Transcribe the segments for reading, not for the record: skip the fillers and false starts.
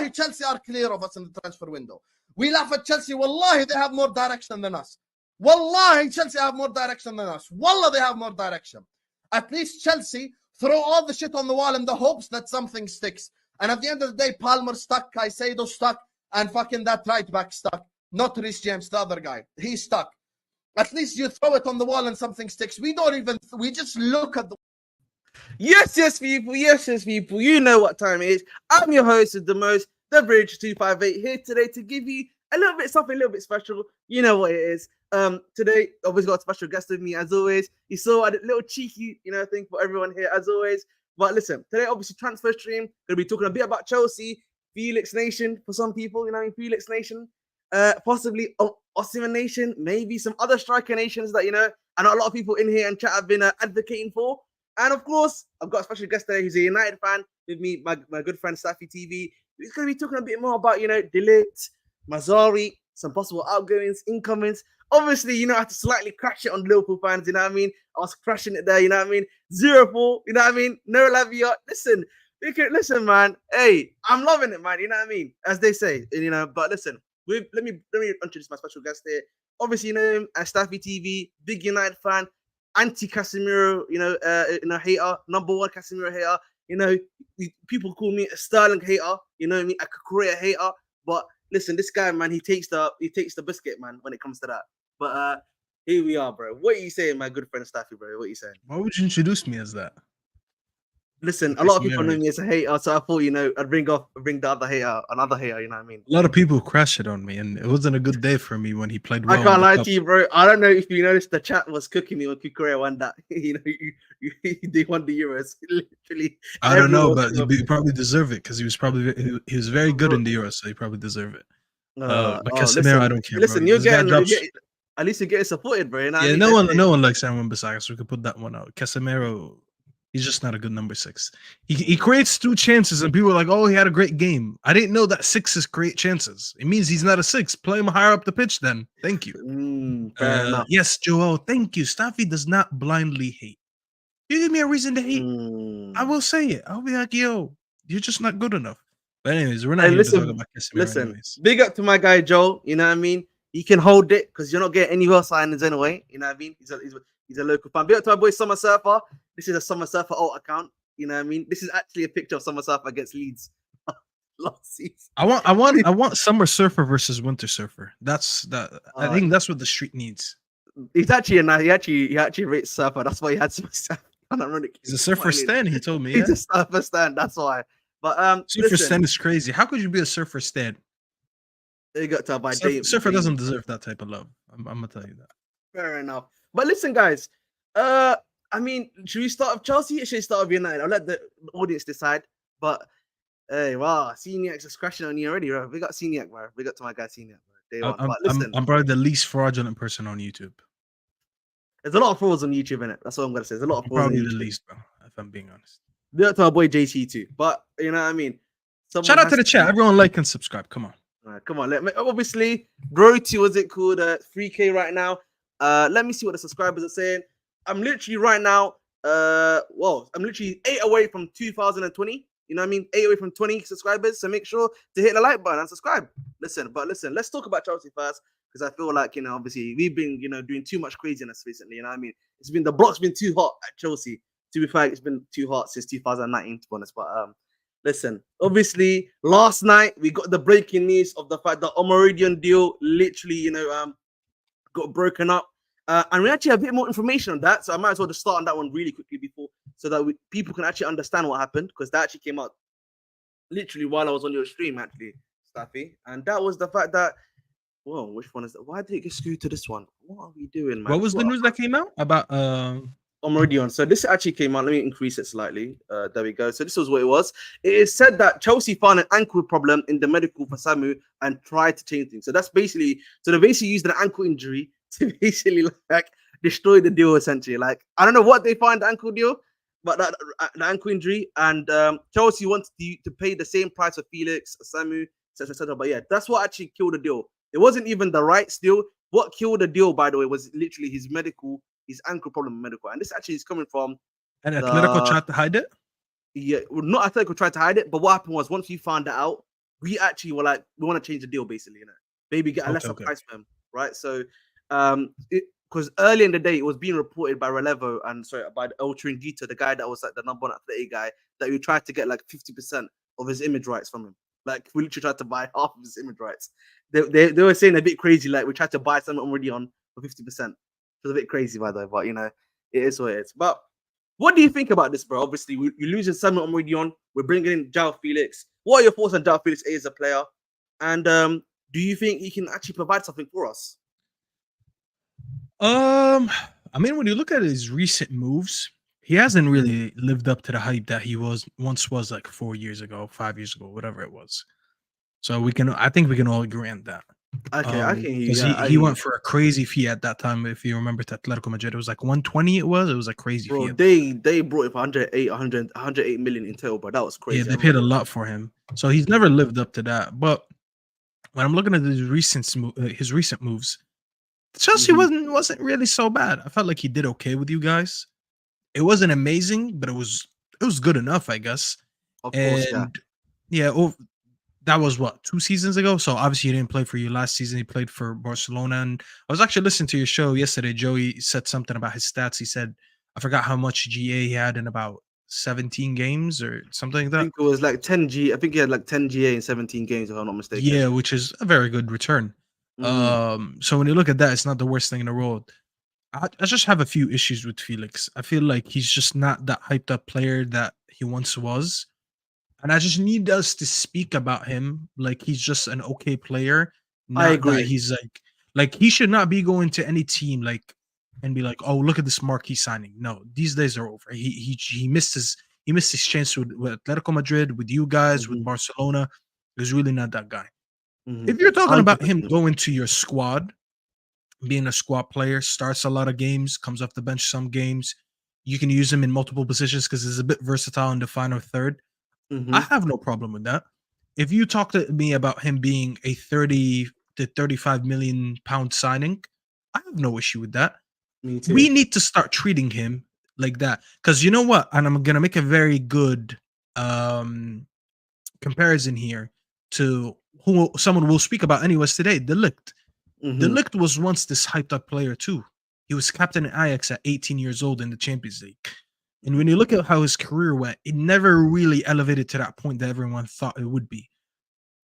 Wallahi, Chelsea are clear of us in the transfer window. We laugh at Chelsea. Wallahi, they have more direction than us. Wallahi, Chelsea have more direction than us. Wallah, they have more direction. At least Chelsea throw all the shit on the wall in the hopes that something sticks. And at the end of the day, Palmer stuck, Caicedo stuck, and fucking that right back stuck. Not Reece James, the other guy. He's stuck. At least you throw it on the wall and something sticks. We just look at the... Yes, people. Yes, people. You know what time it is. I'm your host with the most, the Bridge 258, here today to give you a little bit something a little bit special. You know what it is. Today, obviously got a special guest with me as always. You saw a little cheeky, thing for everyone here as always. But listen, today obviously transfer stream. Gonna be talking a bit about Chelsea, Felix Nation for some people. Felix Nation, possibly Osimhen Nation, maybe some other striker nations that I know a lot of people in here and chat have been advocating for. And of course, I've got a special guest today who's a United fan with me, my good friend Safi TV. He's going to be talking a bit more about, Ligtn, Mazraoui, some possible outgoings, incomings. Obviously, I had to slightly crash it on Liverpool fans, I was crashing it there, 0-4, no Lavia. Listen, man. Hey, I'm loving it, man, as they say, but listen, let me introduce my special guest here. Obviously, you know him as Staffy TV, big United fan, anti-Casemiro, hater, number one Casemiro hater. People call me a Sterling hater, a Korea hater. But listen, this guy, man, he takes the biscuit, man, when it comes to that. But here we are, bro. What are you saying, my good friend Staffy, bro? What are you saying? Why would you introduce me as that? Listen, a lot of people know me as a hater, so I thought, I'd bring the other hater, another hater, you know what I mean? A lot of people crashed it on me, and it wasn't a good day for me when he played well. I can't lie to you, bro. I don't know if you noticed, the chat was cooking me when Korea won that. They won the Euros. Literally. I don't know, but he probably deserved it because he was very good in the Euros, so he probably deserved it. But Casemiro, I don't care. Listen, at least you're getting supported, bro. No one likes Aaron Bissaka, so we could put that one out. Casemiro, he's just not a good number 6. He creates 2 chances, and people are like, "Oh, he had a great game." I didn't know that 6s create chances. It means he's not a 6. Play him higher up the pitch, then. Thank you. Fair enough. Yes, Joao. Thank you. Staffy does not blindly hate. You give me a reason to hate, I will say it. I'll be like, "Yo, you're just not good enough." But anyways, we're not here to talk about Casemiro. Anyways. Big up to my guy Joe. You know what I mean? He can hold it because you're not getting any well signings anyway. You know what I mean? He's a local fan. Big up to my boy Summer Surfer. This is a Summer Surfer alt account. You know what I mean? This is actually a picture of Summer Surfer against Leeds last season. I want Summer Surfer versus Winter Surfer. I think that's what the street needs. He's actually he actually rates Surfer. That's why he had Summer Surfer. He's a Surfer stan. He told me. He's a Surfer stan. That's why. But Surfer stan is crazy. How could you be a Surfer stan? They got to buy Surfer doesn't deserve that type of love. I'm gonna tell you that. Fair enough. But listen, guys. I mean, should we start with Chelsea or should we start with United? I'll let the audience decide. But hey, wow, Seniac is crashing on you already, bro. We got Seniac, bro. We got to my guy Seniac, bro. I'm probably the least fraudulent person on YouTube. There's a lot of frauds on YouTube, innit? That's what I'm gonna say. There's a lot of frauds. Probably the least, bro. If I'm being honest. Big up to our boy JC too. But you know what I mean. Shout out to the chat. Everyone like and subscribe. Come on. Come on. Obviously, road to 3K right now. Let me see what the subscribers are saying. I'm literally right now. I'm literally 8 away from 2020. You know what I mean? 8 away from 20 subscribers. So make sure to hit the like button and subscribe. Listen, let's talk about Chelsea first because I feel like obviously we've been doing too much craziness recently. You know what I mean? The block's been too hot at Chelsea. To be fair, it's been too hot since 2019, to be honest. But listen, obviously, last night we got the breaking news of the fact that Omaridian deal literally, got broken up. And we actually have a bit more information on that. So I might as well just start on that one really quickly so that people can actually understand what happened because that actually came out literally while I was on your stream, actually, Staffy. And that was the fact that, whoa, which one is that? Why did it get screwed to this one? What are we doing, man? What was the news that came out about Omaridian? So this actually came out. Let me increase it slightly. There we go. So this was what it was. It is said that Chelsea found an ankle problem in the medical for Samu and tried to change things. So that's basically, they basically used an ankle injury to basically like destroy the deal essentially. Like I don't know what they find the ankle deal, but the ankle injury and Chelsea wanted to pay the same price for Felix, Samu, etc. But yeah, that's what actually killed the deal. It wasn't even the rights deal. What killed the deal, by the way, was literally his ankle problem medical. And this actually is coming from and Atletico tried to hide it. Yeah, well, not Atletico tried to hide it, but what happened was once we found that out, we actually were like, we want to change the deal, basically, you know, maybe get a lesser price for him, right? So, because early in the day, it was being reported by Relevo and by El Chiringuito, the guy that was like the number 1 athletic guy, that we tried to get like 50% of his image rights from him. Like, we literally tried to buy half of his image rights. They were saying a bit crazy, like, we tried to buy something already on for 50%. It was a bit crazy, by the way, but, you know, it is what it is. But what do you think about this, bro? Obviously, we're losing Samuel already on. We're bringing in Joao Felix. What are your thoughts on Joao Felix as a player? And do you think he can actually provide something for us? I mean, when you look at his recent moves, he hasn't really lived up to the hype that he once was like 4 years ago, 5 years ago, whatever it was. So I think we can all agree on that. Okay, I can hear you. He went for a crazy fee at that time. If you remember, to Atletico Madrid, it was like 120. It was a crazy fee. They brought it for 108 million in total, but that was crazy. Yeah, they paid a lot for him, so he's never lived up to that. But when I'm looking at his recent moves, Chelsea wasn't really so bad. I felt like he did okay with you guys. It wasn't amazing, but it was good enough, I guess. Of course, yeah. That was what, 2 seasons ago. So obviously he didn't play for you last season. He played for Barcelona. And I was actually listening to your show yesterday. Joey said something about his stats. He said, I forgot how much GA he had in about 17 games or something like that. I think it was like 10 G. I think he had like 10 GA in 17 games, if I'm not mistaken. Yeah, which is a very good return. So when you look at that, it's not the worst thing in the world. I just have a few issues with Felix. I feel like he's just not that hyped up player that he once was. And I just need us to speak about him like he's just an okay player. I agree. He's like he should not be going to any team and be like, oh, look at this marquee signing. No, these days are over. He missed his chance with Atletico Madrid, with you guys, with Barcelona. He's really not that guy. If you're talking 100%. About him going to your squad, being a squad player, starts a lot of games, comes off the bench some games, you can use him in multiple positions because he's a bit versatile in the final third. I have no problem with that. If you talk to me about him being a 30 to 35 million pound signing, I have no issue with that. Me too. We need to start treating him like that. Because you know what? And I'm going to make a very good comparison here to who someone will speak about anyways today, De Ligt. De Ligt was once this hyped up player too. He was captain at Ajax at 18 years old in the Champions League. And when you look at how his career went, it never really elevated to that point that everyone thought it would be.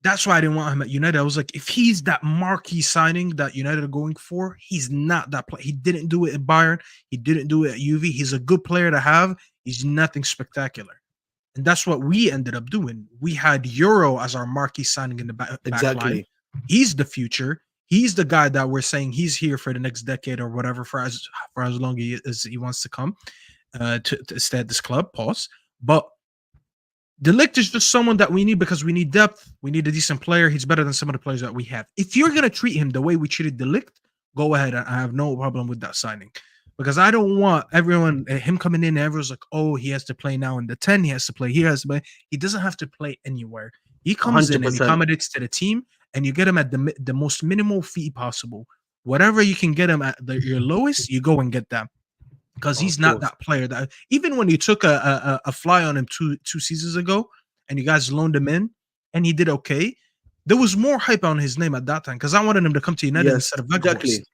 That's why I didn't want him at United. I was like, if he's that marquee signing that United are going for, he's not that player. He didn't do it at Bayern. He didn't do it at UV. He's a good player to have. He's nothing spectacular. And that's what we ended up doing. We had Euro as our marquee signing in the back line. He's the future. He's the guy that we're saying he's here for the next decade or whatever, for as long as he wants to come. To stay at this club, pause. But De Ligt is just someone that we need because we need depth. We need a decent player. He's better than some of the players that we have. If you're going to treat him the way we treated De Ligt, go ahead. I have no problem with that signing. Because I don't want him coming in and everyone's like, oh, he has to play now in the 10. He has to play here. He has to play. He doesn't have to play anywhere. He comes 100%. In and he accommodates to the team and you get him at the most minimal fee possible. Whatever you can get him at your lowest, you go and get that. Because he's not that player that even when you took a fly on him two seasons ago and you guys loaned him in and he did okay, there was more hype on his name at that time because I wanted him to come to United instead of Weghorst.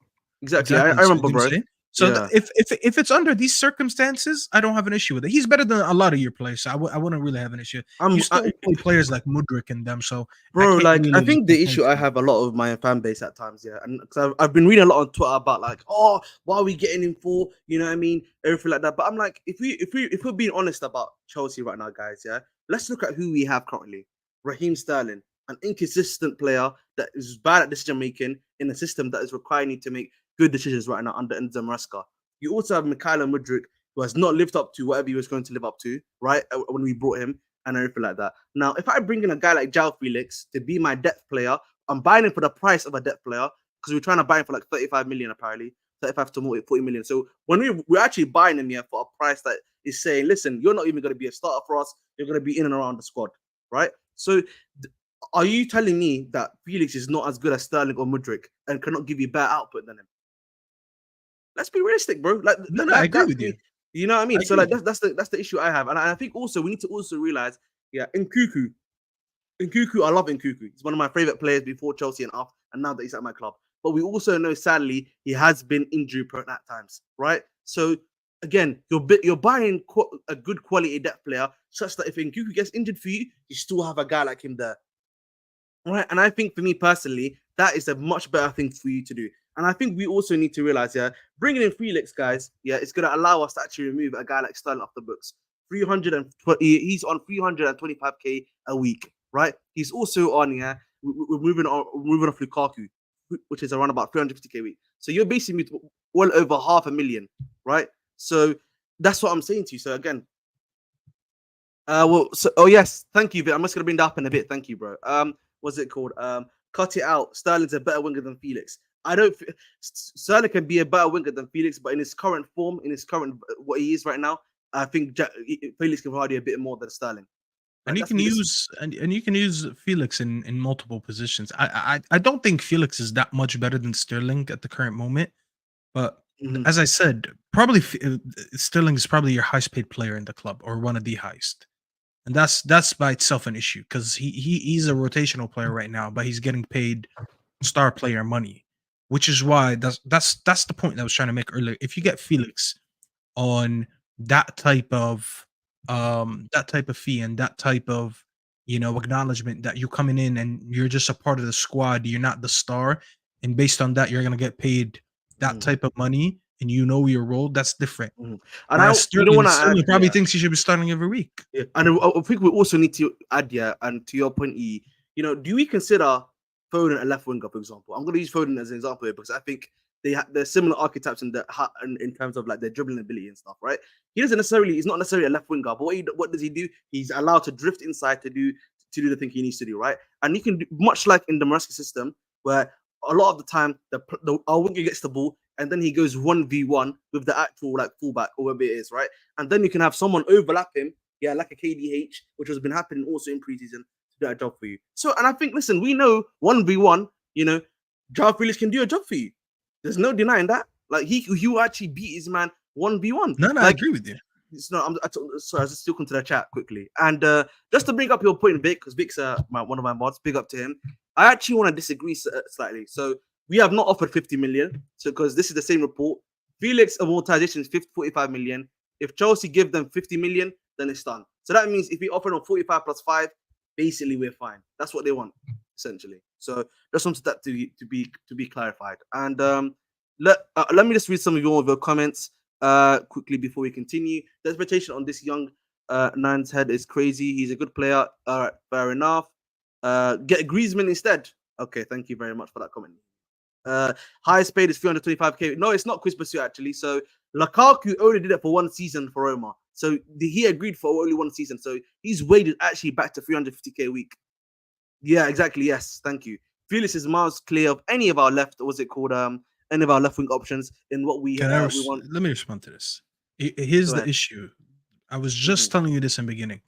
Exactly. I remember, bro. So if it's under these circumstances, I don't have an issue with it. He's better than a lot of your players, so I wouldn't really have an issue. You still play players like Mudryk and them, so bro, I think the issue I have a lot of my fan base at times, and because I've been reading a lot on Twitter about like, oh, why are we getting him for? You know what I mean, everything like that. But I'm like, if we're being honest about Chelsea right now, guys, let's look at who we have currently. Raheem Sterling, an inconsistent player that is bad at decision making in a system that is requiring you to make good decisions right now under Enzo Maresca. You also have Mikhailo Mudryk, who has not lived up to whatever he was going to live up to, right, when we brought him and everything like that. Now, if I bring in a guy like Joao Felix to be my depth player, I'm buying him for the price of a depth player because we're trying to buy him for like 35 million, apparently, 35 to 40 million. So when we're actually buying him here for a price that is saying, listen, you're not even going to be a starter for us. You're going to be in and around the squad, right? So are you telling me that Felix is not as good as Sterling or Mudryk and cannot give you better output than him? Let's be realistic, bro. Like, no, I agree with you. You know what I mean? So like that's the issue I have, and I think also we need to also realize, Nkunku Nkunku, I love Nkunku. He's one of my favorite players before Chelsea and after, and now that he's at my club. But we also know, sadly, he has been injury prone at times, right? So again, you're buying a good quality depth player, such that if Nkunku gets injured for you, you still have a guy like him there, right? And I think for me personally, that is a much better thing for you to do. And I think we also need to realize, bringing in Felix, guys, it's going to allow us to actually remove a guy like Sterling off the books. 320, he's on 325k a week, right? He's also on, we're moving off Lukaku, which is around about 350k a week. So you're basically well over 500,000, right? So that's what I'm saying to you. So again, yes, thank you. I'm just going to bring that up in a bit. Thank you, bro. What's it called? Cut it out. Sterling's a better winger than Felix. Sterling can be a better winger than Felix, but in his current form, what he is right now, I think Felix can provide you a bit more than Sterling. And you can use Felix in multiple positions. I don't think Felix is that much better than Sterling at the current moment, but as I said, probably Sterling is probably your highest paid player in the club, or one of the highest, and that's by itself an issue, because he's a rotational player right now, but he's getting paid star player money, which is why that's the point that I was trying to make earlier. If you get Felix on that type of fee and that type of acknowledgement that you're coming in and you're just a part of the squad, you're not the star, and based on that you're gonna get paid that type of money, and your role, that's different. And Sterling probably thinks he should be starting every week. Yeah. And I think we also need to add, and to your point, do we consider Foden a left winger, for example? I'm going to use Foden as an example here because I think they're similar archetypes in terms of like their dribbling ability and stuff, right? He's not necessarily a left winger, but what does he do? He's allowed to drift inside to do the thing he needs to do, right? And you can do, much like in the Maresca system, where a lot of the time our winger gets the ball and then he goes 1v1 with the actual like fullback or whoever it is, right? And then you can have someone overlap him, like a KDH, which has been happening also in preseason, to do a job for you. So, and I think, listen, we know 1v1, Joao Felix can do a job for you. There's no denying that. Like he actually beat his man 1v1. No, I agree with you. Sorry, I was just still come to the chat quickly. And just to bring up your point, Vic, because Vic's one of my mods, big up to him. I actually want to disagree slightly. So we have not offered 50 million. So because this is the same report, Felix amortization is 45 million. If Chelsea give them 50 million, then it's done. So that means if we offer them 45 plus 5, basically we're fine. That's what they want, essentially. So just wanted that to be clarified. And let me just read some of your comments quickly before we continue. The expectation on this young Nine's head is crazy. He's a good player. All right, fair enough. Get Griezmann instead. Okay, thank you very much for that comment. Highest paid is 325k. No, it's not Chris Bassu actually. So Lukaku only did it for one season for Roma. So he agreed for only one season. So he's weighted actually back to 350k a week. Yeah, exactly. Yes, thank you. Felix is miles clear of any of our left. What's it called? Any of our left wing options in what we want. Let me respond to this. Here's the issue. I was just telling you this in the beginning.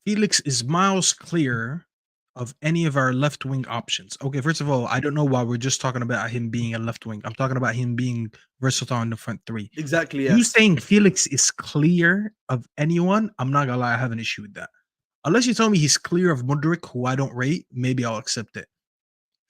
Felix is miles clear of any of our left wing options. Okay, first of all, I don't know why we're just talking about him being a left wing. I'm talking about him being versatile in the front three. Exactly. Yes. You saying Felix is clear of anyone? I'm not gonna lie, I have an issue with that. Unless you tell me he's clear of Mudryk, who I don't rate, maybe I'll accept it.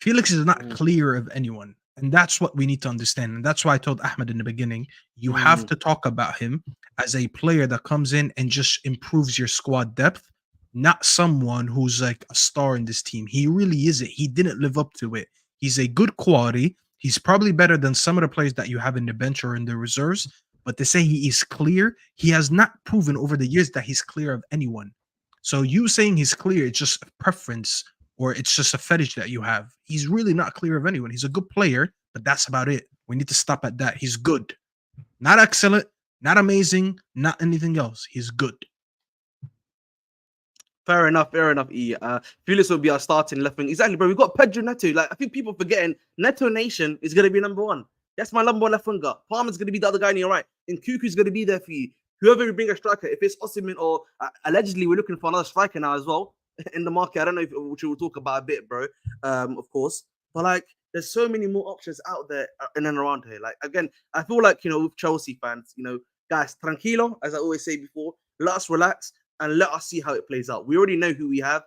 Felix is not clear of anyone. And that's what we need to understand. And that's why I told Ahmed in the beginning, you have to talk about him as a player that comes in and just improves your squad depth, not someone who's like a star in this team. He really isn't. He didn't live up to it. He's a good quality. He's probably better than some of the players that you have in the bench or in the reserves. But to say he is clear, he has not proven over the years that he's clear of anyone. So you saying he's clear, it's just a preference, or it's just a fetish that you have. He's really not clear of anyone. He's a good player, but that's about it. We need to stop at that. He's good. Not excellent, not amazing, not anything else. He's good. Fair enough, E. Felix will be our starting left wing. Exactly, bro. We've got Pedro Neto. Like, I think people forgetting Neto Nation is going to be number one. That's my number one left winger. Palmer's going to be the other guy on your right. And Nkunku's going to be there for you. Whoever you bring a striker, if it's Osimhen or allegedly we're looking for another striker now as well in the market. I don't know which we'll talk about a bit, bro. Of course, but like there's so many more options out there in and around here. Like again, I feel like with Chelsea fans, guys, tranquilo, as I always say before, let us relax and let us see how it plays out. We already know who we have.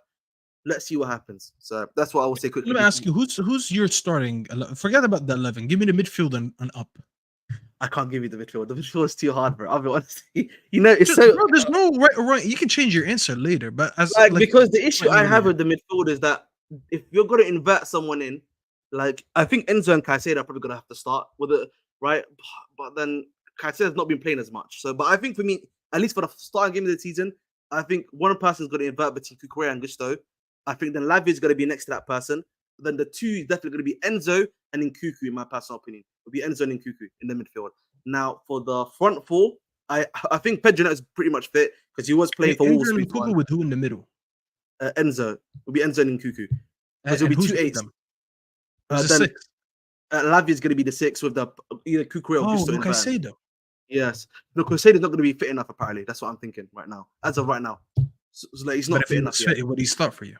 let's see what happens. So that's what I will say quickly. Let me ask you, who's your starting? Forget about the 11. Give me the midfield and up. I can't give you the midfield. The midfield is too hard, bro. I'll be honest. It's so. Bro, there's no right. You can change your answer later, but Because the issue I have with the midfield is that if you're gonna invert someone in, like I think Enzo and Caicedo are probably gonna have to start with it, right? But then Caicedo's not been playing as much. So, but I think for me, at least for the starting game of the season, I think one person's gonna invert between Cucurella and Gusto. I think then Lavia is gonna be next to that person. Then the two is definitely gonna be Enzo and Nkuku, in my personal opinion. It'll be Enzo and Nkuku in the midfield. Now for the front four, I think Pedro is pretty much fit because he was playing for Wolves. Nkuku with who in the middle? Enzo. It'll be Enzo and Nkuku. Because it'll be 2 8s. Then Lavia is going to be the 6 with the either Cucurella or Gusto. Caicedo. Yes. No, Caicedo's not going to be fit enough, apparently. That's what I'm thinking right now. As of right now. So like, he's not fit enough yet. Would he start for you?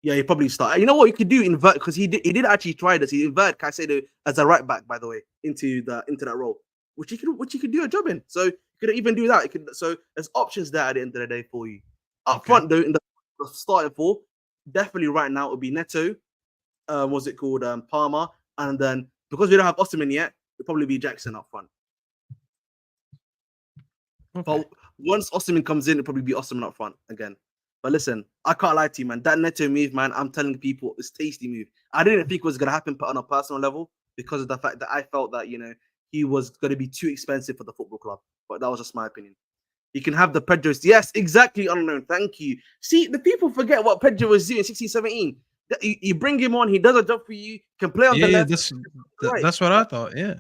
Yeah, he probably start. You know what you could do? Invert, because he did actually try this. He inverted Caicedo as a right back, by the way, into that role, which he could do a job in. So you could even do that. So there's options there at the end of the day for you. Up front though, in the starting four, definitely right now it would be Neto. What's it called? Palmer, and then because we don't have Osimhen yet, it'll probably be Jackson up front. Okay. But once Osimhen comes in, it'll probably be Osimhen up front again. But listen, I can't lie to you, man. That Neto move, man, I'm telling people, it's tasty move. I didn't think it was gonna happen on a personal level because of the fact that I felt that he was gonna be too expensive for the football club. But that was just my opinion. You can have the Pedros. Yes, exactly, unknown. Thank you. See, the people forget what Pedro was doing 16, 17. You bring him on, he does a job for you, can play on the left. That's what I thought, yeah.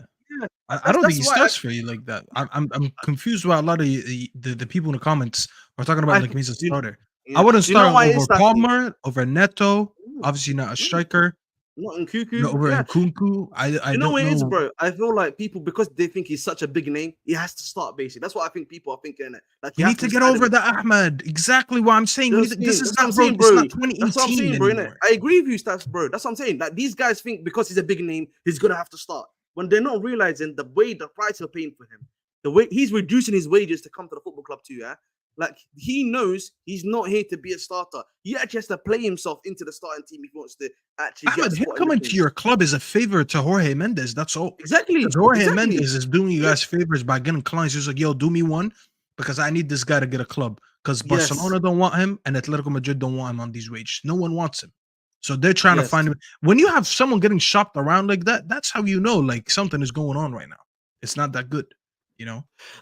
I don't think he starts for you like that. I'm confused why a lot of the people in the comments are talking about like he's a starter. I wouldn't start over Palmer, over Neto, obviously not a striker. Not Nkuku. Not over Nkunku. I know what it is, bro. I feel like people, because they think he's such a big name, he has to start basically. That's what I think people are thinking. Like you need to get over the Ahmed. Exactly what I'm saying. This is not, bro. It's not 2018 That's what I'm saying, anymore. bro. I agree with you, Stats, bro. That's what I'm saying. Like these guys think because he's a big name, he's gonna have to start. When they're not realizing the price they're paying for him, the way he's reducing his wages to come to the football club too, yeah. Like he knows he's not here to be a starter. He actually has to play himself into the starting team if he wants to actually get. Him coming to your club is a favor to Jorge Mendes. That's all. Exactly. Jorge Mendes is doing you guys favors by getting clients. He's like, yo, do me one because I need this guy to get a club. Because Barcelona don't want him and Atletico Madrid don't want him on these wages. No one wants him. So they're trying to find him. When you have someone getting shopped around like that, that's how you know like something is going on right now. It's not that good.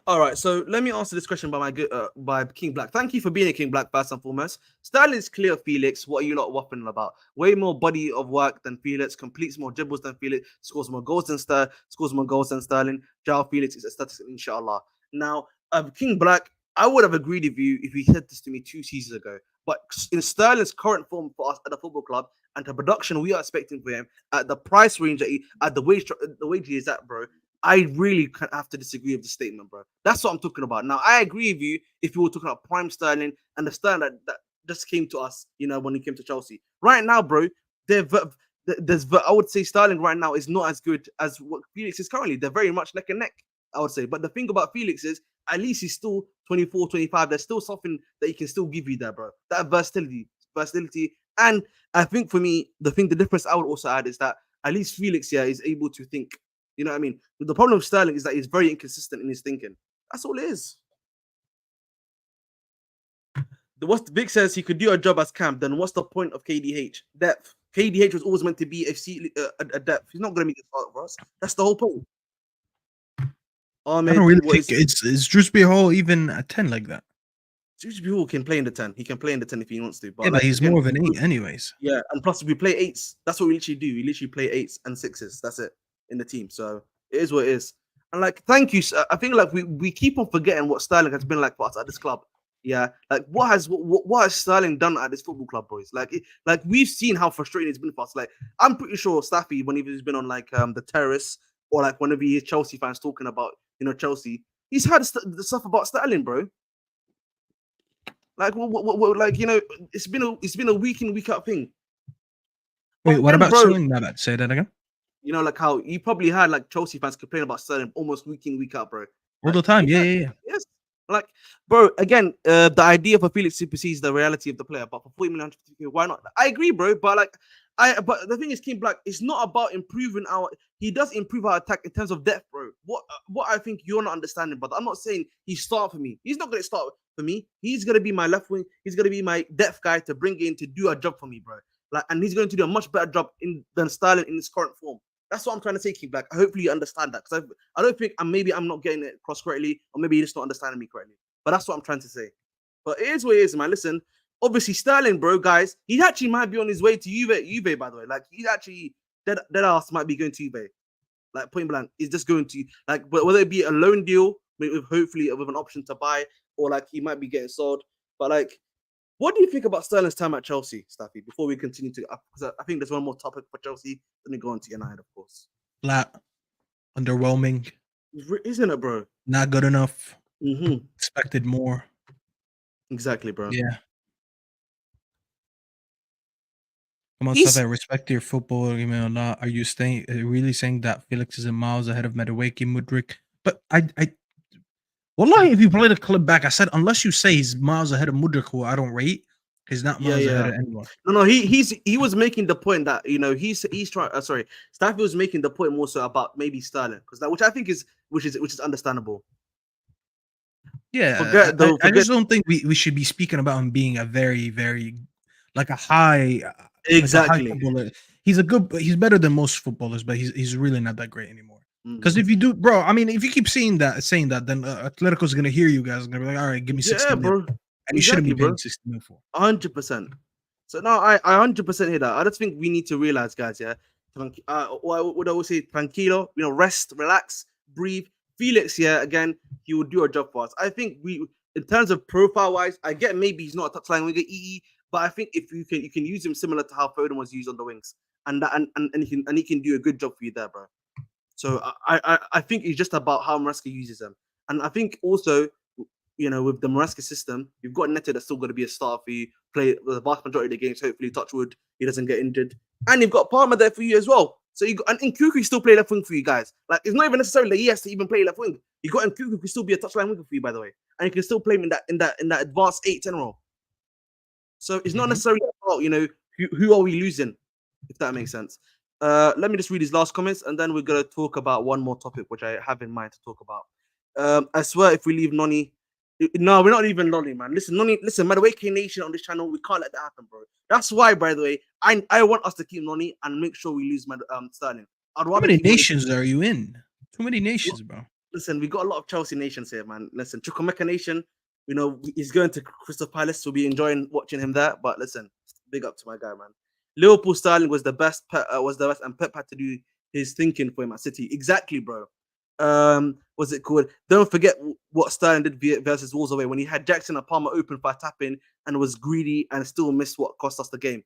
All right, so let me answer this question by King Black. Thank you for being a King Black first and foremost. Sterling's clear, Felix. What are you lot waffling about? Way more body of work than Felix, completes more dribbles than Felix, scores more goals than Sterling. Joao Felix is a statistic, inshallah. Now, King Black, I would have agreed with you if you said this to me 2 seasons ago. But in Sterling's current form for us at the football club and the production we are expecting for him at the price range at the wage he is at, bro. I really have to disagree with the statement, bro. That's what I'm talking about. Now, I agree with you if you were talking about prime Sterling and the Sterling that just came to us, when he came to Chelsea. Right now, bro, I would say Sterling right now is not as good as what Felix is currently. They're very much neck and neck, I would say. But the thing about Felix is, at least he's still 24, 25. There's still something that he can still give you there, bro. That versatility. And I think for me, the difference I would also add is that at least Felix here is able to think. You know what I mean? The problem with Sterling is that he's very inconsistent in his thinking. That's all it is. What Vic says he could do a job as camp, then what's the point of KDH? Depth. KDH was always meant to be a depth. He's not going to be the starter for us. That's the whole point. I don't really think it's Drewsbury Hall even a 10 like that. Drewsbury Hall can play in the 10. He can play in the 10 if he wants to. But yeah, but he's more of an 8 anyways. Yeah, and plus we play 8s. That's what we literally do. We literally play 8s and 6s. That's it. In the team, so it is what it is. And like, thank you. I think like we keep on forgetting what Sterling has been like for us at this club. Yeah, like what has Sterling done at this football club, boys? Like we've seen how frustrating it's been for us. Like I'm pretty sure Staffy, when he's been on like the terrace or like whenever he hears Chelsea fans talking about Chelsea, he's had the stuff about Sterling, bro. Like like it's been a week in week out thing. Wait, what about Sterling? Say that again. Like how you probably had like Chelsea fans complain about Sterling almost week in, week out, bro. All the time, yeah. Yes. Like, bro, again, the idea for Felix supersedes the reality of the player. But for 40 million, why not? I agree, bro. But but the thing is, King Black, it's not about improving our. He does improve our attack in terms of depth, bro. What I think you're not understanding, but I'm not saying he start for me. He's not gonna start for me. He's gonna be my left wing. He's gonna be my depth guy to bring in to do a job for me, bro. Like, and he's going to do a much better job than Sterling in his current form. That's what I'm trying to say, King Black. Hopefully you understand that, because I don't think, and maybe I'm not getting it across correctly, or maybe you're just not understanding me correctly. But that's what I'm trying to say. But it is what it is, man. Listen, obviously Sterling, bro, guys, he actually might be on his way to Juve, by the way. Like, he's actually dead ass might be going to Juve. Like, point blank, he's just going to, like, whether it be a loan deal with hopefully with an option to buy, or like he might be getting sold. But like, what do you think about Sterling's time at Chelsea, Staffy? Before we continue to, because I think there's one more topic for Chelsea. Then we go on to United, of course. Flat, underwhelming, isn't it, bro? Not good enough. Mm-hmm. Expected more. Exactly, bro. Yeah. Come on, Staffy, I respect your football argument a lot. Are you really saying that Felix is miles ahead of Mazraoui, Mudryk? But Wallahi, if you play the clip back, I said unless you say he's miles ahead of Mudryk, who I don't rate, he's not miles ahead of anyone. No, he was making the point that, you know, he's trying. Staffy was making the point more so about maybe Sterling, because that, which I think is understandable. Yeah, I just don't think we should be speaking about him being a very, very like a high. Exactly. Like a high he's better than most footballers, but he's really not that great anymore. Because if you do, bro, I mean, if you keep saying that, then Atletico's gonna hear you guys and gonna be like, all right, give me 60 bro. And you shouldn't be paying 60 mil for 100%. So no, I 100% hear that. I just think we need to realize, guys, yeah. What I would always say, tranquilo, you know, rest, relax, breathe. Felix, yeah, again, he will do a job for us. I think in terms of profile wise, I get maybe he's not a touchline winger, but I think if you can use him similar to how Foden was used on the wings, and he can do a good job for you there, bro. So I think it's just about how Maresca uses them. And I think also, you know, with the Maresca system, you've got Neto that's still going to be a starter for you, play the vast majority of the games, hopefully, touch wood, he doesn't get injured. And you've got Palmer there for you as well. So you got, and Nkuku still play left wing for you guys. Like, it's not even necessarily that he has to even play left wing. You got Nkuku who can still be a touchline winger for you, by the way. And you can still play him in that advanced 8-10 role. So it's not necessarily about, you know, who are we losing, if that makes sense. Let me just read his last comments, and then we're going to talk about one more topic, which I have in mind to talk about. I swear, if we leave Noni, no, we're not leaving Noni, man. Listen, Mazraoui Nation on this channel, we can't let that happen, bro. That's why, by the way, I want us to keep Noni and make sure we lose Sterling. How many nations are you in? Too many nations, bro. Listen, we got a lot of Chelsea nations here, man. Listen, Chukwemeka Nation, you know, he's going to Crystal Palace. We'll be enjoying watching him there. But listen, big up to my guy, man. Liverpool Sterling was the best, and Pep had to do his thinking for him at City. Exactly, bro. What's it called? Don't forget what Sterling did versus Wolves away when he had Jackson and Palmer open for a tap-in and was greedy and still missed what cost us the game.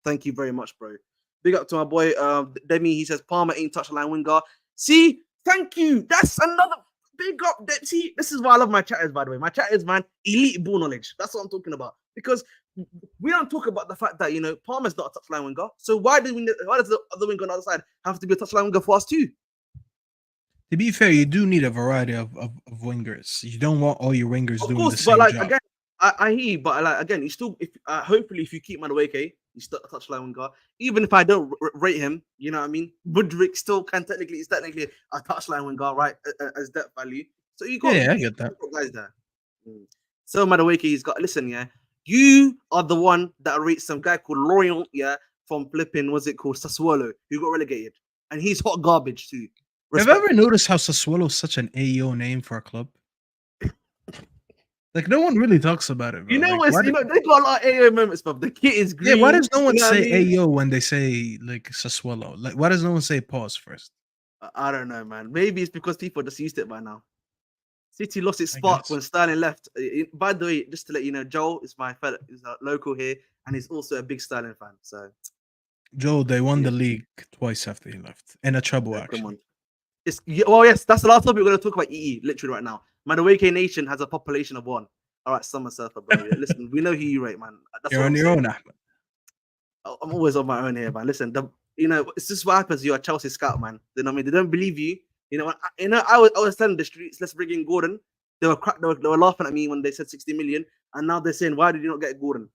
Thank you very much, bro. Big up to my boy Demi. He says Palmer ain't touchline winger. See, thank you. That's another big up. See, this is why I love my chatters, by the way. My chatters, man, elite ball knowledge. That's what I'm talking about. Because we don't talk about the fact that, you know, Palmer's not a touchline winger. So why does the other winger on the other side have to be a touchline winger for us too? To be fair, you do need a variety of wingers. You don't want all your wingers doing the same but like, job. Again, I hear you, but like, again, you still, hopefully if you keep Mazraoui, he's still a touchline winger. Even if I don't rate him, you know what I mean? Mudryk still is technically a touchline winger, right? As depth value. So you got, I get that. Guys there. So Mazraoui, he's got, listen, yeah, you are the one that rates some guy called Lorient, yeah, from flipping, what's it called, Sassuolo, who got relegated, and he's hot garbage too. Have you ever noticed how Sassuolo is such an AO name for a club? Like, no one really talks about it, bro. You know what? They got a lot of AO moments, but the kit is green. Yeah, why does no one say AO when they say, like, Sassuolo? Like, why does no one say pause first? I don't know, man. Maybe it's because people just used it by now. City lost its spark when Sterling left. By the way, just to let you know, Joel is my fellow, is a local here, and he's also a big Sterling fan. So, Joel, they won the league twice after he left, in a treble, actually. Come on. Yes, that's the last topic we're going to talk about. Literally right now. Mazraoui Nation has a population of 1. All right, Summer Surfer, bro. Listen, we know who you rate, man. You're on your own, Ahmed. I'm always on my own here, man. Listen, it's just what happens. You're a Chelsea scout, man. You know what I mean? They don't believe you. You know, I was telling the streets, let's bring in Gordon. they were laughing at me when they said 60 million, and now they're saying, why did you not get Gordon?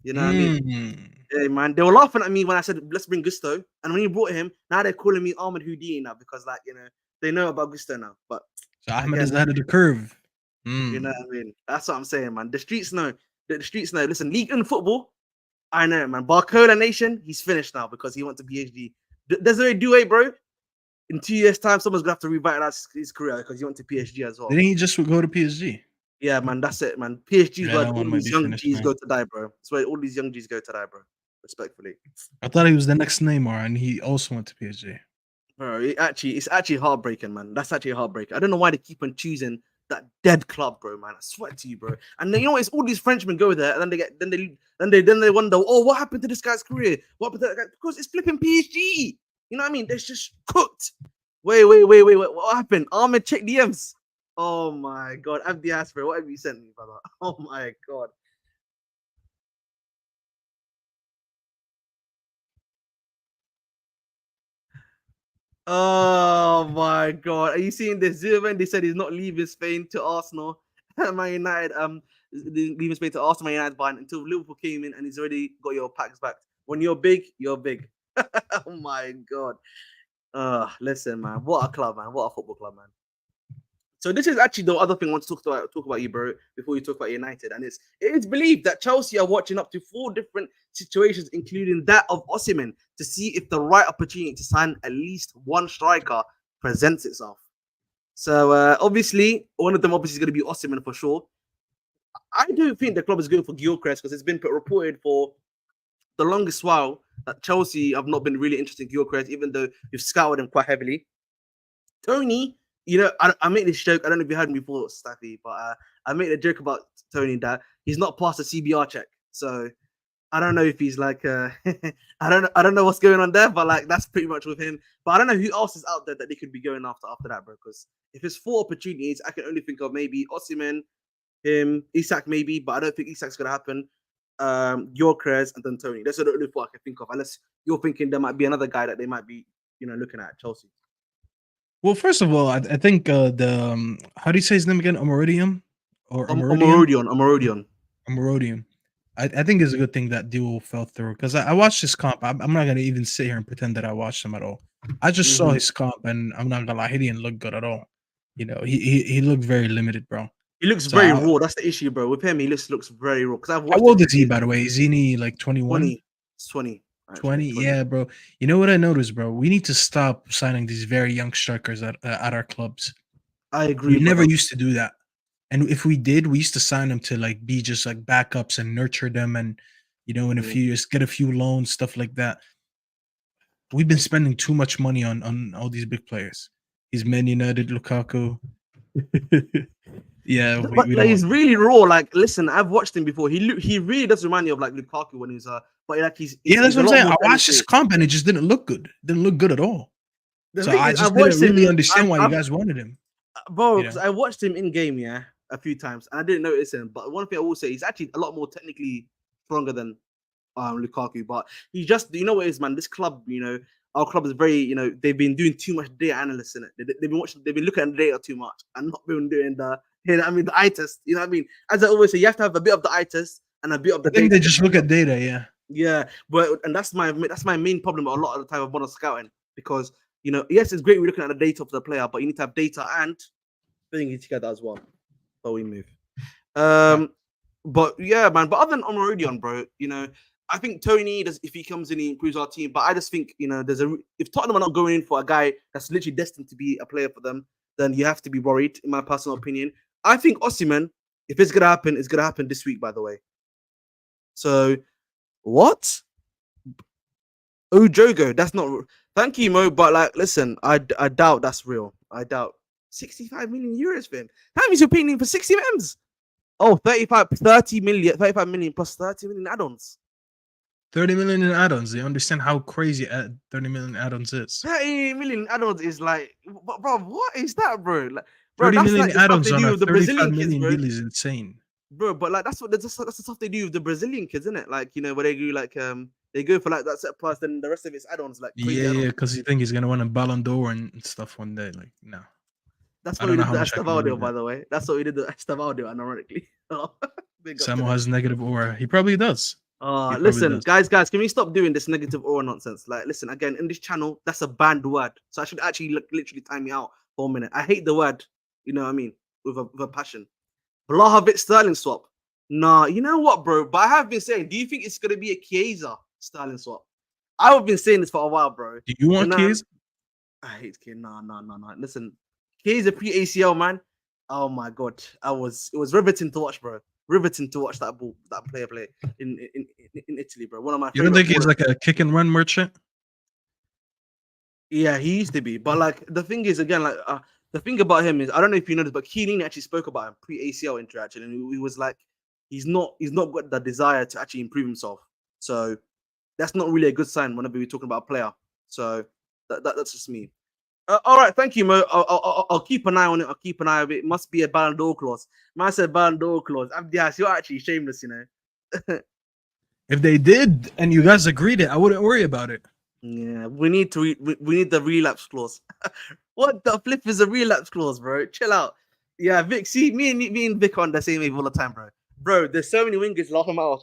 You know what I mean? Yeah, man. They were laughing at me when I said, let's bring Gusto. And when you brought him, now they're calling me Ahmed Houdini now because, like, you know, they know about Gusto now. But so Ahmed is ahead of the curve. You know what I mean? That's what I'm saying, man. The streets know. The streets know. Listen, Ligtn football, I know, man. Barcola Nation, he's finished now because he went to PSG. Desiree Doué, bro. In 2 years' time, someone's gonna have to revitalize his career because he went to PSG as well. Didn't he just go to PSG? Yeah, man, that's it, man. PSG is where that one all might these be young finished, G's man. go to die, bro. It's where all these young G's go to die, bro. Respectfully. I thought he was the next Neymar, and he also went to PSG. Bro, it's actually heartbreaking, man. That's actually heartbreaking. I don't know why they keep on choosing that dead club, bro, man. I swear to you, bro. And then, you know, it's all these Frenchmen go there, and then they wonder, oh, what happened to this guy's career? What happened to that guy? Because it's flipping PSG. You know what I mean? They're just cooked. Wait. What happened? Ahmed, check DMs. Oh my god, Abdi Asper, what have you sent me, brother? Oh my god. Oh my god. Are you seeing this? Zilvan, they said he's not leaving Spain to Arsenal. Man United, leaving Spain to Arsenal, Man United buying until Liverpool came in and he's already got your packs back. When you're big, you're big. Oh my god. Listen, man. What a club, man. What a football club, man. So this is actually the other thing I want to talk about you, bro, before you talk about United. And it is believed that Chelsea are watching up to 4 different situations, including that of Osimhen, to see if the right opportunity to sign at least one striker presents itself. So obviously, one of them obviously is going to be Osimhen for sure. I do think the club is going for Gyökeres because it's been reported for the longest while that Chelsea have not been really interested in Gyökeres, even though you've scouted him quite heavily. Tony, you know, I make this joke. I don't know if you heard me before, Staffy, but I made a joke about Tony that he's not passed a CBR check. So I don't know if he's like, I don't know what's going on there, but like that's pretty much with him. But I don't know who else is out there that they could be going after that, bro. Because if it's 4 opportunities, I can only think of maybe Osimhen, him, Isak maybe, but I don't think Isak's gonna happen. Gyökeres and then Tony. That's the only 4 I can think of, unless you're thinking there might be another guy that they might be, you know, looking at Chelsea. Well, first of all, I think the how do you say his name again? Omorodium or Omorodion. I think it's a good thing that duo fell through because I watched his comp. I'm not gonna even sit here and pretend that I watched him at all. I just saw his comp, and I'm not gonna lie, he didn't look good at all. You know, he looked very limited, bro. He looks very raw. That's the issue, bro. With him, he looks very raw. Because how old is he, by the way? Is he like 21? 20. 20, yeah, bro. You know what I noticed, bro? We need to stop signing these very young strikers at our clubs. I agree. We never used to do that, and if we did, we used to sign them to like be just like backups and nurture them, and you know, in a few years get a few loans, stuff like that. We've been spending too much money on all these big players. He's Man United, Lukaku. Yeah, but he's really raw. Like, listen, I've watched him before. He really does remind me of like Lukaku when he's but like he's that's what I'm saying. I watched his comp and it just didn't look good. Didn't look good at all. So I just didn't really understand why you guys wanted him, bro. Because I watched him in game, a few times, and I didn't notice him. But one thing I will say, he's actually a lot more technically stronger than Lukaku. But he just, you know what it is, man. This club, you know, our club is very, you know, they've been doing too much data analysis in it. They've been looking at the data too much and not been doing the. You know what I mean? The eye test. You know what I mean? As I always say, you have to have a bit of the eye test and a bit of the data. They just look at data, yeah. Yeah, but that's my main problem with a lot of the time of modern scouting, because you know, yes, it's great we're looking at the data of the player, but you need to have data and putting it together as well. But we move. But yeah, man. But other than Omorodion, bro, you know, I think Tony does, if he comes in, he improves our team. But I just think, you know, if Tottenham are not going in for a guy that's literally destined to be a player for them, then you have to be worried, in my personal opinion. I think Osimhen, if it's gonna happen, it's gonna happen this week, by the way. So what? Ojogo, that's not. Thank you, Mo. But like, listen, I doubt that's real. I doubt 65 million euros for him. How many is you paying him for 60 M's? Oh, 30 million, 35 million plus 30 million add-ons. 30 million in add-ons. You understand how crazy 30 million add-ons is? 30 million add-ons is like, bro, what is that, bro? Like, bro, 30 million like add-ons on a 35 million deal is insane. Bro, but like that's the stuff they do with the Brazilian kids, isn't it? Like, you know, where they do like they go for like that set price, then the rest of it's add-ons, like yeah, because you think he's gonna win a Ballon d'Or and stuff one day. Like, no. That's I what don't we know did how to much I can believe Estevaldo, by that. the way. That's what we did to Estevaldo, ironically. Big up to Samuel them. has negative aura. He probably does. He probably Listen, does. guys, can we stop doing this negative aura nonsense? Like, listen, again, in this channel, that's a banned word. So I should actually literally time me out for a minute. I hate the word, you know what I mean, with a passion. Blahovic Sterling swap. Nah, you know what, bro? But I have been saying, do you think it's going to be a Chiesa Sterling swap? I've been saying this for a while, bro. Do you want Keys? I hate Chiesa. No. Listen, Chiesa pre-ACL, man. Oh my God. It was riveting to watch, bro. Riveting to watch that player play in Italy, bro. One of my You don't favorite think he's ballers. like a kick and run merchant? Yeah, he used to be. But like the thing is, again, like the thing about him is, I don't know if you know this, but Keelan actually spoke about him pre-ACL interaction, and he was like, he's not got the desire to actually improve himself. So that's not really a good sign whenever we're talking about a player. So that's just me. All right, thank you, Mo. I'll keep an eye on it. I'll keep an eye on it. It must be a Ballon d'Or clause. Man said Ballon d'Or clause. Abdias, you're actually shameless, you know. If they did and you guys agreed it, I wouldn't worry about it. Yeah, we need the relapse clause. What the flip is a relapse clause, bro? Chill out. Yeah, Vic. See, me and Vic are on the same wave all the time, bro. Bro, there's so many wingers laughing out.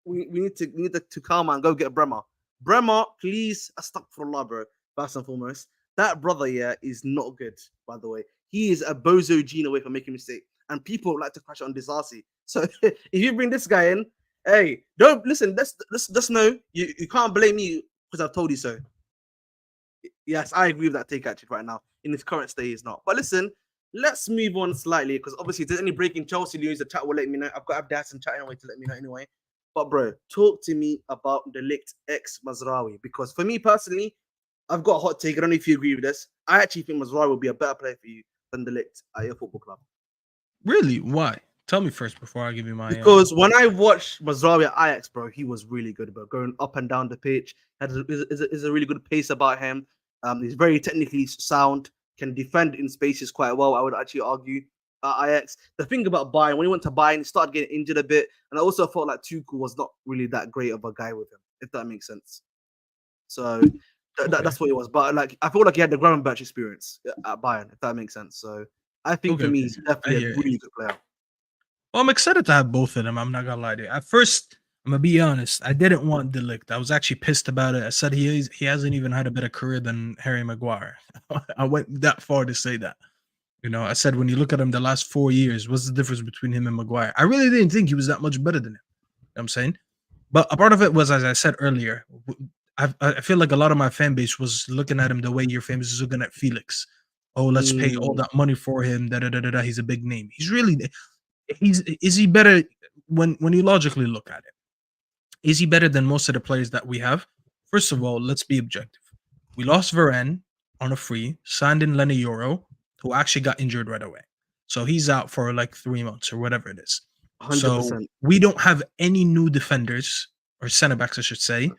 We need to calm and go get Bremer. Bremer, please. Astaghfirullah, bro. First and foremost, that brother, yeah, is not good. By the way, he is a bozo gene away from making a mistake, and people like to crash on Disasi. So if you bring this guy in, hey, don't listen. Let's know you can't blame me because I've told you so. Yes, I agree with that take actually right now. In its current state, is not. But listen, let's move on slightly because obviously, if there's any breaking Chelsea news, the chat will let me know. I've got Abdas and chat anyway to let me know anyway. But bro, talk to me about the Ligtn X Mazraoui because for me personally, I've got a hot take. I don't know if you agree with this. I actually think Mazraoui will be a better player for you than the Ligtn at your football club. Really? Why? Tell me first before I give you my. Because when I watched Mazraoui at Ajax, bro, he was really good, bro. Going up and down the pitch, is a really good pace about him. He's very technically sound, can defend in spaces quite well. I would actually argue. Ajax. The thing about Bayern, when he went to Bayern, he started getting injured a bit, and I also felt like Tuchel was not really that great of a guy with him, if that makes sense. So that's what it was. But like, I feel like he had the Gravenberch experience at Bayern, if that makes sense. So I think for me, he's definitely a really good player. Well, I'm excited to have both of them. I'm not gonna lie to you. At first, I'm gonna be honest. I didn't want De Ligt. I was actually pissed about it. I said he hasn't even had a better career than Harry Maguire. I went that far to say that. You know, I said when you look at him the last 4 years, what's the difference between him and Maguire? I really didn't think he was that much better than him. You know what I'm saying? But a part of it was, as I said earlier, I feel like a lot of my fan base was looking at him the way your fan base is looking at Felix. Oh, let's pay all that money for him. He's a big name. Is he better when you logically look at it? Is he better than most of the players that we have? First of all, let's be objective. We lost Varane on a free, signed in Lenny Euro, who actually got injured right away. So he's out for like 3 months or whatever it is. 100%. So we don't have any new defenders or center backs, I should say,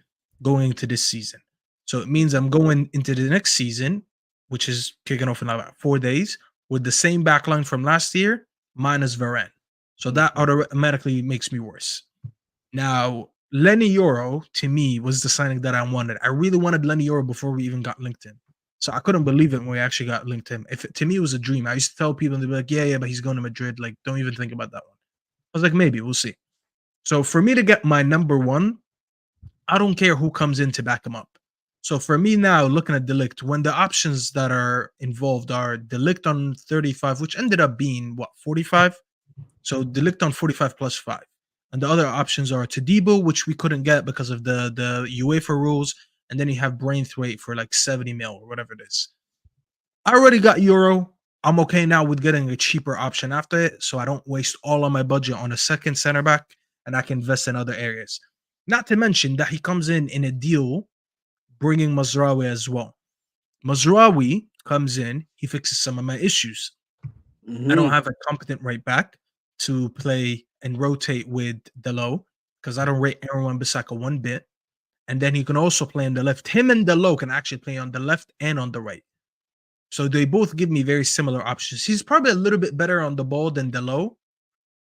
going into this season. So it means I'm going into the next season, which is kicking off in about 4 days, with the same backline from last year, minus Varane. So that automatically makes me worse. Now, Lenny Euro, to me, was the signing that I wanted. I really wanted Lenny Euro before we even got Ligtn. So I couldn't believe it when we actually got Ligtn. To me, it was a dream. I used to tell people, and they'd be like, yeah, but he's going to Madrid. Like, don't even think about that one. I was like, maybe, we'll see. So for me to get my number one, I don't care who comes in to back him up. So for me now, looking at De Ligt, when the options that are involved are De Ligt on 35, which ended up being, 45? So De Ligt on 45 plus 5. And the other options are Todibo, which we couldn't get because of the UEFA rules. And then you have Braithwaite for like 70 mil or whatever it is. I already got Euro. I'm okay now with getting a cheaper option after it. So I don't waste all of my budget on a second center back and I can invest in other areas. Not to mention that he comes in a deal bringing Mazraoui as well. Mazraoui comes in, he fixes some of my issues. I don't have a competent right back to play and rotate with Delo because I don't rate Aaron Wan-Bissaka one bit. And then he can also play on the left. Him and Delo can actually play on the left and on the right. So they both give me very similar options. He's probably a little bit better on the ball than Delo,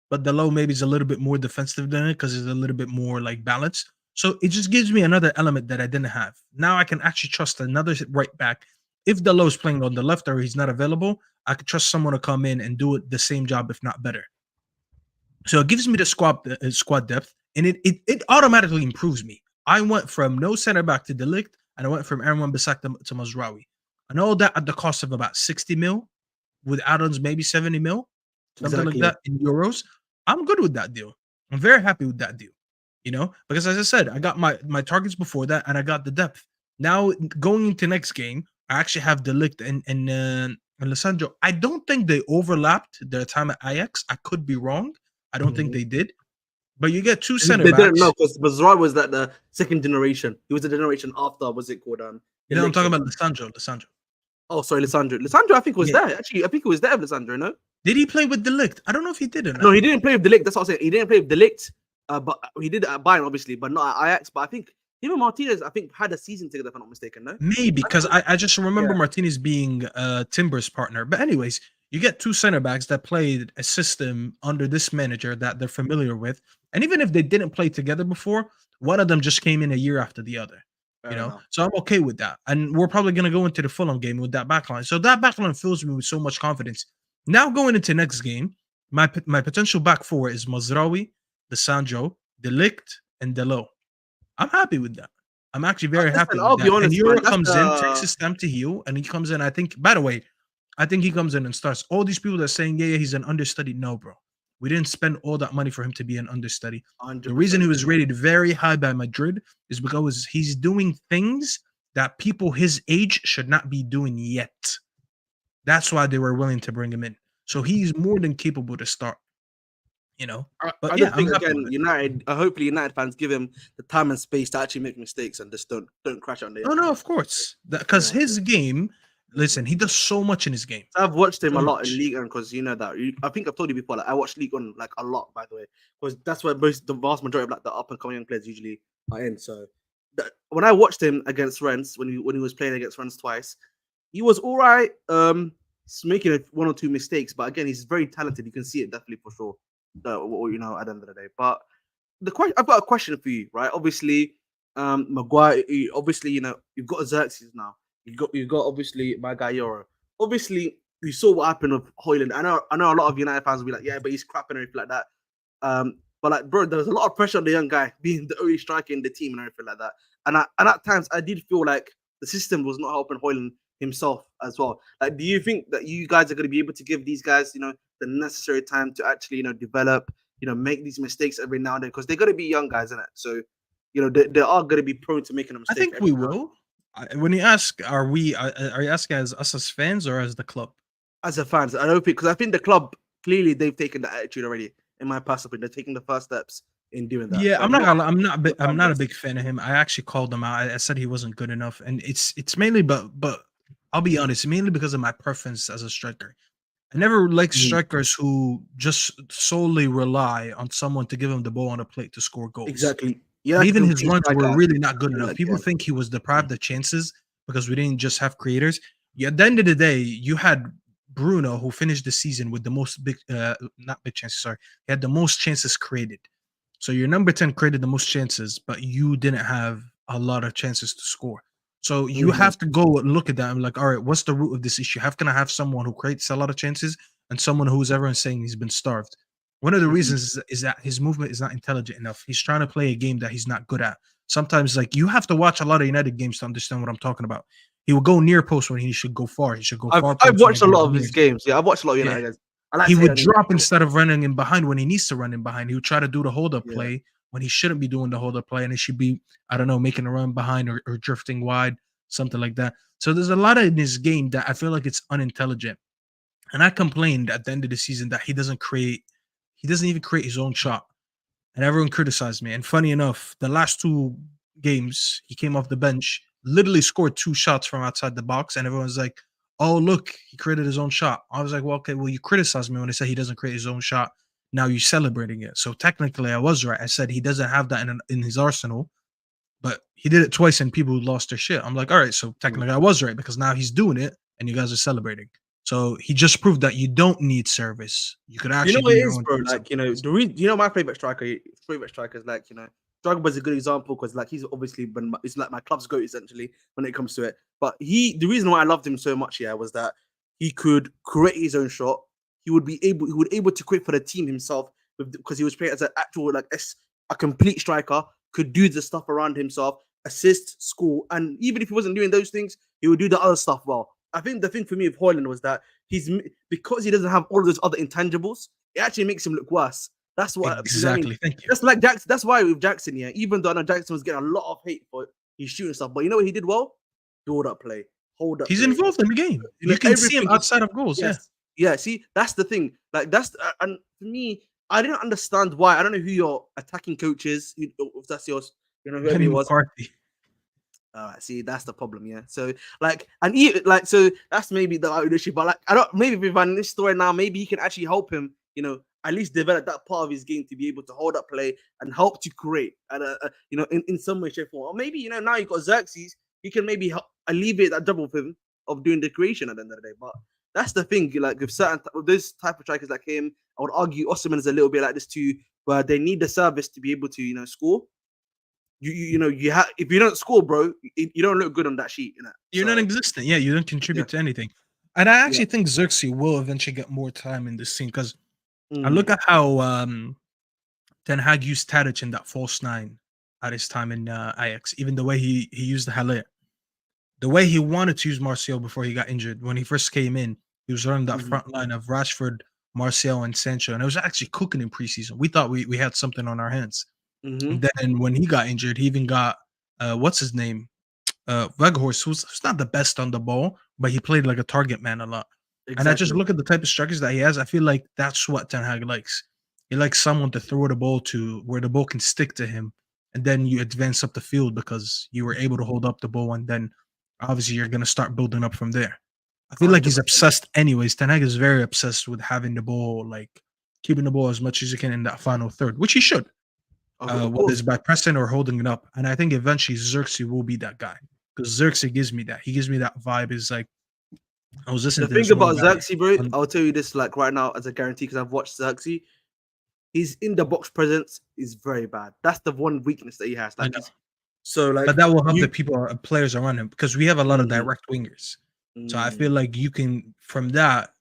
but Delo maybe is a little bit more defensive than it because he's a little bit more like balanced. So it just gives me another element that I didn't have. Now I can actually trust another right back if Dalot's playing on the left or he's not available, I could trust someone to come in and do it the same job, if not better. So it gives me the squad depth, and it automatically improves me. I went from no center back to Ligtn, and I went from Aaron Wan-Bissaka to Mazraoui. I know that at the cost of about 60 mil, with add-ons maybe 70 mil, something like that in euros. I'm good with that deal. I'm very happy with that deal. You know, because as I said, I got my targets before that, and I got the depth. Now going into next game, I actually have Ligtn and Alessandro. I don't think they overlapped their time at Ajax. I could be wrong. I don't think they did. But you get two center backs. They didn't know because Mazraoui was that the second generation. He was the generation after, what's it called? You know, I'm talking about Alessandro. Oh, sorry, Alessandro. Alessandro, I think was there. Actually, I think he was there with Alessandro, no? Did he play with Ligtn? I don't know if he did or not. No, he didn't play with Ligtn. That's what I'm saying. He didn't play with Ligtn, but he did it at Bayern, obviously, but not at Ajax. But I think him and Martinez, I think, had a season together, if I'm not mistaken, no? Maybe, because I just remember Martinez being Timber's partner. But anyways, you get two center backs that played a system under this manager that they're familiar with. And even if they didn't play together before, one of them just came in a year after the other. You know, so I'm okay with that. And we're probably going to go into the Fulham game with that backline. So that backline fills me with so much confidence. Now going into next game, my potential back four is Mazraoui, Alessandro, Ligtn, and Dalot. I'm happy with that. I'm actually very happy with that. Honest, and Euro comes in, takes his time to heal, and he comes in. I think, by the way, I think he comes in and starts. All these people that are saying, yeah, he's an understudy. No, bro. We didn't spend all that money for him to be an understudy. 100%. The reason he was rated very high by Madrid is because he's doing things that people his age should not be doing yet. That's why they were willing to bring him in. So he's more than capable to start. You know, but I think again, United. Hopefully, United fans give him the time and space to actually make mistakes and just don't crash on the. No, of course, because his game. Listen, he does so much in his game. I've watched him a lot in Ligue 1 because you know that. I think I've told you before. Like I watch Ligue 1 like a lot, by the way, because that's where the vast majority of like the up and coming young players usually are in. So when I watched him against Rennes, when he was playing against Rennes twice, he was all right. He's making one or two mistakes, but again, he's very talented. You can see it definitely for sure. You know, at the end of the day. But I've got a question for you, right? Obviously, Maguire. Obviously, you know, you've got Xerxes now. You got obviously my guy Euro. Obviously, you saw what happened with Højlund. I know a lot of United fans will be like, yeah, but he's crap and everything like that. But like, bro, there was a lot of pressure on the young guy being the only striker in the team and everything like that. And at times, I did feel like the system was not helping Højlund himself as well. Like, do you think that you guys are going to be able to give these guys, you know, the necessary time to actually, you know, develop, you know, make these mistakes every now and then? Because they're going to be young guys, isn't it? So, you know, they are going to be prone to making a mistake. I think we will. When you ask, are you asking as us as fans or as the club? As a fans, I don't think, because I think the club clearly they've taken the attitude already. In my past opinion, they're taking the first steps in doing that. Yeah, I'm not a big fan of him. I actually called him out. I said he wasn't good enough, and it's mainly, but I'll be honest, mainly because of my preference as a striker. I never like strikers who just solely rely on someone to give him the ball on a plate to score goals. Exactly. Yeah, even his runs were really not good enough. People think he was deprived of chances because we didn't just have creators. Yeah, at the end of the day, you had Bruno, who finished the season with the most not big chances. Sorry, he had the most chances created. So your number 10 created the most chances, but you didn't have a lot of chances to score. So you have to go and look at that and like, all right, what's the root of this issue? How can I have someone who creates a lot of chances and someone who's everyone saying he's been starved? One of the reasons is that his movement is not intelligent enough. He's trying to play a game that he's not good at. Sometimes, like, you have to watch a lot of United games to understand what I'm talking about. He will go near post when he should go far. He should go far. I've watched a lot of his games. Yeah, I've watched a lot of United games. He would drop instead of running in behind when he needs to run in behind. He would try to do the hold-up play when he shouldn't be doing the hold-up play, and he should be, I don't know, making a run behind or drifting wide, something like that. So there's a lot in his game that I feel like it's unintelligent. And I complained at the end of the season that he doesn't even create his own shot. And everyone criticized me. And funny enough, the last two games, he came off the bench, literally scored 2 shots from outside the box. And everyone's like, oh, look, he created his own shot. I was like, well, okay, well, you criticized me when I said he doesn't create his own shot. Now you're celebrating it. So technically, I was right. I said he doesn't have that in his arsenal. But he did it twice and people lost their shit. I'm like, all right, so technically I was right because now he's doing it and you guys are celebrating. So he just proved that you don't need service. You could actually, you know what it is, bro. Like, you know, my favorite striker is like, you know, Drogba's a good example because like he's obviously been it's like my club's goat essentially when it comes to it. But the reason why I loved him so much, was that he could create his own shot. He would able to create for the team himself because he was playing as an actual a complete striker, could do the stuff around himself, assist, score, and even if he wasn't doing those things, he would do the other stuff well. I think the thing for me with Højlund was that because he doesn't have all those other intangibles, it actually makes him look worse. That's what exactly. I mean. Thank you. That's like Jackson. That's why with Jackson, even though I know Jackson was getting a lot of hate for his shooting stuff, but you know what he did well? Build up play, hold up. He's play. involved in the game. You can see him outside of goals. Yes. Yeah. See, that's the thing. Like and for me, I didn't understand why. I don't know who your attacking coach is. If that's yours, whoever he was. McCarthy. All right, see, that's the problem, So, so that's maybe the issue. But like, I don't. Maybe if I'm in this story now, maybe he can actually help him. At least develop that part of his game to be able to hold up play and help to create, and in some way, shape, or maybe now you got Xerxes, he can maybe help alleviate that job of him of doing the creation at the end of the day. But that's the thing, like with those type of strikers like him, I would argue Osimhen is a little bit like this too, where they need the service to be able to score. You have if you don't score, bro, you don't look good on that sheet. You're non-existent. Yeah, you don't contribute to anything. And I actually think Xerxes will eventually get more time in this scene because I look at how Ten Hag used Tadic in that false nine at his time in Ajax. Even the way he used the Haller, the way he wanted to use Martial before he got injured. When he first came in, he was running that front line of Rashford, Martial, and Sancho, and it was actually cooking in preseason. We thought we had something on our hands. And then when he got injured, he even got what's his name, Weghorst, who's not the best on the ball, but he played like a target man a lot. Exactly. And I just look at the type of strikers that he has. I feel like that's what Ten Hag likes. He likes someone to throw the ball to where the ball can stick to him, and then you advance up the field because you were able to hold up the ball, and then obviously you're going to start building up from there. I feel like he's obsessed anyways. Ten Hag is very obsessed with having the ball, like keeping the ball as much as you can in that final third, which he should. Whether it's by pressing or holding it up. And I think eventually Xerxes will be that guy because Xerxes gives me that. He gives me that vibe. It's like, I was listening to the thing about Xerxes, bro. I'll tell you this like right now as a guarantee because I've watched Xerxes. His in the box presence is very bad. That's the one weakness that he has. Like, but that will help the players around him because we have a lot of direct wingers. So I feel like you can, from that,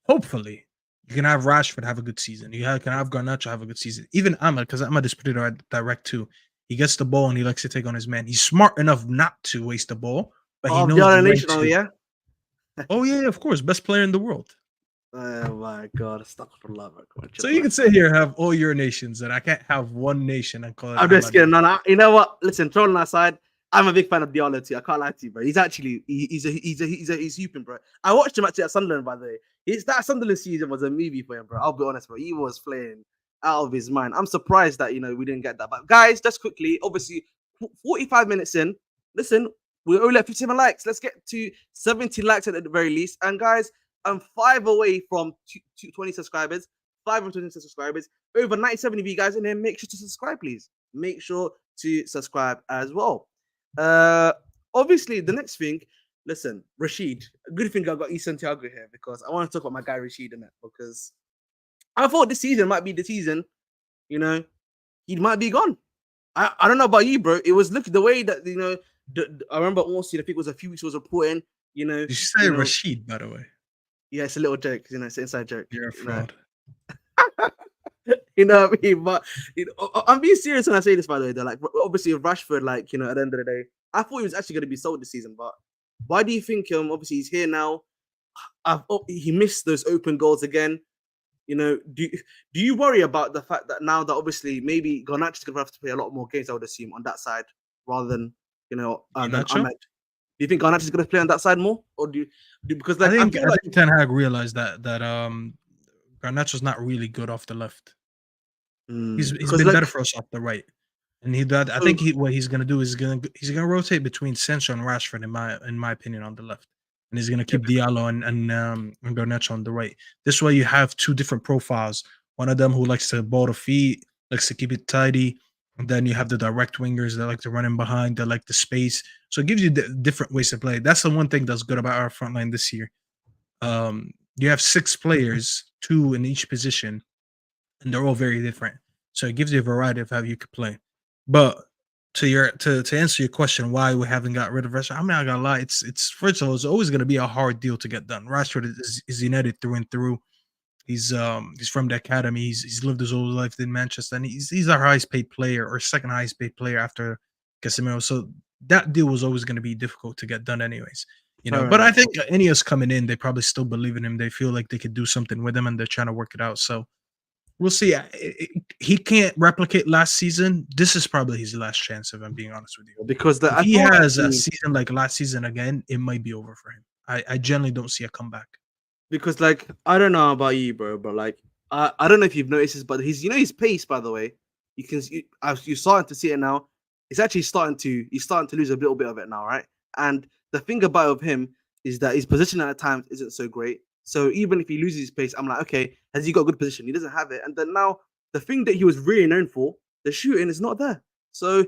hopefully, you can have Rashford have a good season. You can have Garnacho have a good season. Even Ahmed, because Ahmed is pretty direct too. He gets the ball and he likes to take on his man. He's smart enough not to waste the ball, but he knows Oh yeah, of course, best player in the world. Oh my God, so you can sit here and have all your nations, and I can't have one nation and call it. I'm just kidding. No, you know what? Listen, trolling aside, I'm a big fan of Diallo too. I can't lie to you, bro. He's actually he's hooping, bro. I watched him actually at Sunderland, by the way. That Sunderland season was a movie for him, bro. I'll be honest, bro. He was playing out of his mind. I'm surprised that we didn't get that. But guys, just quickly, obviously, 45 minutes in. Listen, we're only at 57 likes. Let's get to 70 likes at the very least. And guys, I'm 5 away from 20 subscribers. 5 of 20 subscribers. Over 97 of you guys, and then make sure to subscribe, please. Make sure to subscribe as well. Obviously, the next thing, listen, Rashid. Good thing I got E. Santiago here because I want to talk about my guy Rashid in it because I thought this season might be the season. He might be gone. I don't know about you, bro. It was the way that I remember also. I think it was a few weeks was reporting. Did you say Rashid, by the way? Yeah, it's a little joke. It's an inside joke. You're a fraud. You know what I mean? But I'm being serious when I say this, by the way. Though, like, obviously, Rashford, like, at the end of the day, I thought he was actually going to be sold this season. But why do you think? Obviously, he's here now. He missed those open goals again. Do you worry about the fact that now that obviously maybe Garnacho's going to have to play a lot more games? I would assume on that side rather than Ahmed. Do you think Garnacho's going to play on that side more, or because like, I think Ten Hag realized that Garnacho's not really good off the left. He's been better for us off the right, and I think what he's gonna do is he's gonna rotate between Sancho and Rashford in my opinion on the left, and he's gonna keep Diallo and Garnacho on the right. This way you have two different profiles. One of them who likes to ball the feet, likes to keep it tidy, and then you have the direct wingers that like to run in behind, that like the space. So it gives you different ways to play. That's the one thing that's good about our front line this year. You have 6 players, 2 in each position, and they're all very different. So it gives you a variety of how you could play. But to answer your question, why we haven't got rid of Rashford, I'm not gonna lie. It's first of all, it's always gonna be a hard deal to get done. Rashford is United through and through. He's from the academy. He's lived his whole life in Manchester, and he's our highest paid player or second highest paid player after Casemiro. So that deal was always going to be difficult to get done, anyways. Fair But I enough. think Ineos coming in, they probably still believe in him. They feel like they could do something with him, and they're trying to work it out. So we'll see. He can't replicate last season. This is probably his last chance, if I'm being honest with you. Because If I he thought has a actually, season like last season again, it might be over for him. I generally don't see a comeback. because like I don't know about you, bro, but like I don't know if you've noticed this, but his pace, by the way, you're starting to see it now. It's actually he's starting to lose a little bit of it now, right? And the thing about him is that his position at times isn't so great. So even if he loses his pace, I'm like, okay, has he got a good position? He doesn't have it. And then now the thing that he was really known for, the shooting, is not there. So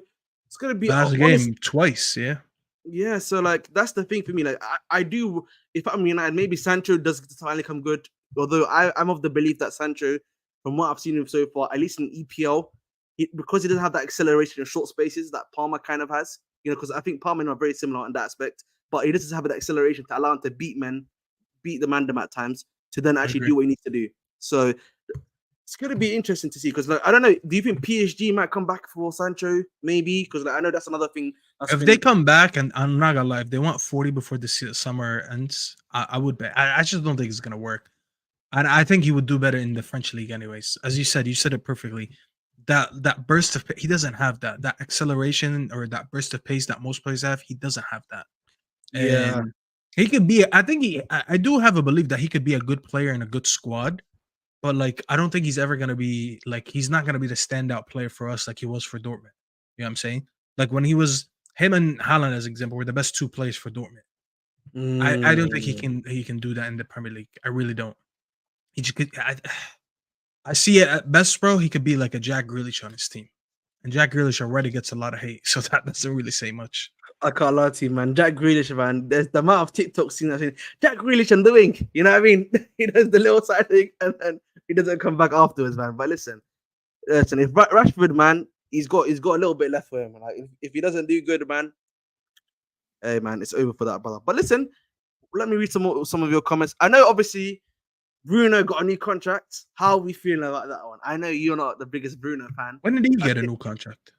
it's gonna be Last honest. game twice, yeah. Yeah, so like that's the thing for me. Like I do, if I'm United, maybe Sancho does finally come good. Although I'm of the belief that Sancho, from what I've seen him so far, at least in EPL, because he doesn't have that acceleration in short spaces that Palmer kind of has. Because I think Palmer and are very similar in that aspect, but he doesn't have that acceleration to allow him to beat the mandem at times to then I actually agree. do what he needs to do. So it's gonna be interesting to see because like I don't know. Do you think PSG might come back for Sancho? Maybe because like, I know that's another thing. If they come back, and I'm not gonna lie, if they want 40 before the summer ends, I would bet. I just don't think it's gonna work. And I think he would do better in the French league, anyways. As you said it perfectly. That burst of he doesn't have that acceleration or that burst of pace that most players have. He doesn't have that, Yeah. and he could be. I think I do have a belief that he could be a good player in a good squad. But like, I don't think he's ever gonna be like he's not gonna be the standout player for us like he was for Dortmund. You know what I'm saying? Like when he was him and Haaland as example were the best two players for Dortmund. I don't think he can do that in the Premier League. I really don't. He just could, I see it at best, bro. He could be like a Jack Grealish on his team, and Jack Grealish already gets a lot of hate, so that doesn't really say much. I can't lie to you, man. Jack Grealish, man. There's the amount of TikTok scenes I've seen. Jack Grealish on the wing. You know what I mean? He does the little side thing and then he doesn't come back afterwards, man. But listen, if Rashford, man, he's got a little bit left for him. Like if he doesn't do good, man, hey, man, it's over for that, brother. But listen, let me read some of your comments. I know, obviously, Bruno got a new contract. How are we feeling about that one? I know you're not the biggest Bruno fan. When did he get a new contract?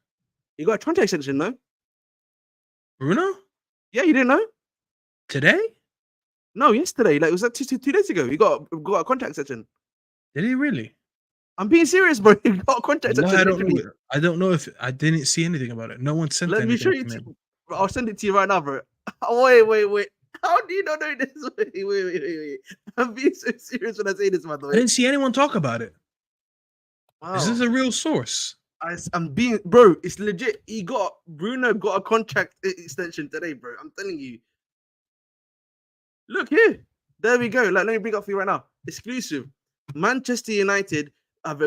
He got a contract extension, no? Bruno? Yeah, you didn't know? Today? No, yesterday. Like it was like 2 days ago. He got a contract extension. Did he really? I'm being serious, bro. He got a contract Well, extension. I don't know if I didn't see anything about it. No one sent Let me show anything you. to me. I'll send it to you right now, bro. Wait. How do you not know this? Wait. I'm being so serious when I say this, by the I way. didn't see anyone talk about it. Wow. Is this a real source? I'm being, bro. It's legit. Bruno got a contract extension today, bro. I'm telling you. Look here. There we go. Like, let me bring it up for you right now. Exclusive. Manchester United have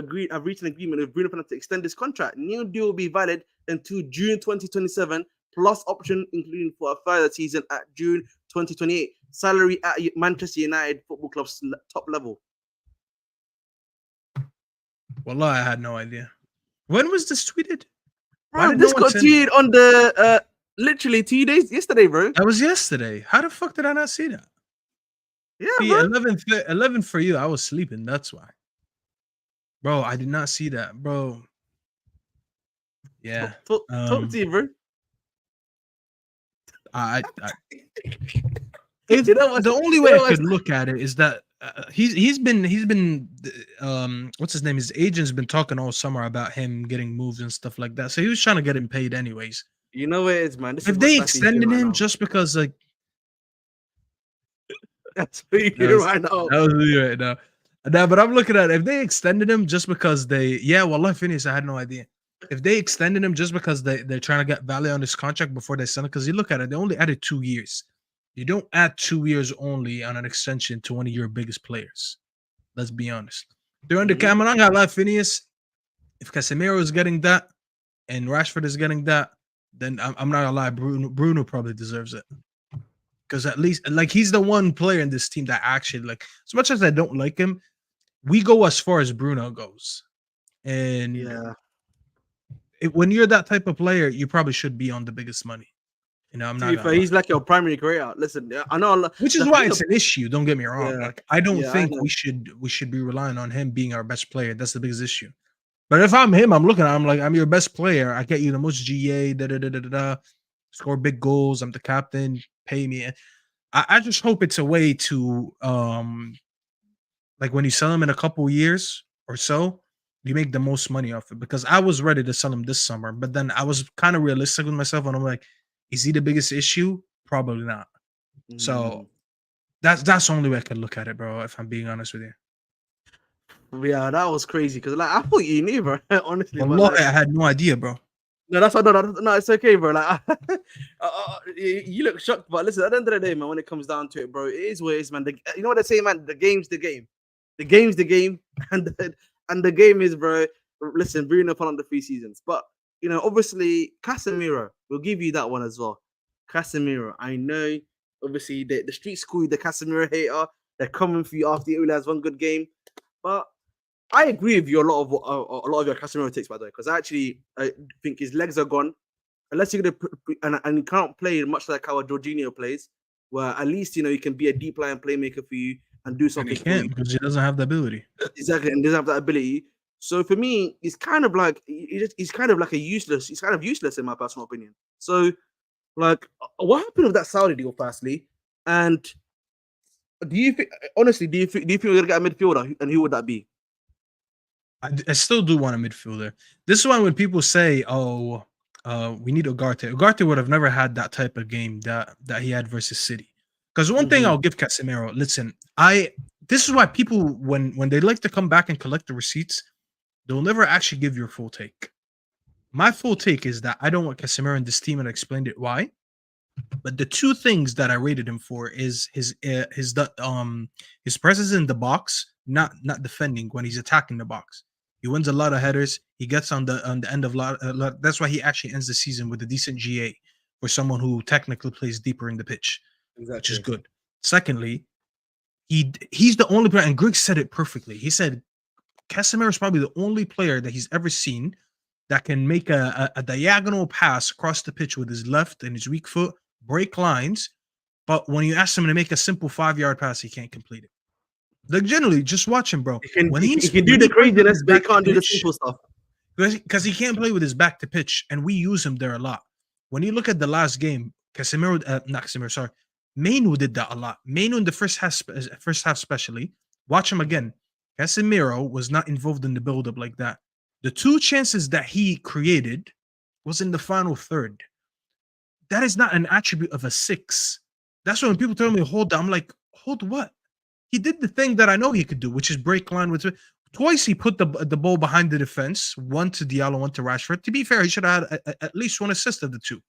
reached an agreement with Bruno to extend this contract. New deal will be valid until June 2027, plus option including for a further season at June 2028. Salary at Manchester United Football Club's top level. Wallah, I had no idea. When was this tweeted? Bro, this got tweeted on the literally 2 days yesterday, bro. That was yesterday. How the fuck did I not see that? Yeah, see, bro. 11 for you. I was sleeping. That's why. Bro, I did not see that, bro. Yeah. Talk to you, bro. If, you know, the only way I could look at it is that he's been what's his name? His agent's been talking all summer about him getting moved and stuff like that. So he was trying to get him paid anyways. You know what it is, man. If they extended him just because like that's what you do right now. That was me right now. Nah, but I'm looking at it. If they extended him just because Wallah Phineas, I had no idea. If they extended him just because they're trying to get value on this contract before they send it, because you look at it, they only added 2 years. You don't add 2 years only on an extension to one of your biggest players. Let's be honest. During the camera, I got like Phineas. If Casemiro is getting that and Rashford is getting that, then I'm not gonna lie, Bruno probably deserves it. Because at least like he's the one player in this team that actually like, as much as I don't like him, we go as far as Bruno goes. And when you're that type of player, you probably should be on the biggest money. I'm To not be gonna fair, lie. he's like your primary creator. Listen, I know, Which is why it's an issue. Don't get me wrong. Yeah, Like I don't yeah, I think know. we should be relying on him being our best player. That's the biggest issue. But if I'm him, I'm looking at him like I'm your best player. I get you the most GA. Score big goals. I'm the captain. Pay me. I just hope it's a way to like when you sell him in a couple years or so, you make the most money off it. Because I was ready to sell him this summer, but then I was kind of realistic with myself, and I'm like, is he the biggest issue? Probably not. So that's the only way I could look at it, bro. If I'm being honest with you. Yeah, that was crazy because like I thought you knew, bro. Honestly, but, Wallahi, like, I had no idea, bro. no, that's no, it's okay, bro. Like, you look shocked, but listen, at the end of the day, man, when it comes down to it, bro, it is what it is, man. You know what they say, man? The game's the game. The game's the game, and the game is, bro. Listen, Bruno put on the 3 seasons, but obviously, Casemiro, we'll give you that one as well. Casemiro, I know, obviously, the streets call you the Casemiro hater. They're coming for you after he only has one good game, but I agree with you a lot of your Casemiro takes, by the way, because I think his legs are gone. Unless you're gonna and he can't play much like how Jorginho plays, where at least he can be a deep line playmaker for you and do something. And he can't because he doesn't have the ability. Exactly, and doesn't have that ability. So for me, he's kind of like he's kind of like useless in my personal opinion. So, like, what happened with that Saudi deal, firstly? And do you think we're gonna get a midfielder, and who would that be? I still do want a midfielder. This is why when people say, "Oh, we need Ugarte would have never had that type of game that he had versus City. Because one thing I'll give Casemiro, listen, this is why people when they like to come back and collect the receipts, they'll never actually give your full take. My full take is that I don't want Casemiro in this team, and I explained it why. But the 2 things that I rated him for is his presence in the box, not defending when he's attacking the box. He wins a lot of headers. He gets on the end of lot. That's why he actually ends the season with a decent GA for someone who technically plays deeper in the pitch, which is good. Secondly, he's the only player, and Greg said it perfectly. He said Casemiro is probably the only player that he's ever seen that can make a diagonal pass across the pitch with his left and his weak foot, break lines, but when you ask him to make a simple 5-yard pass, he can't complete it. Like, generally, just watch him, bro. He can do the craziness, but he can't do the simple stuff. Because he can't play with his back to pitch, and we use him there a lot. When you look at the last game, Mainu did that a lot. Mainu in the first half especially. Watch him again. Casemiro was not involved in the build-up like that. The 2 chances that he created was in the final third. That is not an attribute of a 6. That's when people tell me, hold on. I'm like, hold what? He did the thing that I know he could do, which is break line with. Twice he put the ball behind the defense, 1 to Diallo, 1 to Rashford. To be fair, he should have had at least 1 assist of the 2.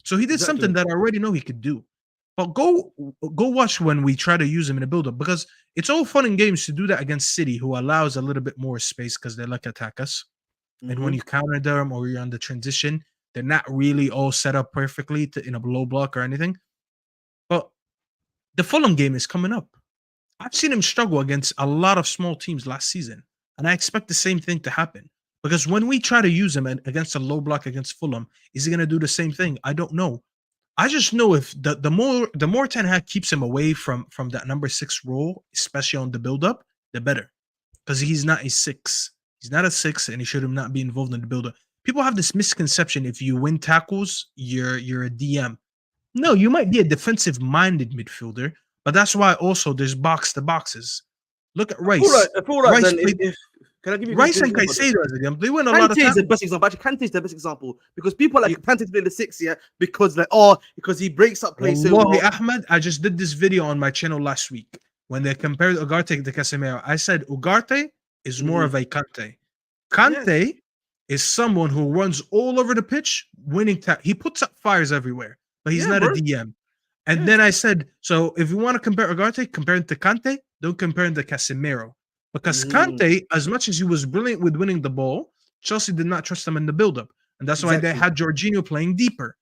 So he did something that I already know he could do. But go watch when we try to use him in a build-up, because it's all fun and games to do that against City, who allows a little bit more space because they like to attack us. And when you counter them or you're on the transition, they're not really all set up perfectly in a low block or anything. But the Fulham game is coming up. I've seen him struggle against a lot of small teams last season, and I expect the same thing to happen. Because when we try to use him against a low block against Fulham, is he going to do the same thing? I don't know. I just know if the more Ten Hag keeps him away from that number 6 role, especially on the build-up, the better. Because he's not a 6. He's not a 6, and he should not be involved in the build-up. People have this misconception: if you win tackles, you're a DM. No, you might be a defensive-minded midfielder, but that's why also there's box to boxes. Look at Rice. I feel like Rice then can I give you Rice and Caicedo? They win a lot of Kante is times. the best example. Actually, Kante is the best example because people like Kante to play the 6, because he breaks up play so well. Ahmed, I just did this video on my channel last week when they compared Ugarte to Casemiro. I said Ugarte is more of a Kante. Kante is someone who runs all over the pitch, winning. He puts up fires everywhere, but he's not a DM. And then I said, so if you want to compare Ugarte, compare him to Kante. Don't compare him to Casemiro. Because Kante, as much as he was brilliant with winning the ball, Chelsea did not trust him in the build-up. And that's why they had Jorginho playing deeper.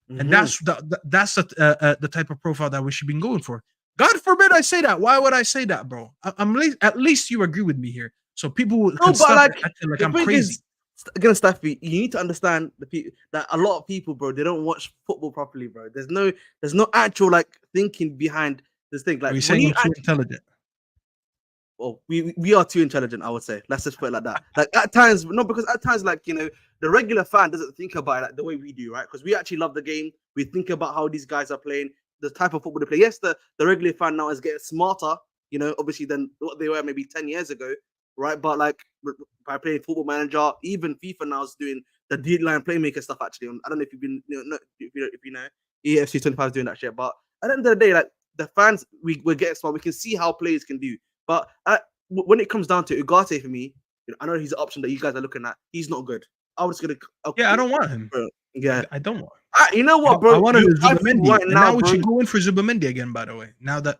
And that's the type of profile that we should be going for. God forbid I say that. Why would I say that, bro? At least you agree with me here. So people can stop acting like I'm crazy. again, Staffy, you need to understand that a lot of people, bro, they don't watch football properly, bro. There's no actual like thinking behind this thing. Like Are you when saying you I'm too intelligent? well, we are too intelligent, I would say. Let's just put it like that. Like at times, no, because at times, like the regular fan doesn't think about it like the way we do, right? Because we actually love the game. We think about how these guys are playing, the type of football they play. Yes, the regular fan now is getting smarter, obviously than what they were maybe 10 years ago, right? But like by playing Football Manager, even FIFA now is doing the deadline playmaker stuff. Actually, I don't know if you've been, if you know, EFC 25 is doing that shit. But at the end of the day, like the fans, we're getting smart. We can see how players can do. But when it comes down to Ugarte for me, I know he's an option that you guys are looking at. He's not good. I was gonna. Yeah, I don't want him. Bro, yeah, I don't want. you know what, bro? I wanted I think Zubamendi, right and now, now we bro, should go in for Zubamendi again. By the way, now that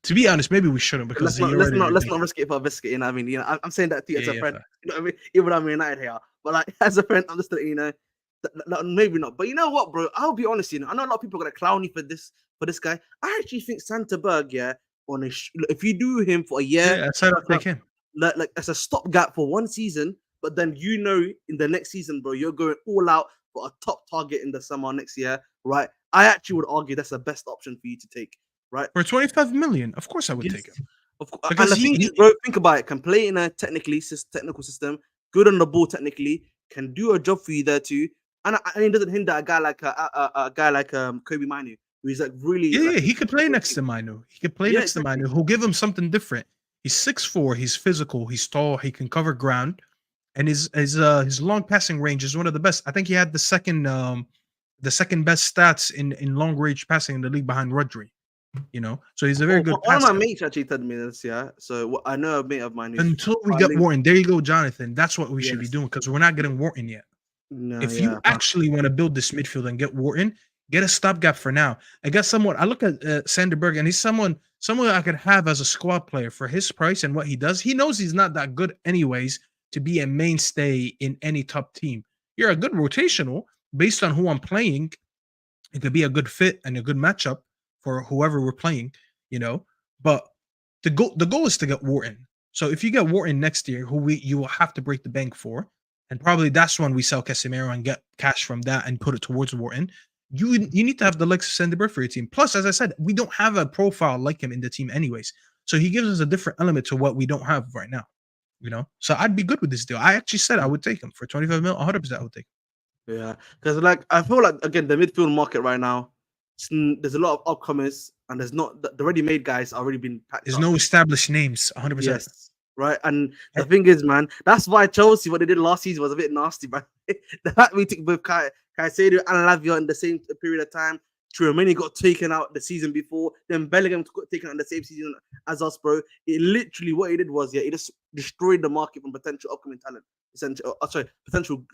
to be honest, maybe we shouldn't because let's not risk it for a biscuit. I mean, I'm saying that to you as a friend. fair. You know what I mean? Even though I'm United here, but like as a friend, I'm just maybe not. But you know what, bro? I'll be honest. I know a lot of people are gonna clown you for this guy. I actually think Santa Berg, if you do him for a year, I said I'll take him. Like as a stopgap for one season, but then in the next season, bro, you're going all out for a top target in the summer next year, right? I actually would argue that's the best option for you to take, right? For 25 million, of course I would take him. Because bro, think about it. Can play in a technical system, good on the ball technically, can do a job for you there too, and it doesn't hinder a guy like Kobe Manu, who's like really. Yeah, he could play next to Manu. He could play next to Manu. Who'll give him something different. He's 6'4", he's physical, he's tall, he can cover ground, and his long passing range is one of the best. I think he had the second best stats in long range passing in the league behind Rodri. So he's a very good passer. One of my mates actually told me this, yeah. So I know a mate of mine. Until we get Wharton, there you go, Jonathan. That's what we should be doing because we're not getting Wharton yet. No, if you actually want to build this midfield and get Wharton, get a stopgap for now. I look at Sanderberg, and he's someone I could have as a squad player for his price and what he does. He knows he's not that good anyways to be a mainstay in any top team. You're a good rotational based on who I'm playing. It could be a good fit and a good matchup for whoever we're playing, But the goal is to get Wharton. So if you get Wharton next year, you will have to break the bank for, and probably that's when we sell Casemiro and get cash from that and put it towards Wharton. You need to have the likes of Sanderberg for your team. Plus, as I said, we don't have a profile like him in the team anyways. So he gives us a different element to what we don't have right now. So I'd be good with this deal. I actually said I would take him for 25 mil. 100% I would take him. Yeah, because I feel like again the midfield market right now, there's a lot of upcomers, and there's not the ready-made guys already been packed. There's no established names. 100%. Yes, right. And the thing is, man, that's why Chelsea what they did last season was a bit nasty, man. The fact we took both Caicedo and Lavia in the same period of time. Tchouaméni got taken out the season before. Then Bellingham got taken out in the same season as us, bro. It literally what he did was, it just destroyed the market from potential upcoming talent. Potential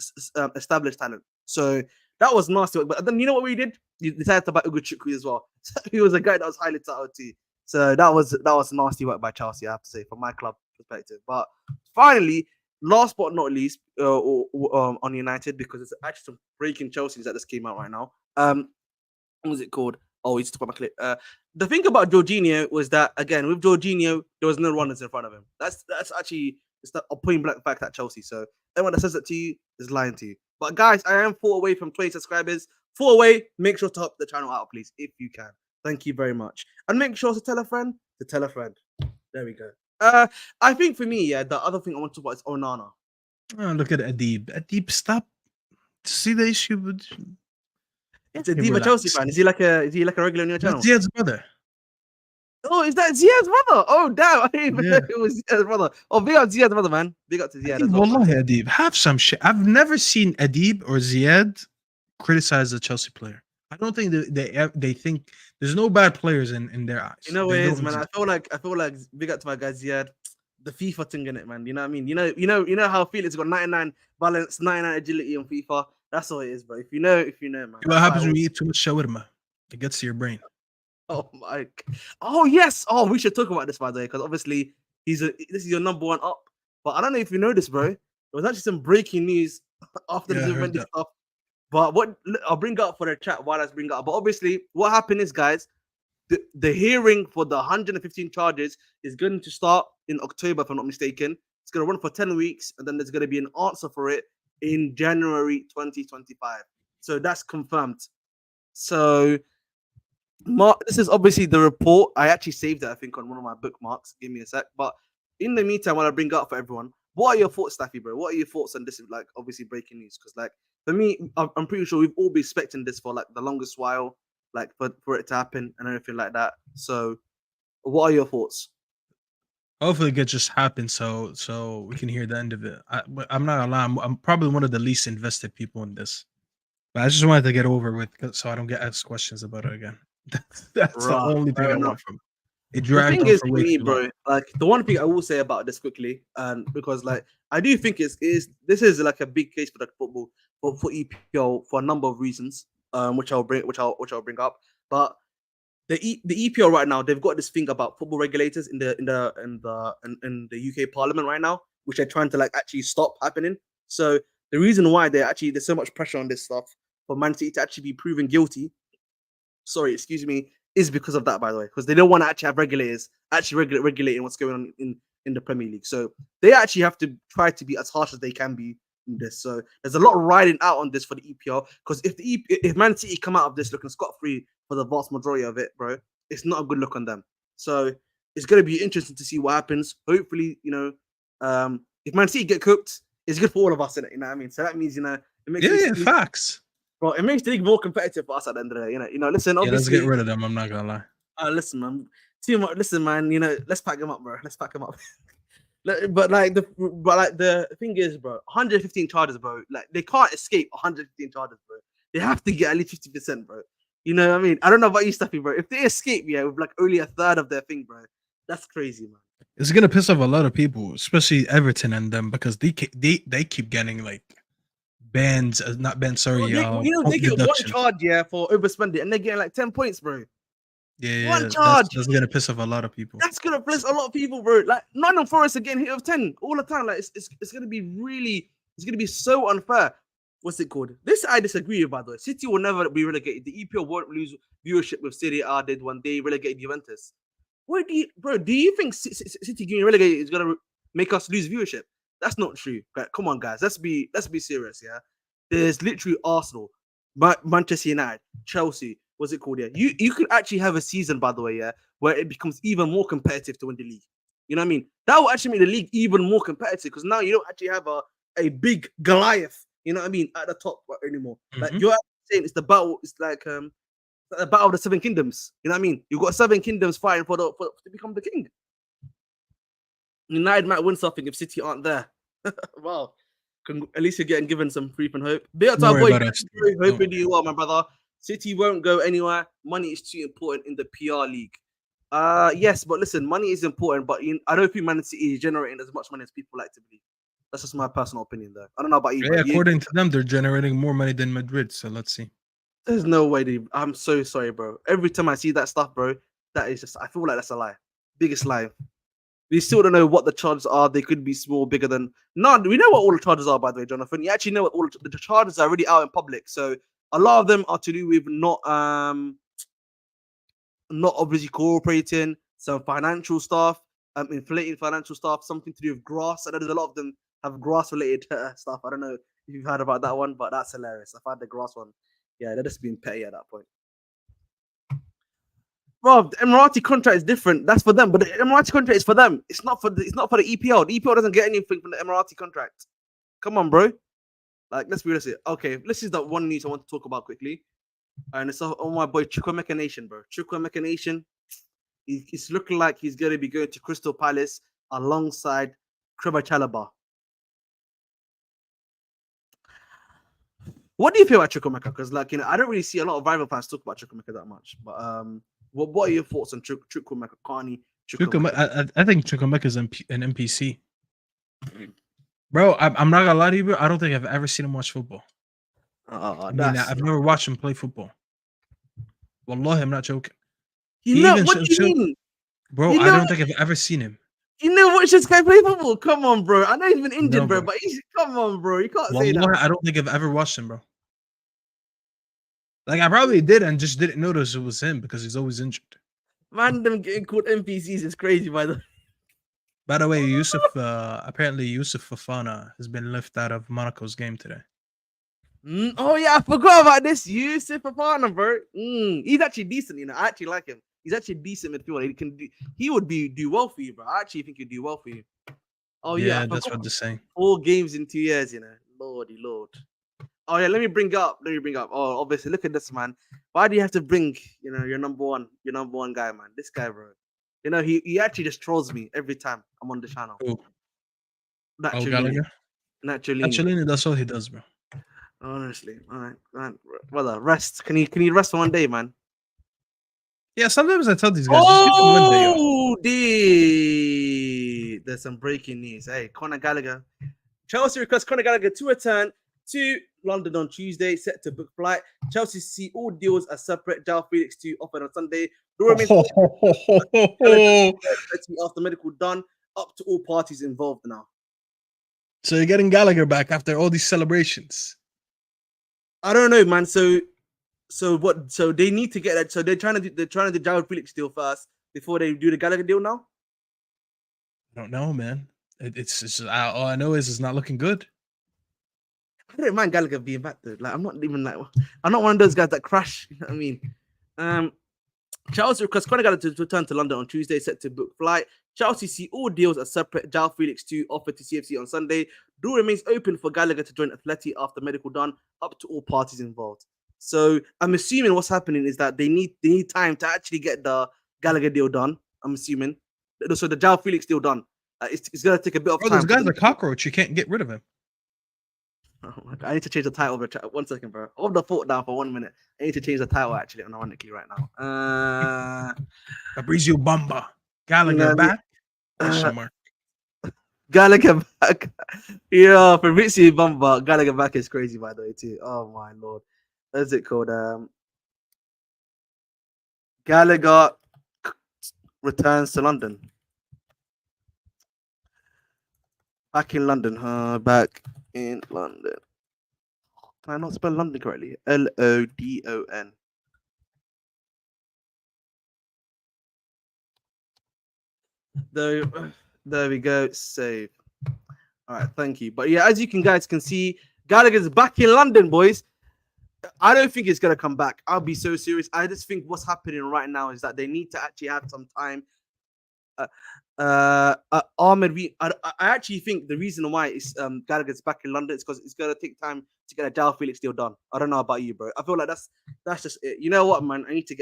established talent. So that was nasty. But then you know what we did? You decided to buy Ugochukwu as well. He was a guy that was highly touted too. So that was nasty work by Chelsea, I have to say, from my club perspective. But finally, last but not least, on United, because it's actually some breaking Chelsea that just came out right now. What was it called? Oh, he's talking about my clip. The thing about Jorginho was that, again, with Jorginho, there was no runners in front of him. That's actually a point blank fact at Chelsea. So anyone that says that to you is lying to you. But guys, I am 4 away from 20 subscribers. 4 away. Make sure to help the channel out, please, if you can. Thank you very much. And make sure to tell a friend to tell a friend. There we go. I think for me, the other thing I want to talk about is Onana. Oh, look at Adib. Adib, stop. See the issue with... It's Adib a Chelsea fan. Is he like a regular on your channel? That's Ziad's brother. Oh, is that Ziad's brother? Oh, damn. I didn't even know it was Ziad's brother. Oh, big up Ziad's brother, man. Big up to Ziad as well. Wallahi, Adib, have some shit. I've never seen Adib or Ziad criticize a Chelsea player. I don't think they think there's no bad players in their eyes. You know what it is, man. I feel like big up to my guy Ziad. The FIFA thing in it, man. You know what I mean? You know how Felix got 99 balance, 99 agility on FIFA. That's all it is, bro. If you know, man. What happens when you eat too much shawarma? It gets to your brain. Oh my! Oh yes! Oh, we should talk about this, by the way, because obviously this is your number one up. But I don't know if you know this, bro. There was actually some breaking news after this event stuff. But I'll bring it up for the chat while I bring it up. But obviously, what happened is, guys, the hearing for the 115 charges is going to start in October, if I'm not mistaken. It's going to run for 10 weeks, and then there's going to be an answer for it in January 2025. So that's confirmed. So this is obviously the report. I actually saved it, I think, on one of my bookmarks. Give me a sec. But in the meantime, while I bring it up for everyone, what are your thoughts, Staffy, bro? What are your thoughts on this? Like, obviously, breaking news. Because, like, for me, I'm pretty sure we've all been expecting this for like the longest while, like for it to happen and everything like that. So, what are your thoughts? Hopefully, it just happen so we can hear the end of it. But I'm not gonna lie. I'm probably one of the least invested people in this. But I just wanted to get over with so I don't get asked questions about it again. That's the Right, only thing fair I enough. want from it. It The dragged thing on is, for for way me, too long. bro, like the one thing I will say about this quickly, and because like I do think this is like a big case for the football for EPL for a number of reasons, which I'll bring up. But the EPL right now, they've got this thing about football regulators in the UK Parliament right now, which they're trying to like actually stop happening. So the reason why there's so much pressure on this stuff for Man City to actually be proven guilty, is because of that, by the way, because they don't want to actually have regulators actually regulating what's going on in the Premier League. So they actually have to try to be as harsh as they can be in this. So there's a lot of riding out on this for the EPL, because if Man City come out of this looking scot-free for the vast majority of it, bro, it's not a good look on them. So it's going to be interesting to see what happens. Hopefully, if Man City get cooked, it's good for all of us, innit? You know what I mean? So that means, it makes Facts. Bro, it makes the league more competitive for us at the end of the day. Listen, Yeah, let's obviously, get rid of them. I'm not gonna lie. listen, man. Listen, man. Let's pack them up, bro. Let's pack them up. but the thing is, bro, 115 charges, bro. Like they can't escape 115 charges, bro. They have to get at least 50%, bro. You know what I mean? I don't know about you, Staffy, bro. If they escape, with like only a third of their thing, bro, that's crazy, man. It's gonna piss off a lot of people, especially Everton and them, because they keep getting like bans, not bans. Sorry, They get one charge, for overspending, and they're getting like 10 points, bro. Yeah, one charge. That's gonna piss off a lot of people. That's gonna piss a lot of people, bro. Like Nottingham Forest are getting hit of 10 all the time. Like it's gonna be so unfair. What's it called? This I disagree with, by the way. City will never be relegated. The EPL won't lose viewership with Serie A did when they relegated Juventus. Do you think City getting relegated is gonna make us lose viewership? That's not true. Come on, guys. Let's be serious, yeah. There's literally Arsenal, Manchester United, Chelsea. What's it called? Yeah, you could actually have a season, by the way, yeah, where it becomes even more competitive to win the league. You know what I mean? That will actually make the league even more competitive, because now you don't actually have a big Goliath. You know what I mean? At the top anymore. Mm-hmm. Like you're saying, it's the battle. It's like the battle of the Seven Kingdoms. You know what I mean? You've got 7 kingdoms fighting for to become the king. United might win something if City aren't there. Wow. At least you're getting given some brief and hope. Big up to our boy. Hoping you well, my brother. City won't go anywhere. Money is too important in the PR league. Yes, but listen, money is important, but I don't think Man City is generating as much money as people like to believe. That's just my personal opinion, though. I don't know about you. Yeah, according to them, they're generating more money than Madrid. So let's see. There's no way. I'm so sorry, bro. Every time I see that stuff, bro, that is just, I feel like that's a lie. Biggest lie. We still don't know what the charges are. They could be small, bigger than. No, we know what all the charges are, by the way, Jonathan. You actually know what all the charges are already out in public. So a lot of them are to do with not obviously cooperating, some financial stuff, inflating financial stuff, something to do with grass. I know there's a lot of them have grass-related stuff. I don't know if you've heard about that one, but that's hilarious. I've had the grass one. Yeah, they're just being petty at that point. Bro, the Emirati contract is different. That's for them, but the Emirati contract is for them. It's not for the EPL. The EPL doesn't get anything from the Emirati contract. Come on, bro. Like, let's be realistic. Okay, this is the one news I want to talk about quickly. And it's on my boy Chukwuemeka Nation, bro. Chukwuemeka Nation. He's looking like he's going to be going to Crystal Palace alongside Trevor Chalobah. What do you feel about Chukwuemeka? Because, like, I don't really see a lot of rival fans talk about Chukwuemeka that much. But what are your thoughts on Chukwuemeka? I think Chukwuemeka is an NPC. Bro, I'm not gonna lie to you, bro. I don't think I've ever seen him watch football. I've never watched him play football. Wallahi, I'm not joking. What do you mean? Bro, I don't think I've ever seen him. You know what this guy play football? Come on, bro. I know he's been injured, bro, but come on, bro. You can't say that. I don't think I've ever watched him, bro. Like, I probably did and just didn't notice it was him because he's always injured. Man, them getting called NPCs is crazy, by the way. By the way, apparently Yusuf Fofana has been left out of Monaco's game today. Oh yeah, I forgot about this. Yusuf Fofana, bro. He's actually decent, you know. I actually like him. He's actually decent midfielder. He would do well for you, bro. I actually think he'd do well for you. Oh yeah, that's what they're saying. 4 games in 2 years, you know. Lordy Lord. Oh yeah, let me bring up. Oh, obviously, look at this, man. Why do you have to bring, you know, your number one guy, man? This guy, bro. You know, he actually just trolls me every time I'm on the channel. Oh, Naturally. Naturally, that's all he does, bro. Honestly, all right, man. Brother, rest. Can you rest one day, man? Yeah, sometimes I tell these guys, just give them one day off. Oh, there's some breaking news. Hey, Conor Gallagher. Chelsea requests Conor Gallagher to return to London on Tuesday, set to book flight. Chelsea see all deals as separate. Joao Felix to offer on Sunday. After medical done, up to all parties involved now. So you're getting Gallagher back after all these celebrations. I don't know, man. So what? So they need to get that. So they're trying to do Joao Felix deal first before they do the Gallagher deal now. I don't know, man. It's all I know is it's not looking good. I don't mind Gallagher being back though. Like I'm not one of those guys that crash. You know what I mean? Chelsea requests Conor Gallagher to return to London on Tuesday, set to book flight. Chelsea see all deals as separate. Joao Felix to offer to CFC on Sunday. Door remains open for Gallagher to join Atleti after medical done, up to all parties involved. So I'm assuming what's happening is that they need time to actually get the Gallagher deal done. I'm assuming. So the Joao Felix deal done. It's gonna take a bit of time. Those guys are cockroach. You can't get rid of him. Oh my God. I need to change the title. 1 second, bro. Hold the thought down for 1 minute. I need to change the title actually, ironically, right now. Fabrizio Bamba. Gallagher back? Gallagher back. Yeah, Fabrizio Bamba. Gallagher back is crazy, by the way, too. Oh my Lord. What's it called? Gallagher returns to London. Back in London, back in London. Can I not spell London correctly? Lodon. There we go. Save. All right, thank you. But yeah, as you guys can see, Gallagher's back in London, boys. I don't think it's gonna come back. I'll be so serious. I just think what's happening right now is that they need to actually have some time. Ahmed, I actually think the reason why is Gallagher's back in London is because it's gonna take time to get a Joao Felix deal done. I don't know about you, bro. I feel like that's just it. You know what, man? I should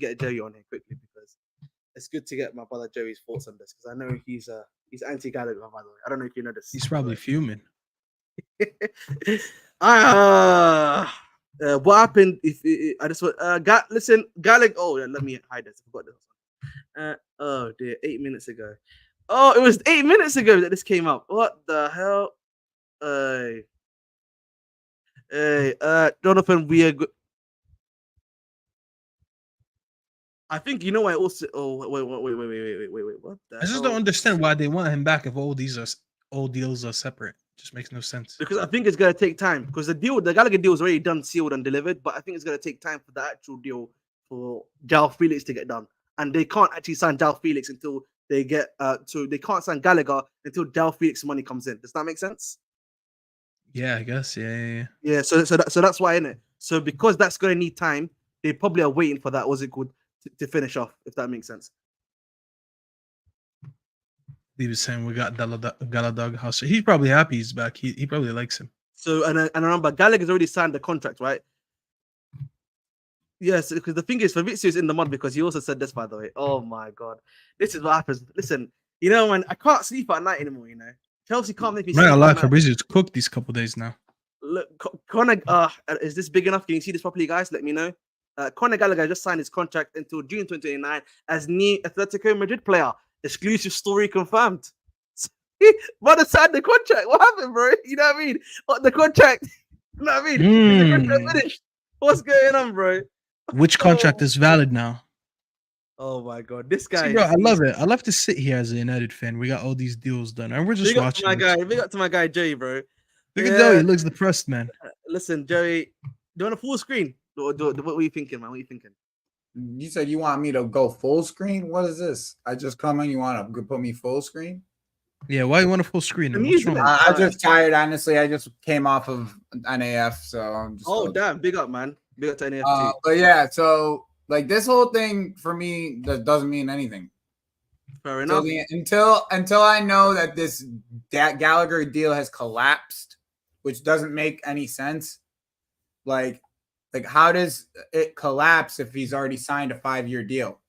get Joey on here quickly because it's good to get my brother Joey's thoughts on this because I know he's anti-Gallagher, by the way. I don't know if you know this. He's probably fuming. What happened if I just listen, Gallagher? Oh yeah, let me hide this. I forgot this. Oh dear, 8 minutes ago. Oh, it was 8 minutes ago that this came up. What the hell? Jonathan, we are good. I think you know why also. Oh wait. What the I just hell? don't understand why they want him back if all deals are separate. Just makes no sense. Because I think it's gonna take time. Because the Gallagher deal is already done, sealed, and delivered. But I think it's gonna take time for the actual deal for Joao Felix to get done. And they can't actually sign Joao Felix until they get so they can't sign Gallagher until Joao Felix money comes in. Does that make sense? Yeah, I guess. Yeah. So that's why, innit? So because that's gonna need time, they probably are waiting for that. What's it called to finish off? If that makes sense. He was saying we got Gallagher house. He's probably happy he's back. He probably likes him. So and remember, Gallagher's already signed the contract, right? Yes, because the thing is, Fabrizio is in the mud because he also said this, by the way. Oh my God, this is what happens. Listen, you know, man, I can't sleep at night anymore. You know, Chelsea can't make me sleep. Right, I like Fabrizio's cooked these couple days now. Look, Conor, is this big enough? Can you see this properly, guys? Let me know. Conor Gallagher just signed his contract until June 2029 as new Atletico Madrid player. Exclusive story confirmed. Brother signed the contract. What happened, bro? You know what I mean? The contract. You know what I mean? The contract finished. What's going on, bro? Which contract is valid now? Oh my God, this guy. See, bro, I love it. I love to sit here as a United fan. We got all these deals done, and we're just watching. Big up to my guy Joey, bro. Look at Joey. He looks depressed, man. Listen, Joey, do you want a full screen? What are you thinking, man? What are you thinking? You said you want me to go full screen. What is this? I just come in. You want to put me full screen? Yeah, why you want a full screen? I'm What's using wrong? it. I'm just tired. Honestly, I just came off of NAF, so I'm just. Oh damn! Big up, man. Big up to NFT. But yeah, so like this whole thing for me that doesn't mean anything. Fair enough. Until I know that that Gallagher deal has collapsed, which doesn't make any sense. Like how does it collapse if he's already signed a 5-year deal?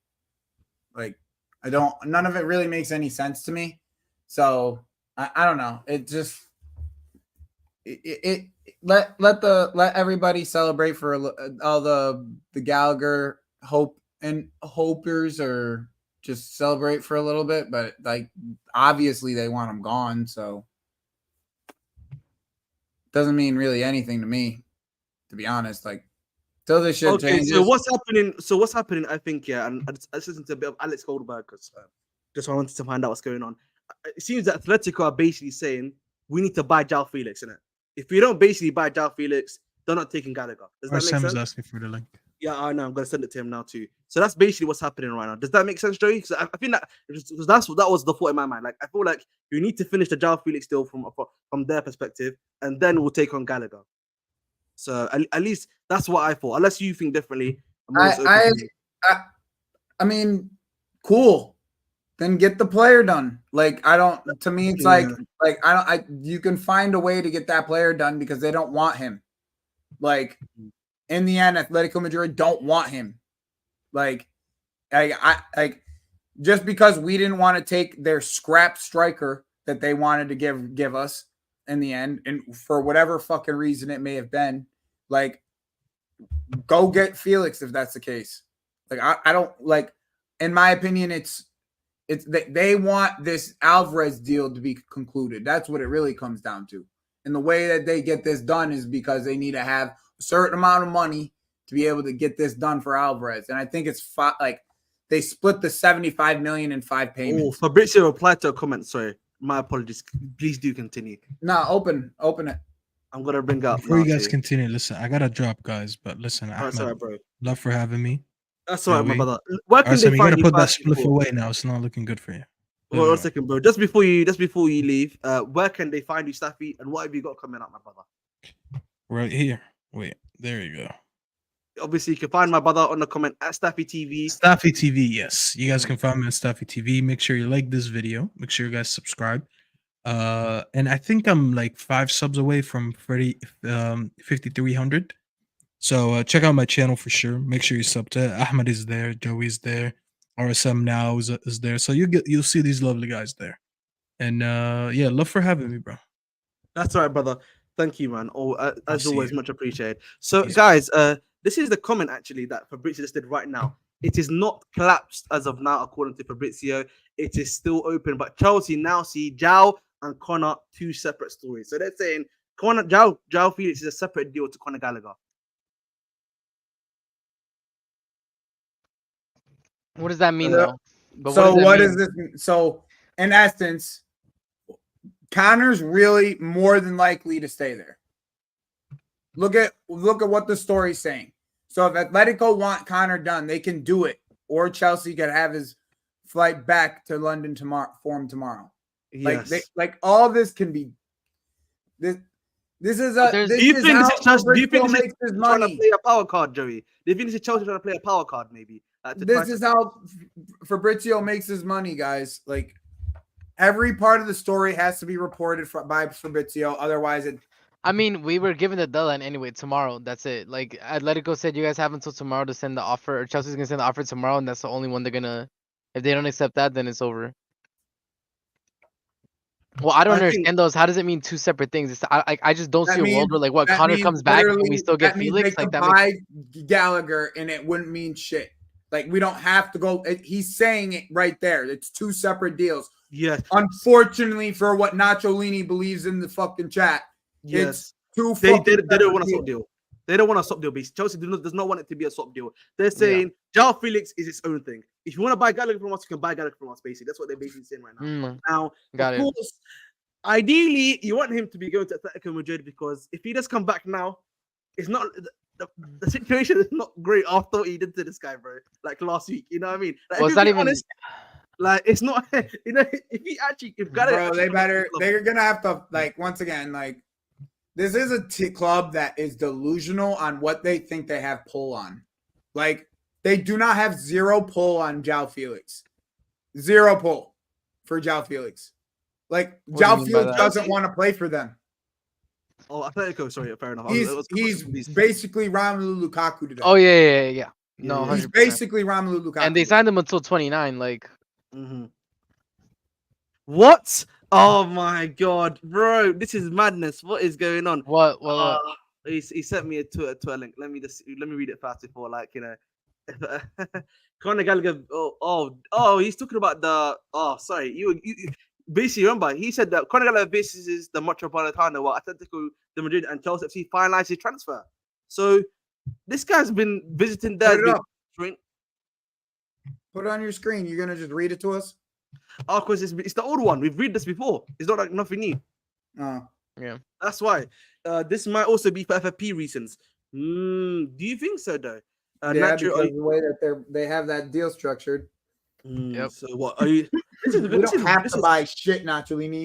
Like none of it really makes any sense to me. So I don't know. It just let everybody celebrate for all the Gallagher hopers, or just celebrate for a little bit. But like obviously they want him gone, so doesn't mean really anything to me, to be honest. Like till this shit changes. So what's happening? I think and I just listened to a bit of Alex Goldberg because just wanted to find out what's going on. It seems that Atletico are basically saying we need to buy Joao Felix, innit? If we don't basically buy Joao Felix, they're not taking Gallagher. Does that make Sam sense? is asking for the link. Yeah, I know. I'm gonna send it to him now too. So that's basically what's happening right now. Does that make sense, Joey? Because I think that was the thought in my mind. Like I feel like you need to finish the Joao Felix deal from their perspective, and then we'll take on Gallagher. So at least that's what I thought. Unless you think differently. I mean, cool. Then get the player done. Like I don't. To me, it's you can find a way to get that player done because they don't want him. Like in the end, Atletico Madrid don't want him. Like just because we didn't want to take their scrap striker that they wanted to give us in the end, and for whatever fucking reason it may have been, like go get Felix if that's the case. Like I don't like. In my opinion, it's they want this Alvarez deal to be concluded. That's what it really comes down to. And the way that they get this done is because they need to have a certain amount of money to be able to get this done for Alvarez. And I think it's like they split the 75 million in 5 payments. Oh, Fabrizio replied to a comment. Sorry, my apologies. Please do continue. No, open it. I'm gonna bring up. Before you guys continue, listen, I gotta drop, guys. But listen, Ahmed, sorry, bro. Love for having me. That's all right, my brother. Where can Arsene, they you find gotta you? put that spliff away now. It's not looking good for you. One second, bro. Just before you leave, where can they find you, Staffy? And what have you got coming up, my brother? Right here. Wait, there you go. Obviously, you can find my brother on the comment at Staffy TV. Staffy TV, yes. You guys can find me on Staffy TV. Make sure you like this video. Make sure you guys subscribe. And I think I'm like 5 subs away from 5,300. So check out my channel for sure. Make sure you sub to it. Ahmed is there, Joey's there, RSM now is there. So you'll see these lovely guys there. And yeah, love for having me, bro. That's all right, brother. Thank you, man. As always, much appreciated. So, guys, this is the comment actually that Fabrizio just did right now. It is not collapsed as of now, according to Fabrizio. It is still open, but Chelsea now see Joao and Connor 2 separate stories. So they're saying Joao Felix is a separate deal to Conor Gallagher. What does that mean, though? So what does this mean? So in essence, Connor's really more than likely to stay there. Look at what the story's saying. So if Atletico want Connor done, they can do it, or Chelsea can have his flight back to London tomorrow. Yes. Like all this can be. This is a. Do you think this is trying to play a power card, Joey? Do you think this is Chelsea trying to play a power card, maybe? This is how Fabrizio makes his money, guys. Like every part of the story has to be reported by Fabrizio, otherwise it. I mean, we were given the deadline anyway. Tomorrow, that's it. Like Atletico said, you guys have until tomorrow to send the offer. Or Chelsea's gonna send the offer tomorrow, and that's the only one they're gonna. If they don't accept that, then it's over. Well, I don't understand those. How does it mean 2 separate things? I just don't see a world where like Connor comes back and we still get Felix. Like that buy Gallagher, and it wouldn't mean shit. Like we don't have to go. He's saying it right there. It's 2 separate deals. Yes. Unfortunately, for what Nacholini believes in the fucking chat, yes, it's 2. They don't want a swap deal. They don't want a swap deal. Chelsea does not want it to be a swap deal. They're saying Joao Felix is its own thing. If you want to buy Gallagher from us, you can buy Gallagher from us. Basically, that's what they're basically saying right now. Now, of course, ideally, you want him to be going to Atletico Madrid because if he does come back now, it's not. the situation is not great after what he did to this guy, bro. Like last week, you know what I mean? Like, Well, if it's you not be even. honest, like it's not. You know, if Gallagher, Bro, they're gonna have to, like, once again, like, this is a club that is delusional on what they think they have pull on. Like, they do not have zero pull on Joao Felix. Zero pull for Joao Felix. Like, What do you Joao mean by Felix that? doesn't want to play for them. Oh, Atletico. Sorry, fair enough. He's basically Romelu Lukaku today. Oh yeah. No, Yeah. He's 100%. basically Romelu Lukaku. And they signed him until 29. Like, What? Oh my god, bro, this is madness. What is going on? what? He sent me a Twitter link. Let me read it fast before, like, you know. Conor Gallagher. He's talking about the. Oh, sorry. You basically remember he said that Conor Gallagher faces the Metropolitano while Atletico de Madrid and Chelsea FC finalized his transfer. So this guy's been visiting there. Put it on your screen. You're gonna just read it to us. Oh, because it's the old one. We've read this before. It's not like nothing new. Oh. Yeah. That's why. This might also be for FFP reasons. Do you think so, though? Yeah, Natural, because the way that they have that deal structured. Yep. So what are you? We don't have to buy shit, Nacholini.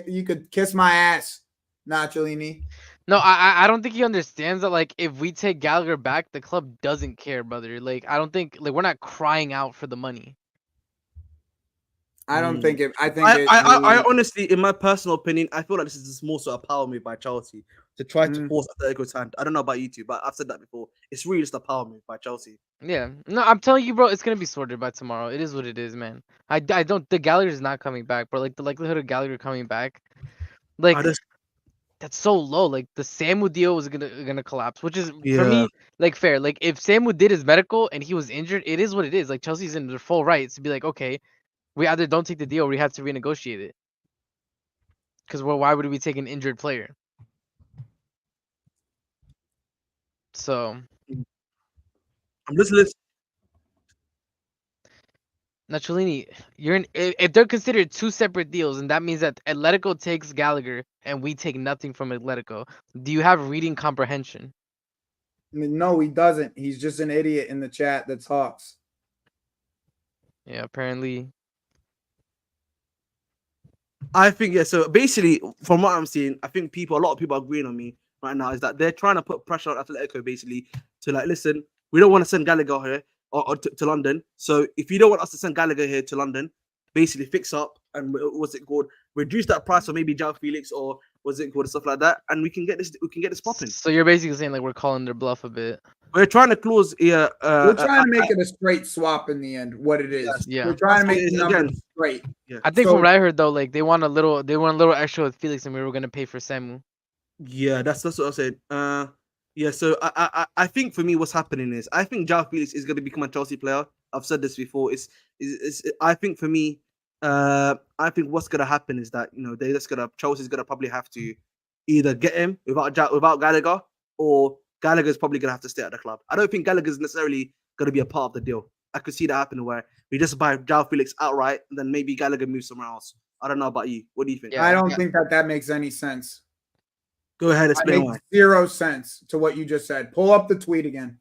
You could kiss my ass, Nacholini. No, I don't think he understands that. Like, if we take Gallagher back, the club doesn't care, brother. Like, I don't think we're not crying out for the money. I don't think it. I honestly, in my personal opinion, I feel like this is just more sort of power move by Chelsea to try to force Atletico's hand. I don't know about you two, but I've said that before. It's really just a power move by Chelsea. Yeah. No, I'm telling you, bro, it's gonna be sorted by tomorrow. It is what it is, man. I don't. The Gallagher's not coming back, bro. Like, the likelihood of Gallagher coming back, like, that's so low. Like, the Samu deal was gonna collapse, which is for me like fair. Like, if Samu did his medical and he was injured, it is what it is. Like, Chelsea's in their full rights to be like, okay, we either don't take the deal or we have to renegotiate it. Because why would we take an injured player? So I'm just listening. Nacholini, if they're considered two separate deals, and that means that Atletico takes Gallagher and we take nothing from Atletico, do you have reading comprehension? No, he doesn't. He's just an idiot in the chat that talks. Yeah, apparently. I think, yeah, so basically, from what I'm seeing, I think a lot of people are agreeing on me right now, is that they're trying to put pressure on Atletico, basically, to, like, listen, we don't want to send Gallagher here or to London. So if you don't want us to send Gallagher here to London, basically fix up and reduce that price for maybe Joao Felix or stuff like that, and we can get this popping. So you're basically saying, like, we're calling their bluff a bit. We're trying to close here. We're trying to make it a straight swap in the end. What it is, Yeah. We're trying to make the numbers straight. Yeah. I think from what I heard though, like, they want a little extra with Felix, and we were gonna pay for Samu. Yeah, that's what I said. Yeah. So I think for me, what's happening is I think Joao Felix is going to become a Chelsea player. I've said this before. I think for me, I think what's going to happen is that, you know, Chelsea's going to probably have to either get him without Gallagher, or Gallagher's probably going to have to stay at the club. I don't think Gallagher's necessarily going to be a part of the deal. I could see that happening where we just buy Joao Felix outright, and then maybe Gallagher moves somewhere else. I don't know about you. What do you think? Yeah. I don't think that makes any sense. Go ahead, explain why. Makes zero sense to what you just said. Pull up the tweet again.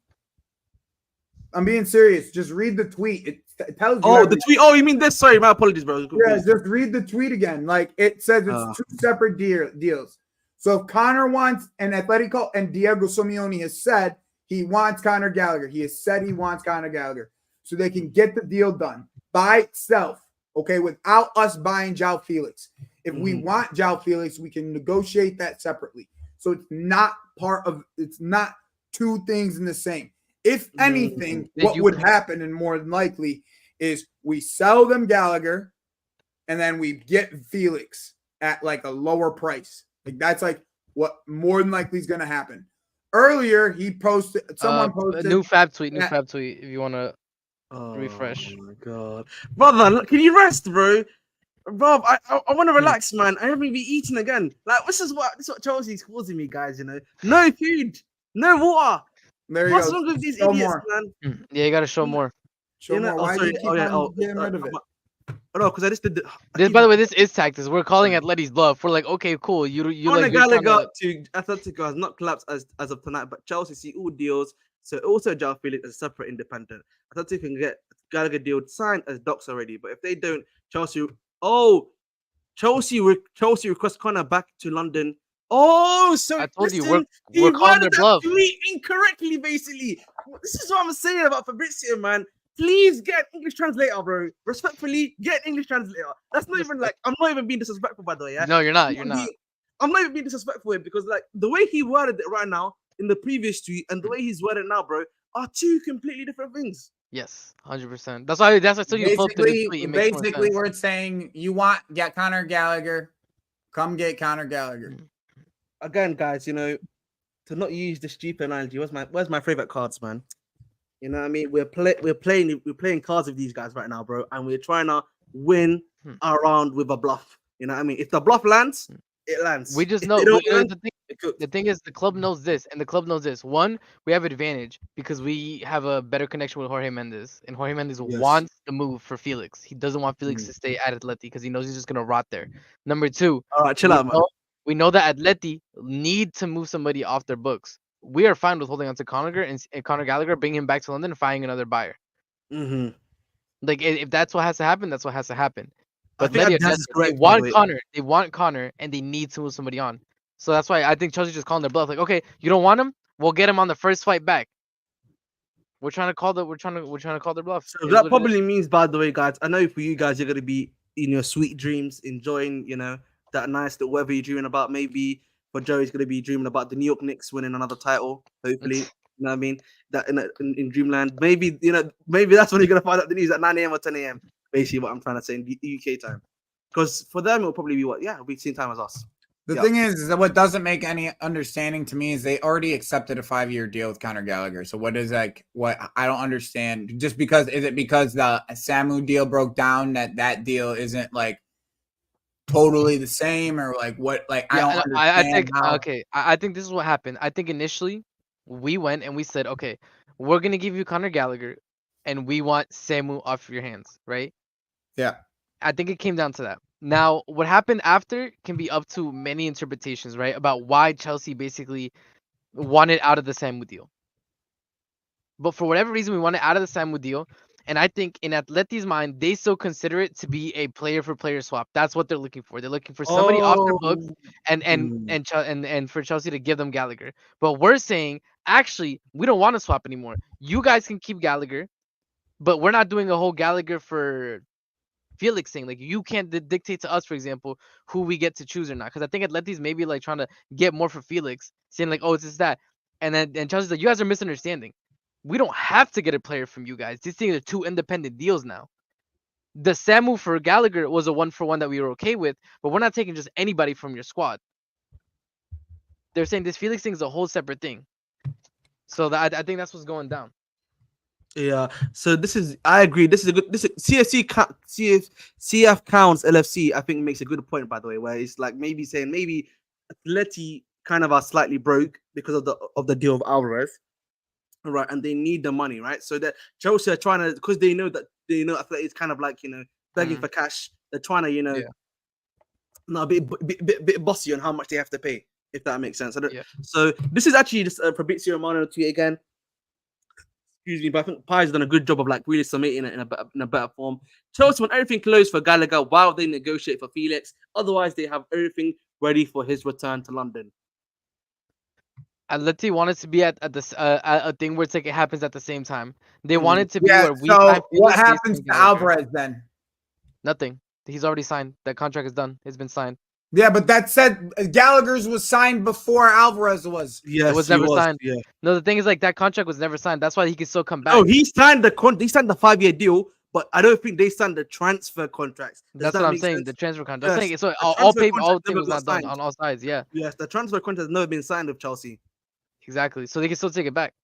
I'm being serious. Just read the tweet. It tells you. Oh, everything. the tweet. Oh, you mean this? Sorry, my apologies, bro. Yeah, just read the tweet again. Like, it says it's two separate deals. So if Connor wants an Atletico, and Diego Simeone has said he wants Conor Gallagher. He has said he wants Conor Gallagher. So they can get the deal done by itself, okay, without us buying Joao Felix. If we want Joao Felix, we can negotiate that separately. So it's not two things in the same. If anything, what would happen, and more than likely, is we sell them Gallagher and then we get Felix at like a lower price. Like, that's like what more than likely is going to happen. Earlier, someone posted a new fab tweet if you want to refresh. Oh my god, brother, can you rest, bro? Bro, I want to relax, man. I haven't been eating again. Like, this is what Chelsea's causing me, guys. You know, no food, no water. There you What's go. wrong with these Show idiots, more. man? Yeah, you gotta show more. Show more. Why do you keep on getting rid of it? Oh, no, because I just did. By the way, this is tactics. We're calling Atleti's bluff. We're like, okay, cool. You like you're trying Gallagher to Atletico has not collapsed as of tonight, but Chelsea see all deals. So also Joao Felix as a separate independent. Atletico can get Gallagher deal signed as docs already, but if they don't, Chelsea requests Connor back to London. Oh, so I told you, listen, we're calling their that bluff. tweet incorrectly, basically. This is what I'm saying about Fabrizio, man. Please get an English translator, bro. Respectfully, get an English translator. That's not even like, I'm not even being disrespectful, by the way. Yeah? No, you're not. You're not. I'm not even being disrespectful here because, like, the way he worded it right now in the previous tweet and the way he's worded it now, bro, are two completely different things. Yes, 100%. That's why I told you. Basically, we're saying get Conor Gallagher. Come get Conor Gallagher. Again, guys, you know, to not use the stupid analogy, where's my favorite cards, man? You know what I mean? We're playing cards with these guys right now, bro, and we're trying to win around with a bluff. You know what I mean? If the bluff lands, it lands. We just know. The thing is, the club knows this, and the club knows this. One, we have advantage because we have a better connection with Jorge Mendes, and Jorge Mendes wants the move for Felix. He doesn't want Felix to stay at Atleti because he knows he's just gonna rot there. Number two, all right, chill out, man. We know that Atleti need to move somebody off their books. We are fine with holding on to Conor and Conor Gallagher, bringing him back to London and finding another buyer. Mm-hmm. Like if that's what has to happen, that's what has to happen. But they want Conor, and they need to move somebody on. So that's why I think Chelsea's just calling their bluff. Like, okay, you don't want him? We'll get him on the first flight back. We're trying to call their bluff. So that probably means, by the way, guys, I know for you guys, you're gonna be in your sweet dreams, enjoying, you know, that nice little weather you're dreaming about. Maybe for Joey's gonna be dreaming about the New York Knicks winning another title. Hopefully, you know what I mean. That in Dreamland, maybe that's when you're gonna find out the news at 9 a.m. or 10 a.m. Basically, what I'm trying to say in UK time, because for them it'll probably be it'll be the same time as us. The thing is that what doesn't make any understanding to me is they already accepted a 5-year deal with Conor Gallagher. So what is what I don't understand? Just because is it because the Samu deal broke down that deal isn't like totally the same, or like what? Like I don't understand. I think this is what happened. I think initially we went and we said, okay, we're gonna give you Conor Gallagher, and we want Samu off your hands, right? Yeah. I think it came down to that. Now, what happened after can be up to many interpretations, right? About why Chelsea basically wanted out of the Samu deal. But for whatever reason, we wanted out of the Samu deal. And I think in Atleti's mind, they still consider it to be a player-for-player swap. That's what they're looking for. They're looking for somebody off their books and for Chelsea to give them Gallagher. But we're saying, actually, we don't want to swap anymore. You guys can keep Gallagher, but we're not doing a whole Gallagher for Felix thing. Like, you can't dictate to us, for example, who we get to choose or not. Because I think Atleti's maybe like trying to get more for Felix, saying like, oh, it's just that. And Chelsea's like, you guys are misunderstanding. We don't have to get a player from you guys. These things are two independent deals now. The Samu for Gallagher was a 1-for-1 that we were okay with, but we're not taking just anybody from your squad. They're saying this Felix thing is a whole separate thing. So I think that's what's going down. Yeah. So I agree. This is CF counts LFC. I think makes a good point, by the way, where it's like maybe Atleti kind of are slightly broke because of the deal of Alvarez. Right, and they need the money, right? So that Chelsea are trying to, because they know Atleti is kind of like, you know, begging for cash. They're trying to, you know, a bit bossy on how much they have to pay, if that makes sense. So this is actually just a Fabrizio Romano tweet again. Excuse me, but I think Pi's done a good job of like really submitting it in a better form. Chelsea want everything closed for Gallagher while they negotiate for Felix. Otherwise, they have everything ready for his return to London. Atleti wanted to be at a thing where it's like it happens at the same time. They wanted to be where we. So what happens to Alvarez then? Nothing. He's already signed. That contract is done. It's been signed. Yeah, but that said, Gallagher's was signed before Alvarez was. Yes, it was never signed. Yeah. No, the thing is, like, that contract was never signed. That's why he can still come back. Oh, he signed the 5-year deal, but I don't think they signed the transfer contracts. That's what I'm saying. Sense? The transfer contract. Yes. So all thing was not done on all sides. Yeah. Yes, the transfer contract has never been signed with Chelsea. Exactly. So they can still take it back.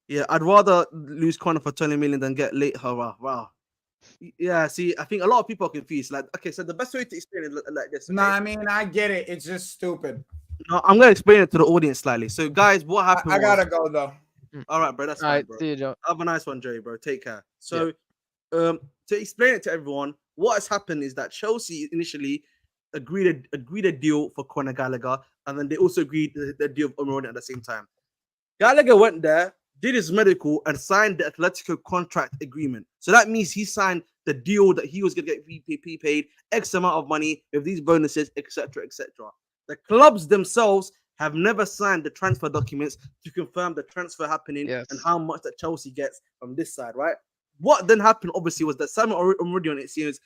Yeah, I'd rather lose Connor for 20 million than get late. Wow. Yeah, see, I think a lot of people are confused. Like, okay, so the best way to explain it like this. Okay? No, I mean, I get it. It's just stupid. No, I'm gonna explain it to the audience slightly. So, guys, what happened? I gotta go though. All right, bro. That's fine, all right, bro. see you, Joe. Have a nice one, Joey, bro. Take care. So, To explain it to everyone, what has happened is that Chelsea initially agreed a deal for Conor Gallagher, and then they also agreed the deal of Omar at the same time. Gallagher went there, did his medical, and signed the Atletico contract agreement. So that means he signed the deal that he was going to get VPP paid X amount of money with these bonuses, etc., etc. The clubs themselves have never signed the transfer documents to confirm the transfer happening and how much that Chelsea gets from this side, right? What then happened, obviously, was that Simon Omrodion, it seems,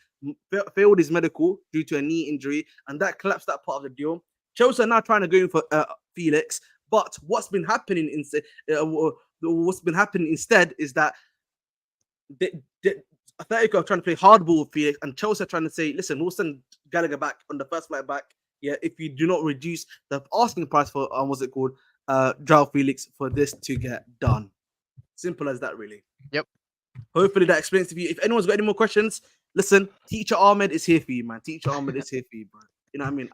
failed his medical due to a knee injury, and that collapsed that part of the deal. Chelsea are now trying to go in for Felix, but what's been happening instead is that Atletico are trying to play hardball with Felix, and Chelsea are trying to say, listen, we'll send Gallagher back on the first flight back. Yeah, if you do not reduce the asking price for Joao Felix for this to get done. Simple as that, really. Yep. Hopefully that explains to you. If anyone's got any more questions, listen, Teacher Ahmed is here for you, man. Teacher Ahmed is here for you, bro. You know what I mean?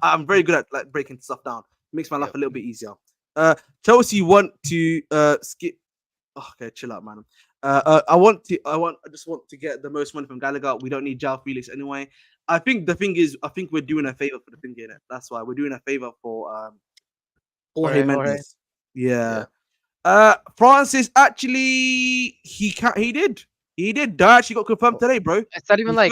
I'm very good at like breaking stuff down. It makes my life a little bit easier. Chelsea want to skip. Oh, okay, chill out, man. I just want to get the most money from Gallagher. We don't need Joao Felix anyway. I think the thing is, I think we're doing a favor for the thing here. That's why we're doing a favor for Jorge Mendes. Yeah. Francis actually he did. That actually got confirmed today, bro. It's not even like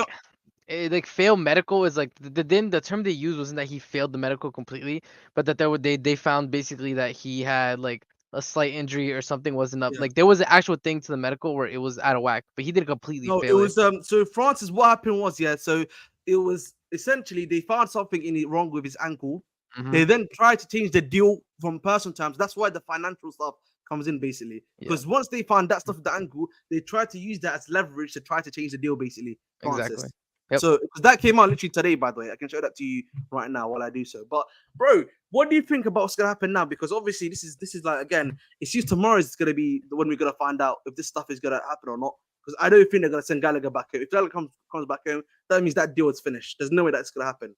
failed medical is like the term they used wasn't that he failed the medical completely, but that they found basically that he had like a slight injury or something wasn't up. Like there was an actual thing to the medical where it was out of whack, but he didn't completely fail. It was so Francis, what happened was so it was essentially they found something wrong with his ankle. Mm-hmm. They then tried to change the deal from personal terms. That's why the financial stuff comes in basically, because once they found that stuff with the ankle, they tried to use that as leverage to try to change the deal basically. Francis. Exactly. Yep. So that came out literally today, by the way. I can show that to you right now while I do so. But bro, what do you think about what's gonna happen now? Because obviously this is like, again, it seems tomorrow is gonna be when we're gonna find out if this stuff is gonna happen or not. Because I don't think they're gonna send Gallagher back home. If Gallagher comes back home, that means that deal is finished. There's no way that's gonna happen.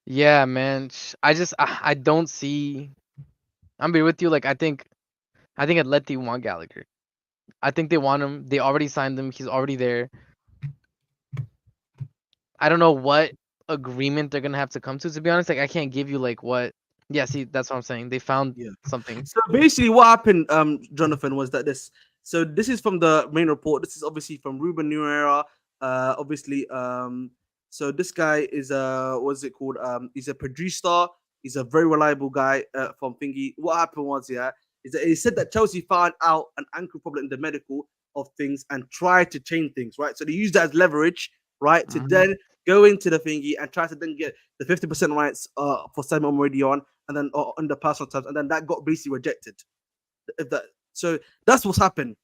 Yeah, man. I don't see. I'm be with you. Like I think Atleti want Gallagher. I think they want him. They already signed him. He's already there. I don't know what agreement they're gonna have to come to be honest. Like I can't give you like what. Yeah, see, that's what I'm saying. They found something. So basically, what happened, Jonathan, was that this. So this is from the main report. This is obviously from Ruben Nuera. Obviously, so this guy is what's it called? He's a producer. He's a very reliable guy from Thingy. What happened was, is that he said that Chelsea found out an ankle problem in the medical of things and tried to change things, right? So they used that as leverage, right, to then go into the Thingy and try to then get the 50% rights for Simon Meridian and then on the personal terms, and then that got basically rejected. So that's what's happened.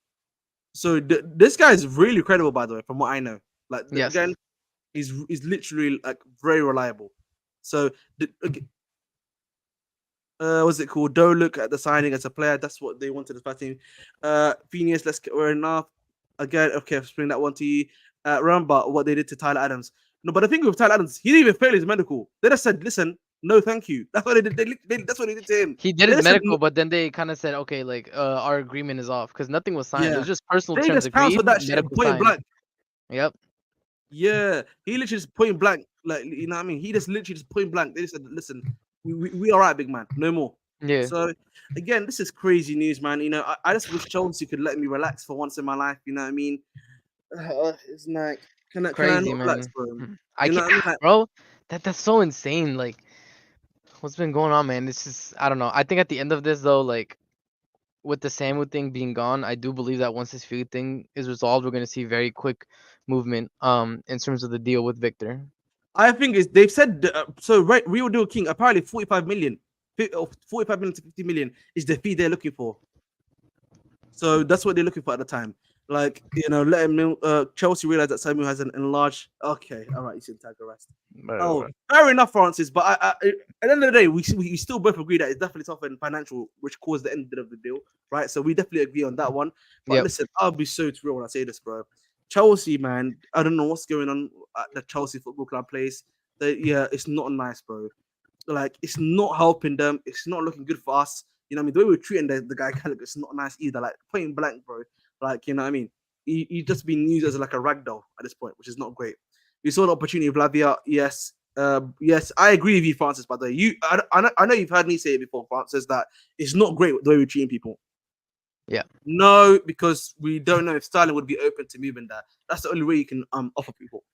So this guy is really credible, by the way, from what I know. Like again, he's literally like very reliable. So what's it called? Don't look at the signing as a player. That's what they wanted as team. Phineas, let's get enough. Again, okay, I'll explain that one to you. Remember what they did to Tyler Adams. No, but the thing with Tyler Adams, he didn't even fail his medical. They just said, listen, no, thank you. That's what they did. That's what they did to him. He did his medical, but then they kind of said, okay, like our agreement is off because nothing was signed. It was just personal terms agreed. That shit point blank. Yep. Yeah, he literally just point blank, like, you know what I mean? He just literally just point blank. They just said, listen, we all right, big man, no more. Yeah. So again, this is crazy news, man. You know, I just wish Chelsea could let me relax for once in my life. You know what I mean? It's like, can I not relax, bro? I can't, bro. That's so insane. Like, what's been going on, man? It's just, I don't know. I think at the end of this, though, like, with the Samu thing being gone, I do believe that once this feud thing is resolved, we're going to see very quick movement in terms of the deal with Victor. I think they've said so, right? Real Deal King, apparently 45 million to 50 million is the fee they're looking for. So that's what they're looking for at the time. Like, you know, let him know. Chelsea realized that Samu has an enlarged. Okay, all right, you should tag arrest. Fair enough, Francis. But at the end of the day, we still both agree that it's definitely something financial which caused the end of the deal, right? So we definitely agree on that one. But listen, I'll be so real when I say this, bro. Chelsea, man, I don't know what's going on at the Chelsea Football Club place. It's not nice, bro. Like, it's not helping them. It's not looking good for us. You know what I mean? The way we're treating the guy, it's not nice either. Like, point blank, bro. Like, you know what I mean? he's just been used as like a ragdoll at this point, which is not great. We saw the opportunity of Lavia. Yes, yes, I agree with you, Francis. By the way, I know you've heard me say it before, Francis, that it's not great the way we're treating people. Yeah. No, because we don't know if Sterling would be open to moving there. That's the only way you can offer people.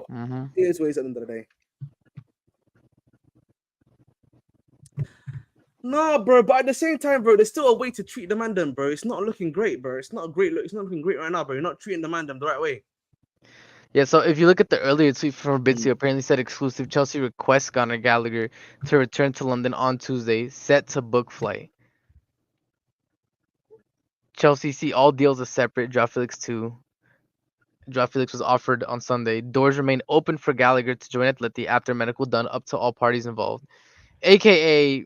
Mm-hmm. It is what it is at the end of the day. No, bro, but at the same time, bro, there's still a way to treat the man, bro. It's not looking great, bro. It's not a great look. It's not looking great right now, bro. You're not treating the man the right way. Yeah, so if you look at the earlier tweet from Fabrizio, apparently said exclusive Chelsea requests Conor Gallagher to return to London on Tuesday, set to book flight. Chelsea see all deals as separate. Joao Felix too. Joao Felix was offered on Sunday. Doors remain open for Gallagher to join Atleti after medical done up to all parties involved. AKA,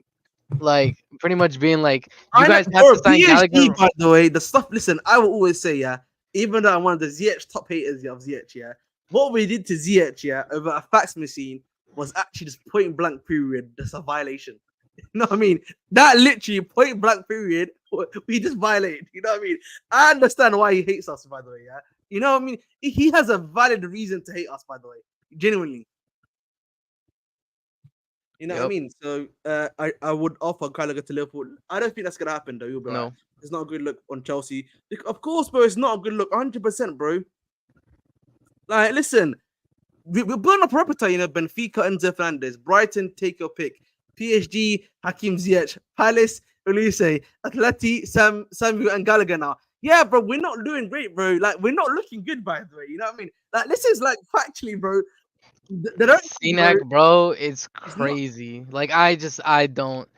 like, pretty much being like, you guys have to sign PSG, Gallagher. by the way, the stuff, listen, I will always say, yeah, even though I'm one of the Ziyech top haters of Ziyech, yeah, what we did to Ziyech, yeah, over a fax machine was actually just point blank period. That's a violation. You know what I mean? That literally point blank period, we just violated. You know what I mean? I understand why he hates us, by the way, yeah. You know what I mean? He has a valid reason to hate us, by the way, genuinely. You know what I mean? So I would offer Gallagher to Liverpool. I don't think that's gonna happen though. You'll be right. It's not a good look on Chelsea. Of course, bro, it's not a good look. 100%, bro. Like, listen, we're building up a repertoire, you know. Benfica, Enzo Fernandez, Brighton, take your pick. PSG, Hakim Ziyech, Palace, Ulisse, Atleti, Samuel, and Gallagher now. Yeah, bro, we're not doing great, bro. Like, we're not looking good, by the way. You know what I mean? Like, this is like factually, bro. CNAC, bro, it's crazy. Like, I don't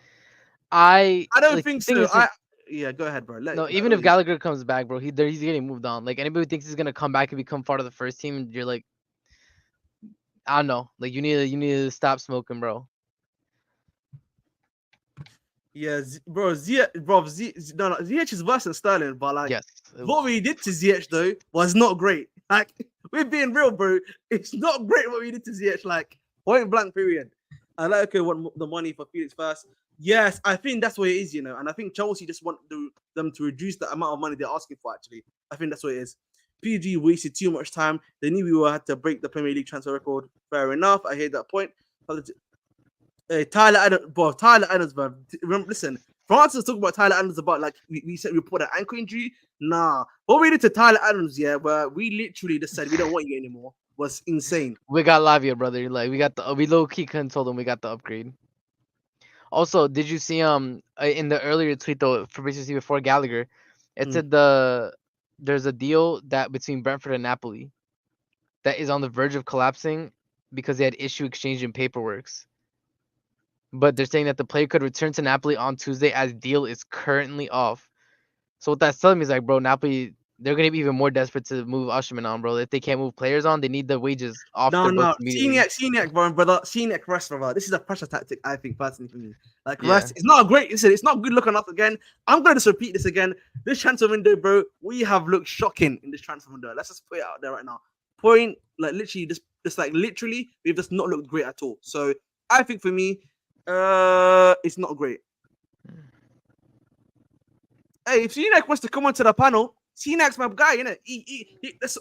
like, think so. Yeah, go ahead, bro. Even if Gallagher comes back, bro, he's getting moved on. Like, anybody thinks he's gonna come back and become part of the first team, and you're like, I don't know. Like, you need to stop smoking, bro. Yeah, bro, Ziyech is worse than Sterling, but like, yes, what we did to Ziyech though was not great. Like, we're being real, bro. It's not great what we did to Ziyech. Like, point blank period. I like, okay, want the money for Felix first. Yes, I think that's what it is, you know. And I think Chelsea just want them to reduce the amount of money they're asking for. Actually, I think that's what it is. PG wasted too much time. They knew we had to break the Premier League transfer record. Fair enough. I hear that point. Tyler Adams, bro. Remember, listen, Francis talking about Tyler Adams about like we said we put an ankle injury. Nah, what we did to Tyler Adams, yeah, where we literally just said we don't want you anymore, was insane. We got Lavia, brother. Like, we low key told them we got the upgrade. Also, did you see in the earlier tweet though, Fabrizio before Gallagher, it said there's a deal that between Brentford and Napoli that is on the verge of collapsing because they had issue exchanging paperworks. But they're saying that the player could return to Napoli on Tuesday as deal is currently off. So what that's telling me is like, bro, Napoli, they're gonna be even more desperate to move Usherman on, bro. If they can't move players on, they need the wages off their books immediately. Seniac, brother. Seniac rest, brother. This is a pressure tactic, I think, personally for me. Like, rest, it's not a great. Listen, it's not good looking enough again. I'm gonna just repeat this again. This transfer window, bro, we have looked shocking in this transfer window. Let's just put it out there right now. Point, like, literally, just like literally, we've just not looked great at all. So I think for me, it's not great. Hey, if Seniac wants to come onto the panel, Senac's my guy, innit?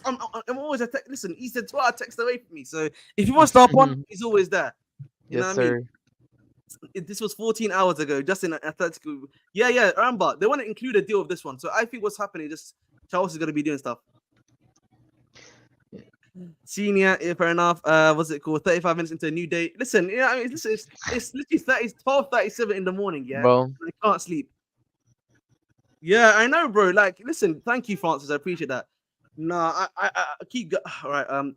I'm always listen, he's a 12 text away from me. So if he wants to hop on, he's always there. You know what I mean? This was 14 hours ago, just in Atletico. Yeah, remember, they want to include a deal of this one. So I think what's happening is just Chelsea's going to be doing stuff. Senior, fair enough. What's it called? 35 minutes into a new day. Listen, you know what I mean? It's literally 12:37 in the morning, yeah? Bro. I can't sleep. Yeah, I know, bro. Like, listen, thank you, Francis. I appreciate that. Nah, I keep all right.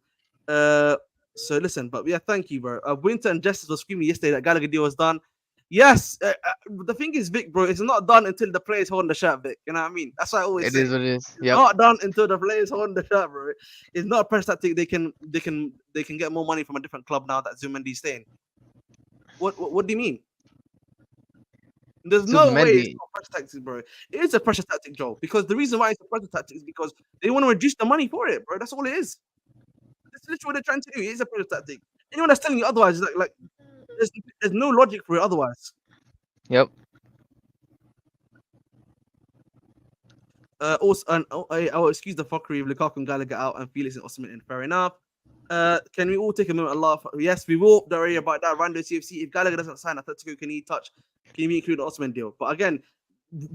So listen, but yeah, thank you, bro. Winter and Justice was screaming yesterday that Gallagher deal was done. Yes, the thing is, Vic, bro, it's not done until the players hold the shirt, Vic. You know what I mean? That's what I always say. It is what it is. It's not done until the players hold the shirt, bro. It's not a press tactic. They can get more money from a different club now that Zumendi's staying. What do you mean? There's no way it's not pressure tactics, bro. It is a pressure tactic, Joe. Because the reason why it's a pressure tactic is because they want to reduce the money for it, bro. That's all it is. That's literally what they're trying to do. It is a pressure tactic. Anyone that's telling you otherwise is like there's no logic for it otherwise. Yep. Also, and I'll excuse the fuckery of Lukaku and Gallagher out and Felix and Osimhen in. Fair enough. Can we all take a moment and laugh? Yes, we will. Don't worry about that. Rando CFC. If Gallagher doesn't sign Atletico, can we include the Osimhen deal? But again,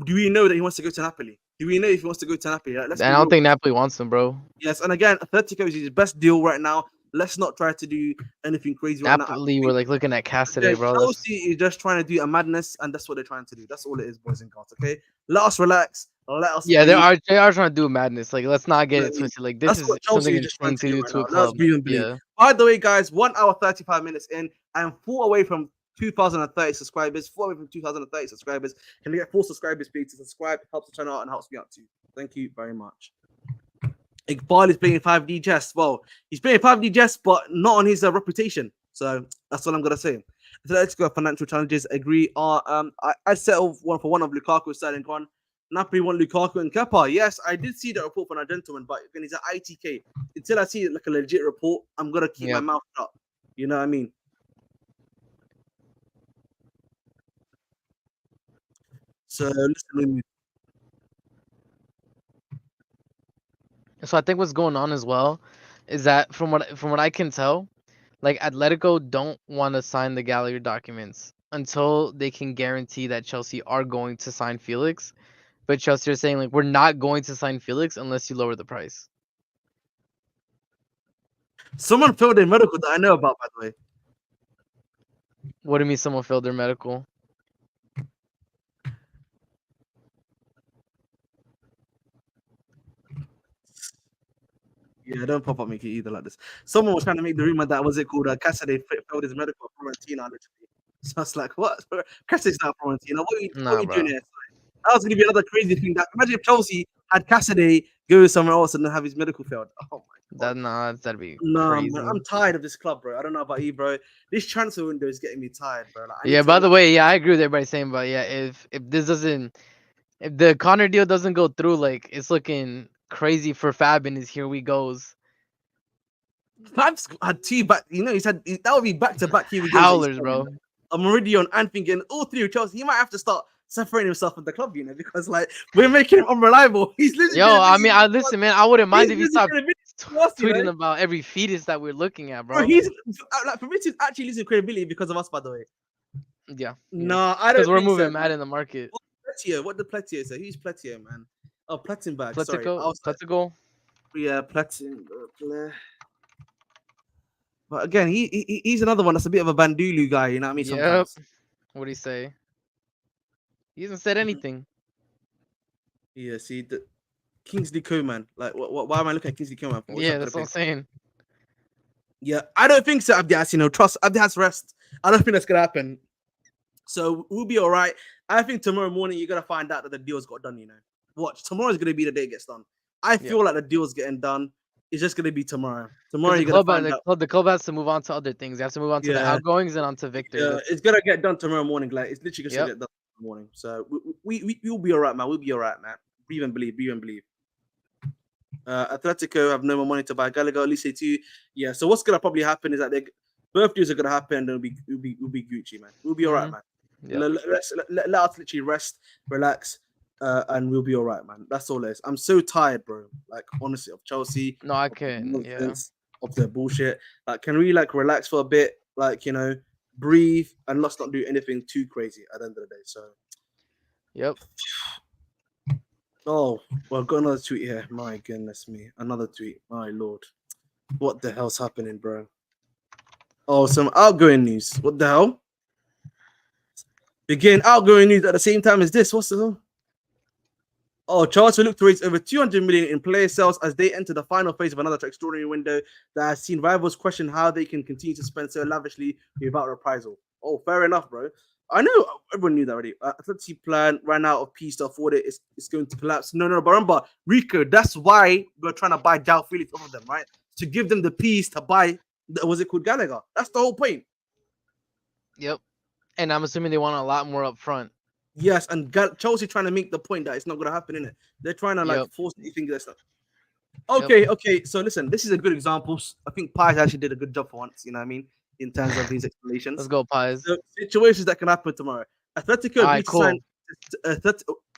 do we know that he wants to go to Napoli? Do we know if he wants to go to Napoli? Like, I don't think Napoli wants him, bro. Yes, and again, Atletico is his best deal right now. Let's not try to do anything crazy right now. Napoli, we're like looking at Cass today, bro. Chelsea is just trying to do a madness, and that's what they're trying to do. That's all it is, boys and girls. Okay, let us relax. Let us. Yeah, they are trying to do madness. Like, let's not get it twisted. Like, this is something interesting to do to a club. Yeah. By the way, guys, 1 hour 35 minutes in, I am 4 away from 2,030 subscribers. 4 away from 2,030 subscribers. Can we get 4 subscribers, please? To subscribe, helps the channel out and helps me out too. Thank you very much. Iqbal is playing 5D chess. Well, he's playing 5D chess, but not on his reputation. So that's what I'm gonna say. So let's go. Financial challenges. Agree. I'd settle for one of Lukaku selling one. Napoli want Lukaku and Kepa. Yes, I did see the report from a gentleman, but again, he's an ITK. Until I see like a legit report, I'm gonna keep my mouth shut. You know what I mean? So listen. So I think what's going on as well is that from what I can tell, like Atletico don't want to sign the Gallagher documents until they can guarantee that Chelsea are going to sign Felix. But Chelsea are saying like we're not going to sign Felix unless you lower the price. Someone failed their medical that I know about, by the way. What do you mean someone failed their medical? Yeah, don't pop up Mickey either like this. Someone was trying to make the rumor that Cassidy failed his medical at Fiorentina literally. So it's like, what? Cassidy's not Fiorentina. What are you doing here? That was going to be another crazy thing. Imagine if Chelsea had Cassidy go somewhere else and have his medical failed. Oh my God. That'd be crazy. Man, I'm tired of this club, bro. I don't know about you, bro. This transfer window is getting me tired, bro. Like, by the way, I agree with everybody saying, but if the Connor deal doesn't go through, like it's looking crazy for Fab and his here we goes. Fab's had 2 back, he's had that would be back-to-back here we go. Howlers, bro. I'm already on and thinking all 3 of Chelsea. He might have to start separating himself from the club, because like we're making him unreliable. He's literally listen, man, I wouldn't mind if he stopped tweeting about every fetus that we're looking at, bro. He's like for me to actually losing credibility because of us, by the way. Yeah. No, I don't. Because we're moving mad in the market. What did Pletier say? Who's Pletier, man? Oh, Plettenberg. Pletico. Yeah, Plettenberg. But again, he's another one that's a bit of a Bandulu guy, you know what I mean? Sometimes. Yep. What'd he say? He hasn't said anything. Yeah, see, the Kingsley Coman. Like, why am I looking at Kingsley Coman? Yeah, that's what I'm saying. Yeah, I don't think so, Abdi. Trust Abdi has rest. I don't think that's gonna happen. So we'll be all right. I think tomorrow morning you're gonna find out that the deal's got done. Watch, tomorrow's gonna be the day it gets done. I feel like the deal's getting done. It's just gonna be tomorrow. Tomorrow you're gonna find out. The club has to move on to other things. They have to move on to the outgoings and on to Victor. Yeah, it's gonna get done tomorrow morning. Like it's literally gonna get done tomorrow morning. So we'll be all right, man. We'll be all right, man. Breathe and believe. Atletico have no more money to buy Gallagher. At least they do. Yeah. So what's gonna probably happen is that their birthdays are gonna happen. And we'll be Gucci, man. We'll be all right, man. Yep. Let us literally rest, relax, and we'll be all right, man. That's all it is. I'm so tired, bro. Like honestly, of Chelsea. No, I can't. Yeah. Of their bullshit. Like, can we like relax for a bit? Like, breathe and let's not do anything too crazy at the end of the day. So. Yep. Oh, well, I've got another tweet here. My goodness me. Another tweet. My lord. What the hell's happening, bro? Oh, some outgoing news. What the hell? Begin outgoing news at the same time as this. What's the hell? Oh, Charles will look to raise over 200 million in player sales as they enter the final phase of another extraordinary window that has seen rivals question how they can continue to spend so lavishly without reprisal. Oh, fair enough, bro. I know everyone knew that already. Atleti plan ran out of peace to afford it. It's going to collapse. No, but remember, Rico, that's why we're trying to buy Joao Felix off of them, right? To give them the peace to buy, was it called Gallagher? That's the whole point. Yep. And I'm assuming they want a lot more up front. Yes, and Chelsea trying to make the point that it's not going to happen, innit? They're trying to force you think that's not. Okay. So listen, this is a good example. I think Pies actually did a good job for once. You know what I mean? In terms of these explanations. Let's go, Pies. So situations that can happen tomorrow. Atletico cool.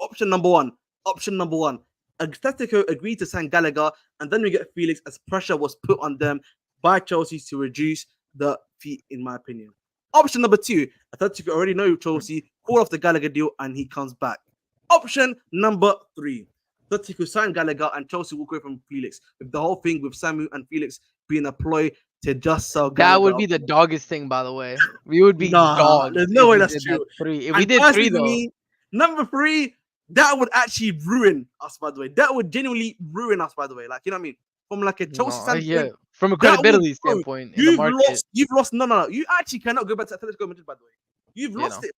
option number one. Atletico agreed to sign Gallagher, and then we get Felix as pressure was put on them by Chelsea to reduce the fee, in my opinion. Option number 2, Atletico already know Chelsea, call off the Gallagher deal, and he comes back. Option number 3, Atletico sign Gallagher, and Chelsea walk away from Felix, with the whole thing with Samu and Felix being a ploy to just sell Gallagher. That would be the doggest thing, by the way. We would be dogs. There's no way that's did true. that 3. If And we did 3 though, personally, number 3, that would actually ruin us, by the way. That would genuinely ruin us, by the way. Like, you know what I mean? From like a Chelsea standpoint, yeah, from a that would- credibility bro, standpoint in the market. You've lost. No. You actually cannot go back to Atletico Madrid, by the way. You've You lost know. it.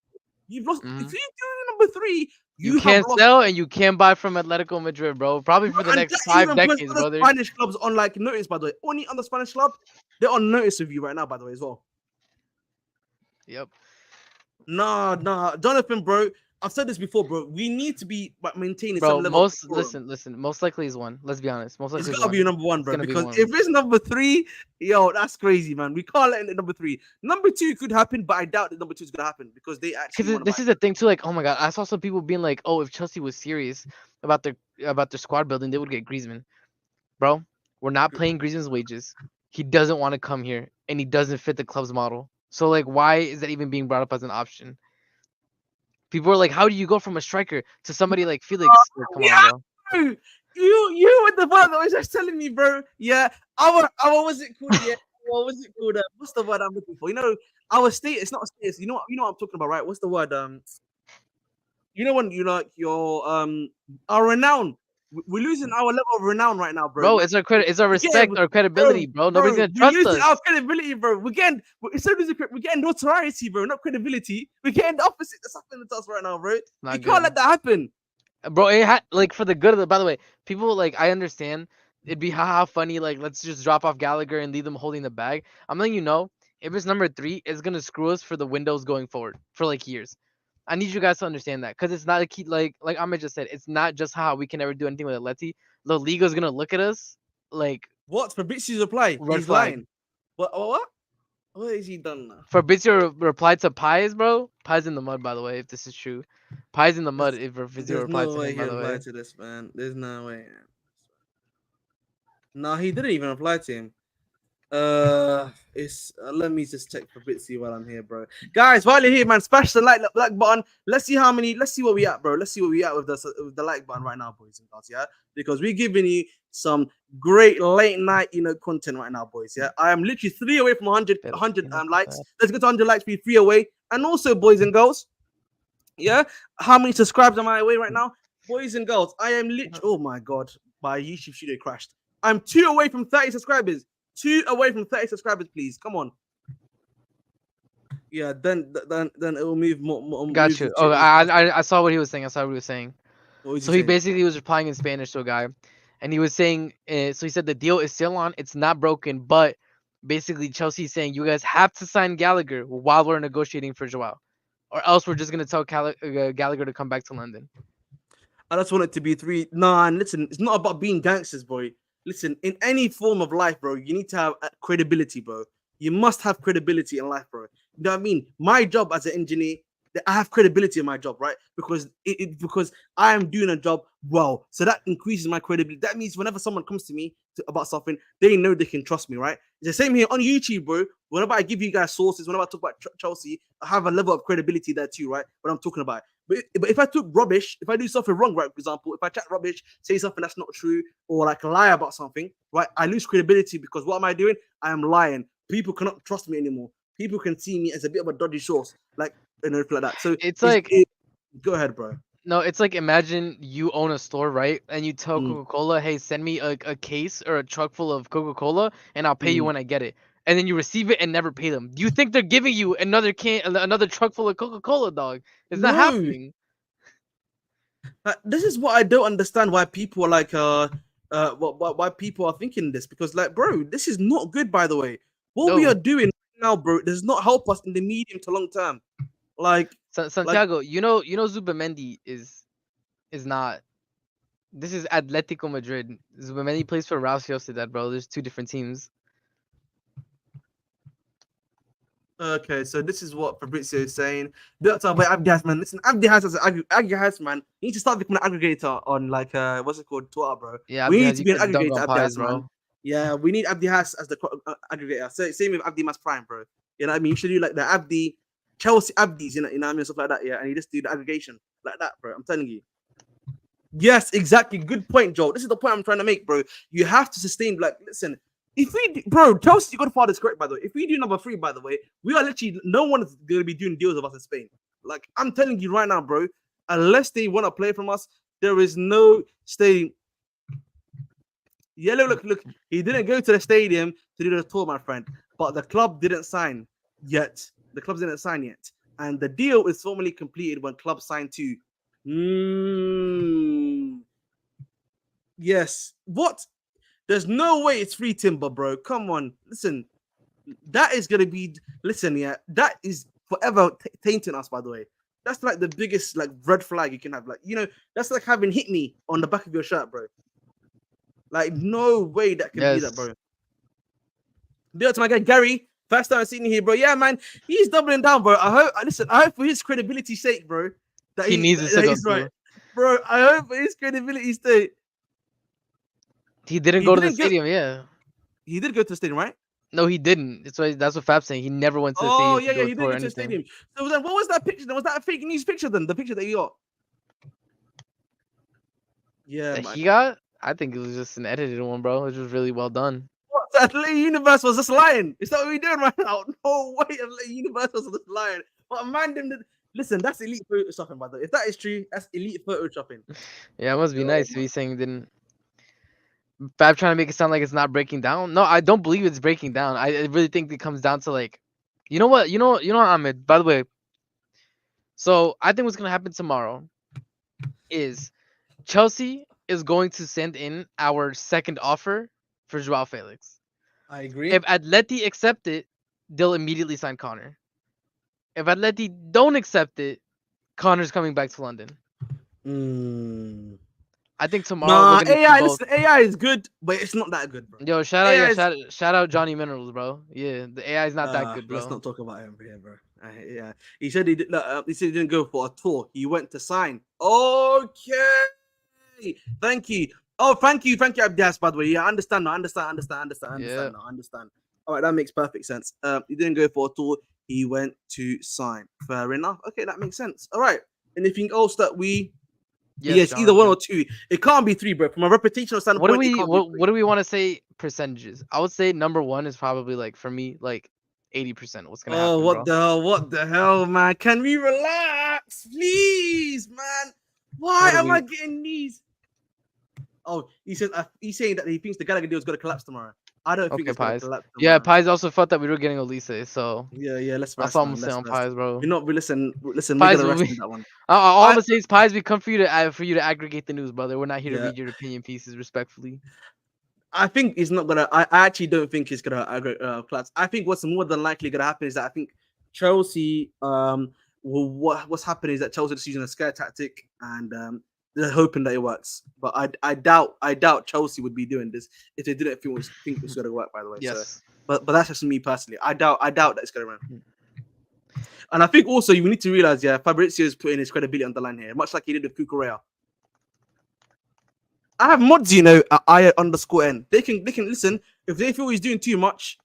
You've lost. Mhm. If you do number 3, You have can't lost. sell and you can't buy from Atletico Madrid, bro. Probably for the And next that 5 even puts decades, other brother. Spanish clubs on like notice, by the way. Only on the Spanish club, they're on notice of you right now, by the way, as well. Yep. Nah, Jonathan, bro. I've said this before, bro. We need to be maintaining Bro, some level. of decorum. listen. Most likely is 1. Let's be honest. Most likely It's is gotta 1. be number 1, bro. gonna be Because 1. if it's number 3, yo, that's crazy, man. We can't let in at number 3. Number 2 could happen, but I doubt that number 2 is gonna happen because they actually. Because this is the thing too. Like, oh my god, I saw some people being like, oh, if Chelsea was serious about their squad building, they would get Griezmann. Bro, we're not paying Griezmann's wages. He doesn't want to come here, and he doesn't fit the club's model. So like, why is that even being brought up as an option? People are like, how do you go from a striker to somebody like Felix? Like, come on, bro. You with the one that was just telling me, bro. Yeah, what was it called? Yeah, what was it called? What's the word I'm looking for? You know, our state. It's not a status. You know what I'm talking about, right? What's the word? You know when you like your our renown. We're losing our level of renown right now, bro. Bro, it's our credit, it's our respect, our credibility, bro. Nobody's gonna trust we're losing us. our credibility, bro. We're getting notoriety, bro, not credibility. We're getting the opposite that's happening to us right now, bro. Not You good. can't let that happen. Bro, it had like for the good of the. By the way, people like I understand it'd be haha funny. Like let's just drop off Gallagher and leave them holding the bag. I'm letting you know if it's number 3, it's gonna screw us for the windows going forward for like years. I need you guys to understand that because it's not a key. Like Ahmed just said, it's not just how we can never do anything with Atleti. La Liga's gonna look at us like What? Fabrizio's reply? Red He's flag. lying. What? What has he done now? Fabrizio replied to Pies, bro. Pies in the mud, by the way, if this is true. Pies in the mud if Fabrizio There's replied no to way him, he by the way. replied to this, man. There's no way. No, he didn't even reply to him. It's let me just check Fabrizio while I'm here, bro. Guys, while you're here, man, smash the like button. Let's see what we at, bro. Let's see what we at with the like button right now, boys and girls. Yeah, because we're giving you some great late night, content right now, boys. Yeah, I am literally 3 away from 100 likes. Let's get to 100 likes. Be 3 away, and also, boys and girls. Yeah, how many subscribers am I away right now, boys and girls? I am literally. Oh my god, my YouTube studio crashed. I'm 2 away from 30 subscribers. 2 away from 30 subscribers, please. Come on. Yeah, then it will move more. Got you. Oh, I saw what he was saying. So he saying? basically was replying in Spanish to a guy, and he was saying, so he said the deal is still on. It's not broken, but basically Chelsea's saying you guys have to sign Gallagher while we're negotiating for Joao, or else we're just gonna tell Gallagher to come back to London. I just want it to be 3. Nah, and listen, it's not about being gangsters, boy. Listen, in any form of life, bro, you need to have credibility, bro. You must have credibility in life, bro. You know what I mean? My job as an engineer, I have credibility in my job, right? Because because I am doing a job well. So that increases my credibility. That means whenever someone comes to me about something, they know they can trust me, right? It's the same here on YouTube, bro. Whenever I give you guys sources, whenever I talk about Chelsea, I have a level of credibility there too, right? What I'm talking about. But if I took rubbish, if I do something wrong, right, for example, if I chat rubbish, say something that's not true, or like lie about something, right, I lose credibility because what am I doing? I am lying. People cannot trust me anymore. People can see me as a bit of a dodgy source, like like that. So go ahead, bro. No, it's like imagine you own a store, right? And you tell Mm. Coca-Cola, hey, send me a case or a truck full of Coca-Cola, and I'll pay you when I get it. And then you receive it and never pay them. Do you think they're giving you another truck full of Coca-Cola, dog? It's not happening. This is what I don't understand. Why people are like why people are thinking this? Because like, bro, this is not good. By the way, what we are doing now, bro, does not help us in the medium to long term. Like Santiago, you know Zubamendi is not. This is Atletico Madrid. Zubamendi plays for Real Sociedad, bro. There's 2 different teams. Okay, so this is what Fabrizio is saying. Built up by Abdi Has, man. Listen, Abdi Has, Abdi Has, man. You need to start becoming an aggregator on like what's it called, Twitter, bro. Yeah, We Abdi need has to you be an could dunk aggregator, on Abdi pies, Has, man. bro. Yeah, we need Abdi Has as the aggregator. So, same with Abdi Mas Prime, bro. You know what I mean? You should do like the Abdi, Chelsea Abdis, you know what I mean? Stuff like that, yeah. And you just do the aggregation like that, bro. I'm telling you. Yes, exactly. Good point, Joe. This is the point I'm trying to make, bro. You have to sustain, like, listen, if we, bro, Chelsea Godfather is correct, by the way. If we do number 3, by the way, we are literally, no one is going to be doing deals with us in Spain. Like, I'm telling you right now, bro, unless they want to play from us, there is no staying. Yeah, look, he didn't go to the stadium to do the tour, my friend, but the club didn't sign yet. The clubs didn't sign yet. And the deal is formally completed when clubs sign to. Yes. What? There's no way it's free timber, bro. Come on. Listen, that is going to be. Listen, yeah, that is forever tainting us, by the way. That's like the biggest like red flag you can have. Like, you know, that's like having hit me on the back of your shirt, bro. Like, no way that can be that, bro. Deal to my guy, Gary. First time I've seen you here, bro. Yeah, man. He's doubling down, bro. I hope for his credibility's sake, bro. That he needs to he's right. Bro, I hope for his credibility's sake. He didn't go to the stadium, yeah. He did go to the stadium, right? No, he didn't. That's what Fab's saying. He never went to the stadium. Oh, yeah, he did go to the stadium. So then what was that picture? Was that a fake news picture then? The picture that you got? Yeah, that he got? I think it was just an edited one, bro. It was just really well done. What? Athletic Universe was just lying. Is that what we're doing right now? No way, Athletic Universe was just lying. But man, listen, that's elite photoshopping, by the way. If that is true, that's elite photoshopping. Yeah, it must be nice to be saying didn't. Fab trying to make it sound like it's not breaking down. No, I don't believe it's breaking down. I really think it comes down to like, you know what, Ahmed. By the way, so I think what's gonna happen tomorrow is Chelsea is going to send in our second offer for Joao Felix. I agree. If Atleti accept it, they'll immediately sign Connor. If Atleti don't accept it, Connor's coming back to London. I think tomorrow. Nah, AI. Listen, AI is good, but it's not that good, bro. Yo, shout out Johnny Minerals, bro. Yeah, the AI is not that good, bro. Let's not talk about him here, bro. Yeah, he said he didn't go for a tour. He went to sign. Okay, thank you. Oh, thank you, Abdias. By the way, yeah, I understand. All right, that makes perfect sense. He didn't go for a tour. He went to sign. Fair enough. Okay, that makes sense. All right. Anything else that we? Yes, either 1 or 2. It can't be 3, bro. From a reputational standpoint, what do we want to say percentages? I would say number 1 is probably like for me like 80%. What's gonna happen? Oh, what the hell, man? Can we relax, please, man? Why am I getting these? Oh, he says he's saying that he thinks the Gallagher deal is gonna collapse tomorrow. I don't think it's gonna collapse tomorrow. Yeah, Pies also thought that we were getting Elise, so yeah, let's rest. That's all I'm saying on Pies, bro. We're not. Listen. Pies, we're gonna rest on that one. All I'm gonna say is Pies, we come for you to aggregate the news, brother. We're not here to read your opinion pieces, respectfully. I think it's not gonna. I actually don't think it's gonna collapse. I think what's more than likely gonna happen is that I think Chelsea. What's happening is that Chelsea is using a scare tactic and they're hoping that it works. But I doubt Chelsea would be doing this if they didn't think it was gonna work. By the way, yes. So, but that's just me personally. I doubt that it's gonna run. And I think also you need to realize, Fabrizio is putting his credibility on the line here, much like he did with Cucurella. I have mods, at I_N. They can listen. If they feel he's doing too much,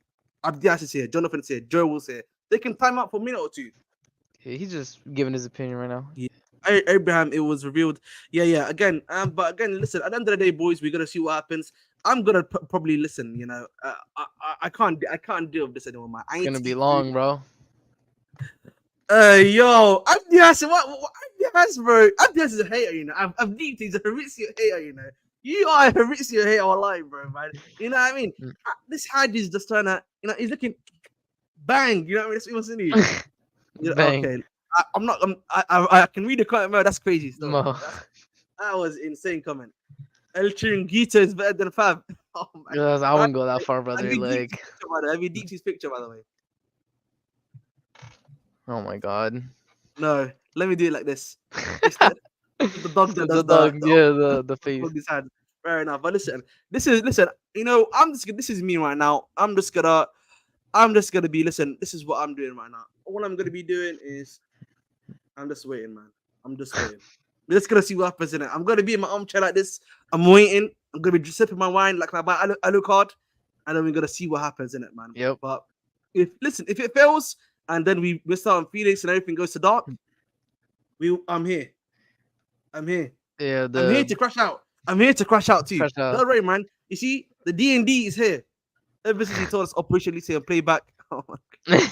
Abdias is here, Jonathan's here, Joe was here. They can time out for a minute or 2. Yeah, he's just giving his opinion right now. Yeah. Abraham, it was revealed. Yeah. Again, but again, listen. At the end of the day, boys, we're gonna see what happens. I'm gonna probably listen. I can't deal with this anymore, man. It's gonna be long, bro. Yo, Abdias, what Abdias, bro? Abdias is a hater, I've deeped. He's a Fabrizio hater, You are a Fabrizio hater online, bro, man. You know what I mean? This Haj is just trying to, he's looking bang. You know what I mean? That's what he wants to do. Bang. Okay. I'm not. I can read the comment. Bro, that's crazy. That was insane comment. El Chiringuito is better than Fab. Oh my God. I wouldn't go that far, brother. Have you deeped his picture, by the way? Oh my God. No, let me do it like this. The dog that does the face. Fair enough. But listen. This is me right now. I'm just gonna I'm just gonna be listen. This is what I'm doing right now. All I'm gonna be doing is I'm just waiting, man. I'm just waiting. We're just gonna see what happens in it. I'm gonna be in my armchair like this. I'm waiting. I'm gonna be sipping my wine like my Alucard, and then we're gonna see what happens in it, man. Yep. But if it fails, and then we start on Felix and everything goes to dark, I'm here. I'm here. Yeah, I'm here to crash out. I'm here to crash out too. Crash out. Don't worry, man. You see, the D&D is here. Ever since he told us Operation Lisa and playback. Oh my God.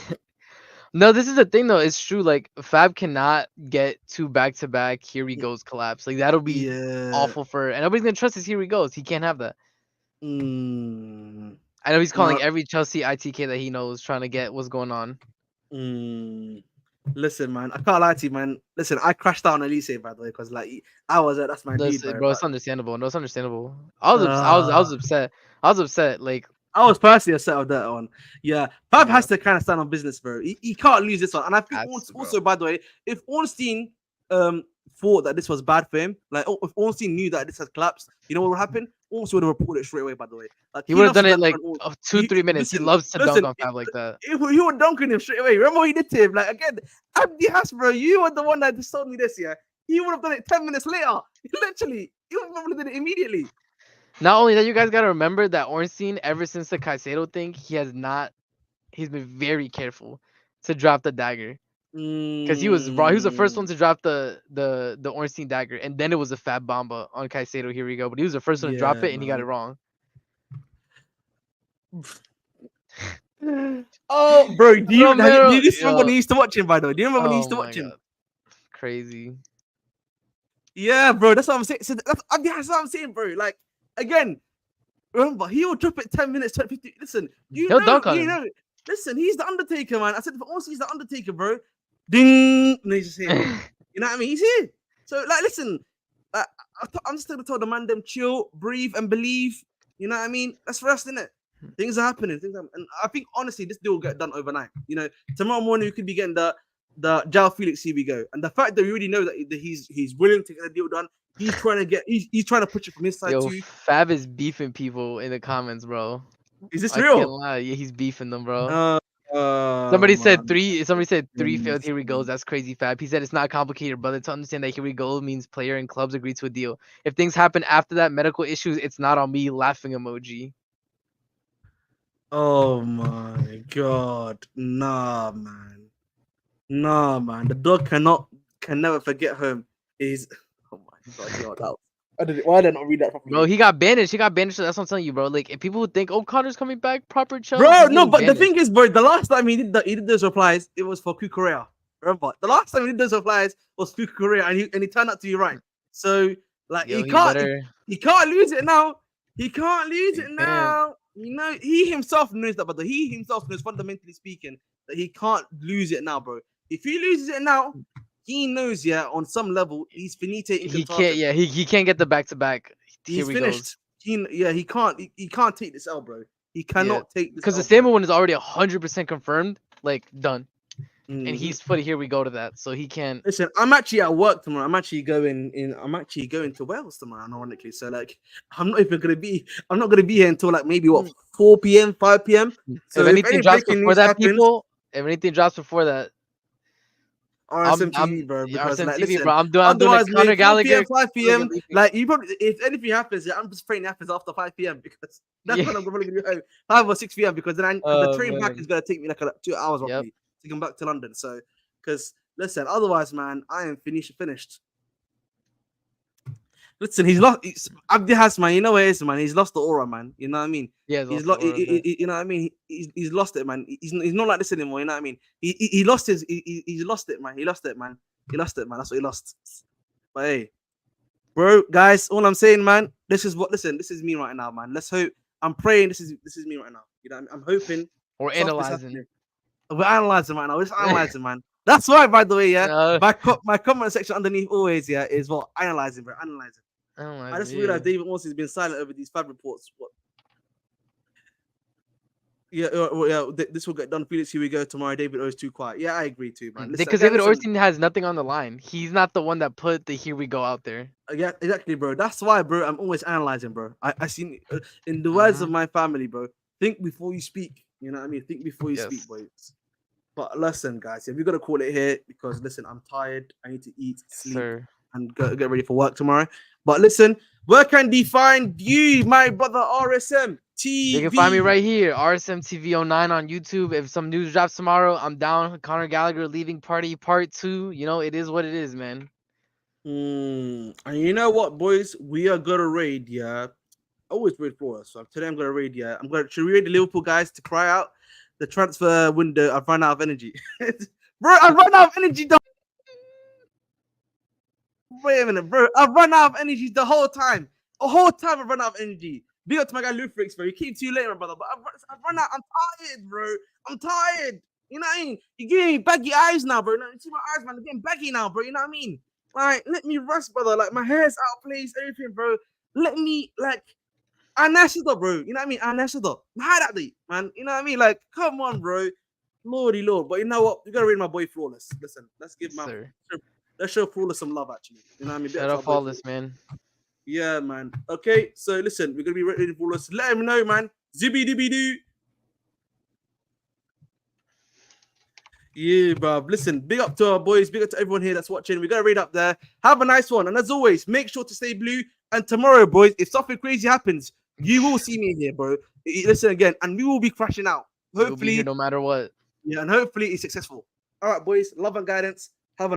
No, this is the thing though. It's true. Like Fab cannot get 2 back-to-back Here We Goes collapse. Like that'll be awful for, and nobody's gonna trust his Here We Goes. He can't have that. I know he's calling every Chelsea ITK that he knows, trying to get what's going on. Listen, man, I can't lie to you, man. Listen, I crashed out on Elise, by the way, because like I was that's my dude, bro. It's understandable. No, it's understandable. I was upset. I was upset. Like I was personally upset with that one. Yeah, Fab has to kind of stand on business, bro. He can't lose this one. And I think also, by the way, if Ornstein thought that this was bad for him, like if Ornstein knew that this had collapsed, you know what would happen? Ornstein would have reported it straight away, by the way. Like, he would have done it like 2-3 minutes. He loves to dunk on Fab like that. He would dunk on him straight away. Remember what he did to him? Like again, Abdi Has, bro, you were the one that just told me this, yeah. He would have done it 10 minutes later. Literally, he would have done it immediately. Not only that, you guys gotta remember that Ornstein, ever since the Caicedo thing, he's been very careful to drop the dagger. Because he was the first one to drop the Ornstein dagger, and then it was a Fab Bomba on Caicedo. Here we go. But he was the first one to drop it, and he got it wrong. Oh, bro, do you remember when he used to watch him, by the way? Do you remember when he used to watch him? Crazy. Yeah, bro, that's what I'm saying. So that's what I'm saying, bro. Like, again, remember, he will drop it 10 minutes, 50. Listen, He'll dunk on him. Listen, he's the Undertaker, man. I said, for also he's the Undertaker, bro. Ding, and he's just here. You know what I mean? He's here. So, like, listen, I'm just gonna tell the man them chill, breathe, and believe. You know what I mean? That's for us, isn't it? Things are happening. And I think honestly, this deal will get done overnight. You know, tomorrow morning we could be getting the Joao Felix. Here we go. And the fact that we already know that he's willing to get the deal done. He's trying to push it from his side too. Fab is beefing people in the comments, bro. Is this real? Can't lie. Yeah, he's beefing them, bro. Somebody said three failed Here We Goes. That's crazy, Fab. He said it's not complicated, brother. To understand that Here We Go means player and clubs agree to a deal. If things happen after that, medical issues, it's not on me. Laughing emoji. Oh my God. Nah, man. The dog can never forget home. Oh my God, yo, why did I not read that properly? Bro, he got banished. That's what I'm telling you, bro. Like, if people would think, Connor's coming back, proper chill. Bro, no, but the thing is, bro, the last time he did those replies, it was for Kukurea. Remember, the last time he did those replies was Kukurea, and he turned out to be right. So, like, he can't lose it now. He can't lose it now. You know, he himself knows that, but he himself knows, fundamentally speaking, that he can't lose it now, bro. If he loses it now, he knows, yeah, on some level, he's finite. He can't get the back-to-back. He's finished. He can't take this L, bro. He cannot take this because the Samuel one is already 100% confirmed, like done. And he's put Here We Go to that, so he can't. Listen, I'm actually at work tomorrow. I'm actually going to Wales tomorrow, ironically. So like, I'm not gonna be here until like maybe 4 p.m., 5 p.m. So if anything drops before that, if anything drops before that. RSMTV, bro. Because RSMTV, like, listen, bro. I'm doing like Conor Gallagher. 5 p.m. Like, you probably, if anything happens, I'm just praying it happens after 5 p.m. because that's when I'm probably gonna be home. 5 or 6 p.m. because then the train back is gonna take me like 2 hours roughly to come back to London. So, because listen, otherwise, man, I am finished. Listen, he's lost. Abdi Has, man. You know what it is, man. He's lost the aura, man. You know what I mean? Yeah, he's lost. You know what I mean? He's lost it, man. He's not like this anymore. You know what I mean? He lost his. He's lost it, man. He lost it, man. That's what he lost. But hey, bro, guys, all I'm saying, man. This is me right now, man. Let's hope. I'm praying. This is me right now. You know, I'm hoping. We're analyzing. We're analyzing right now. We're just analyzing, man. That's why, by the way, yeah. My comment section underneath always, yeah, is what analyzing, bro. Analyzing. I just realized David Morse has been silent over these Fab reports. What? Yeah. This will get done. Felix, here we go tomorrow. David O is too quiet. Yeah, I agree too, man. Because David Ornstein has nothing on the line. He's not the one that put the Here We Go out there. Yeah, exactly, bro. That's why, bro. I'm always analyzing, bro. I seen in the words of my family, bro. Think before you speak. You know what I mean? Think before you Yes. speak, boys. But listen, guys, we got to call it here because, listen, I'm tired. I need to eat, sleep, Sir. and get ready for work tomorrow. But listen, where can they find you, my brother RSM TV? They can find me right here, RSMTV09 on YouTube. If some news drops tomorrow, I'm down. Conor Gallagher leaving party part 2. You know, it is what it is, man. And you know what, boys? We are gonna raid, yeah. I always raid for us. So today I'm gonna raid, yeah. Should we raid the Liverpool guys to cry out the transfer window? I've run out of energy. Bro, I've run out of energy. Wait a minute, bro. I've run out of energy the whole time. The whole time I've run out of energy. Big up to my guy Luthrix, bro. He came too late, my brother. But I've run out. I'm tired, bro. I'm tired. You know what I mean? You're giving me baggy eyes now, bro. You see my eyes, man. They're getting baggy now, bro. You know what I mean? Like, let me rest, brother. Like, my hair's out of place, everything, bro. Let me, like, Anashida, bro. You know what I mean? Anashida. How that day, man? You know what I mean? Like, come on, bro. Lordy Lord. But you know what? You gotta read my boy Flawless. Listen, let's give my let's show Flawless some love, actually. You know what I mean? Shout out Flawless, man. Yeah, man. Okay, so listen, we're gonna be ready for Flawless. Let him know, man. Zibby dibby doo. Yeah, bro. Listen, big up to our boys, big up to everyone here that's watching. We got to read up there. Have a nice one. And as always, make sure to stay blue. And tomorrow, boys, if something crazy happens, you will see me here, bro. Listen again, and we will be crashing out. Hopefully, no matter what. Yeah, and hopefully it's successful. All right, boys. Love and guidance.